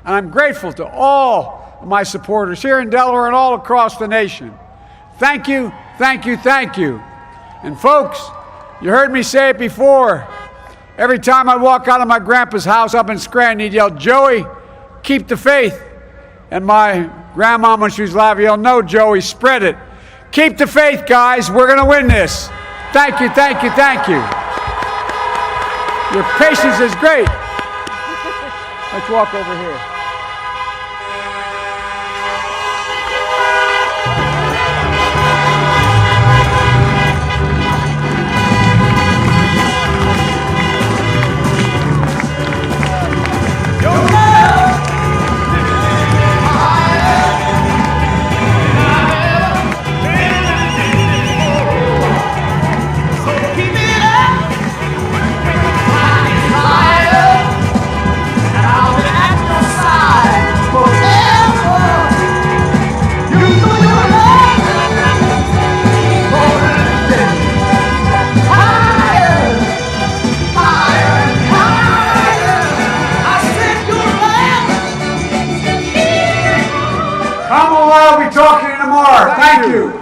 And I'm grateful to all of my supporters here in Delaware and all across the nation. Thank you, thank you, thank you. And folks, you heard me say it before. Every time I'd walk out of my grandpa's house up in Scranton, he'd yell, "Joey, keep the faith." And my grandma, when she was alive, yelled, "No, Joey, spread it. Keep the faith, guys. We're going to win this." Thank you, thank you, thank you. Your patience is great. Let's walk over here. We'll be talking tomorrow. Thank you.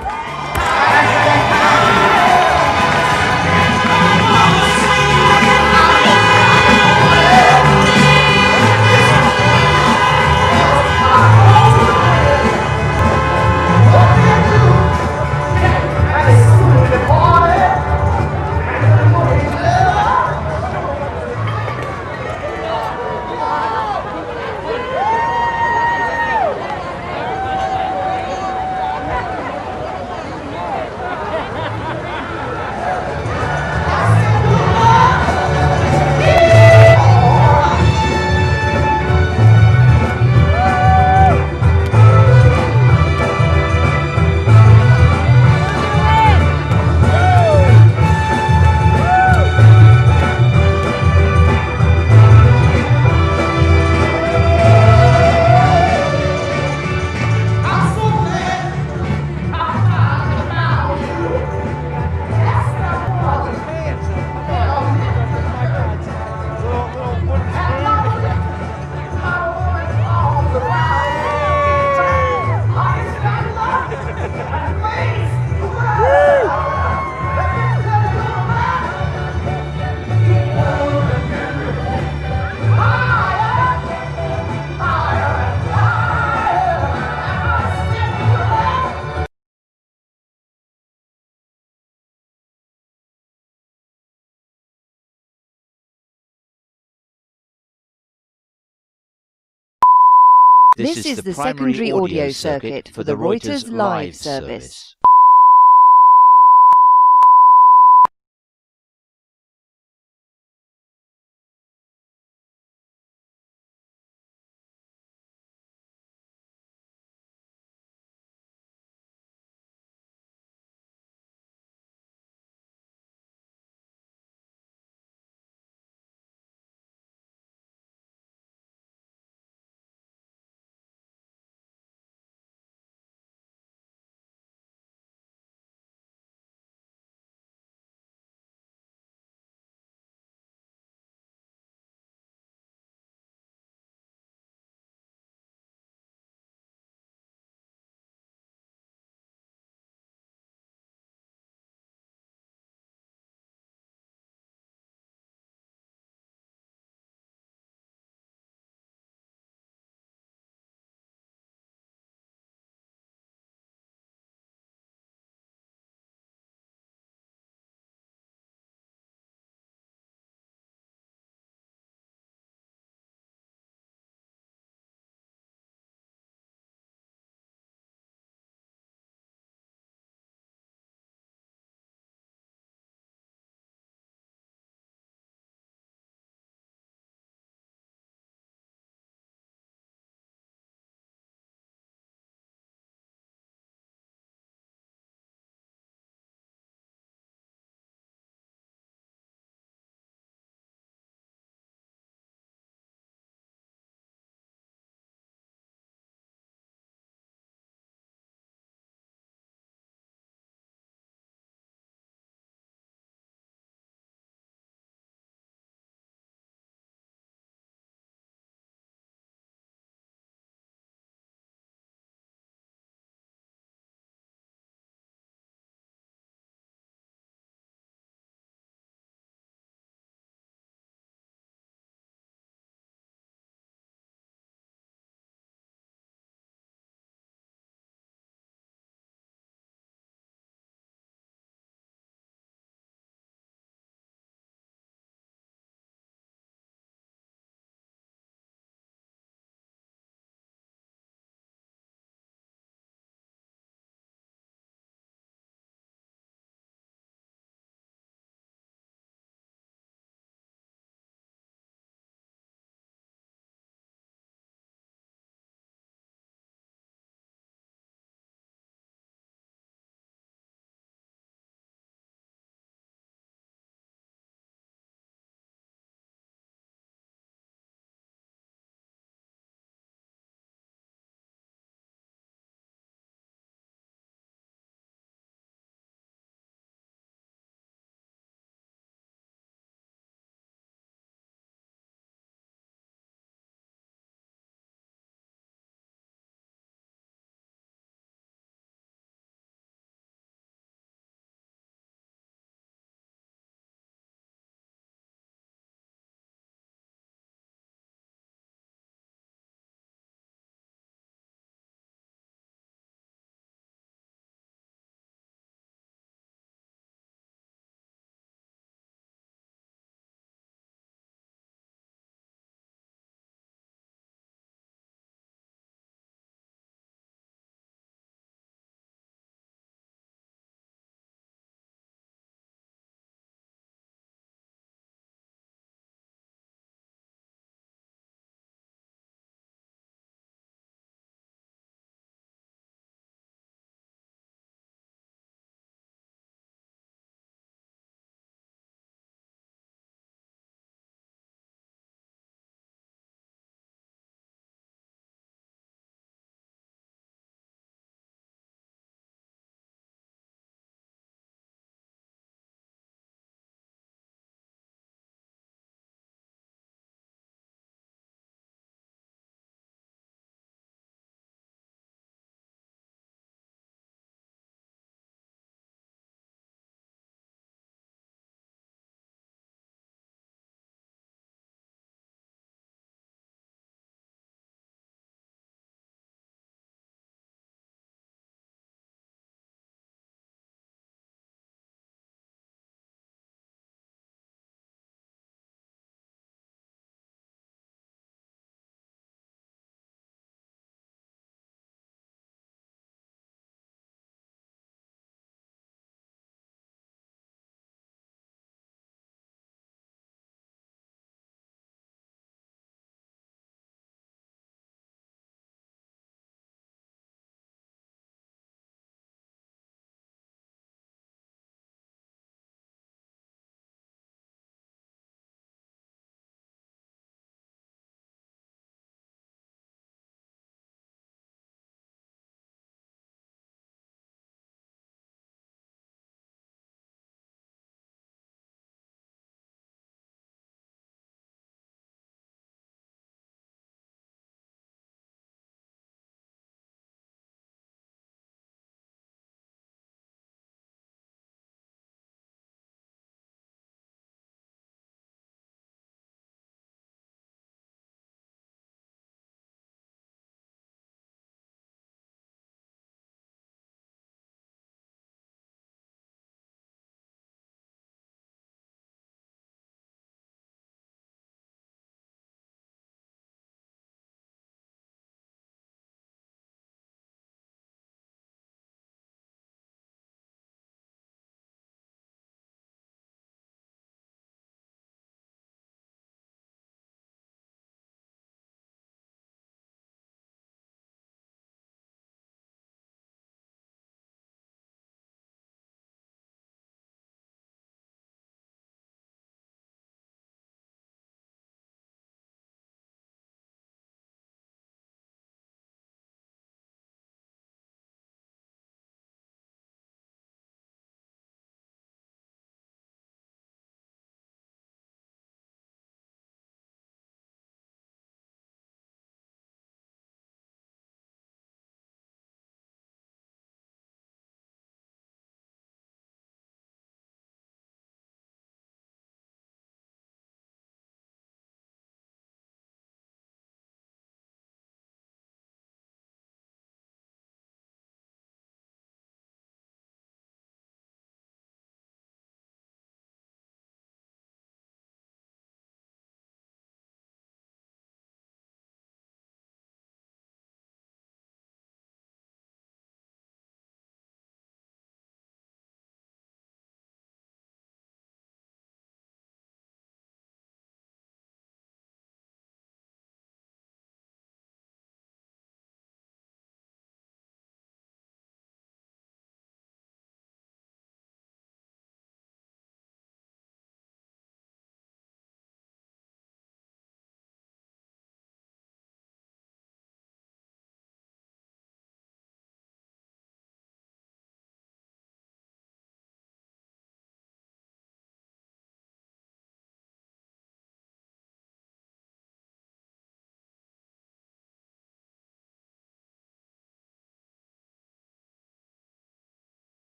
This is the secondary audio circuit for the Reuters live service.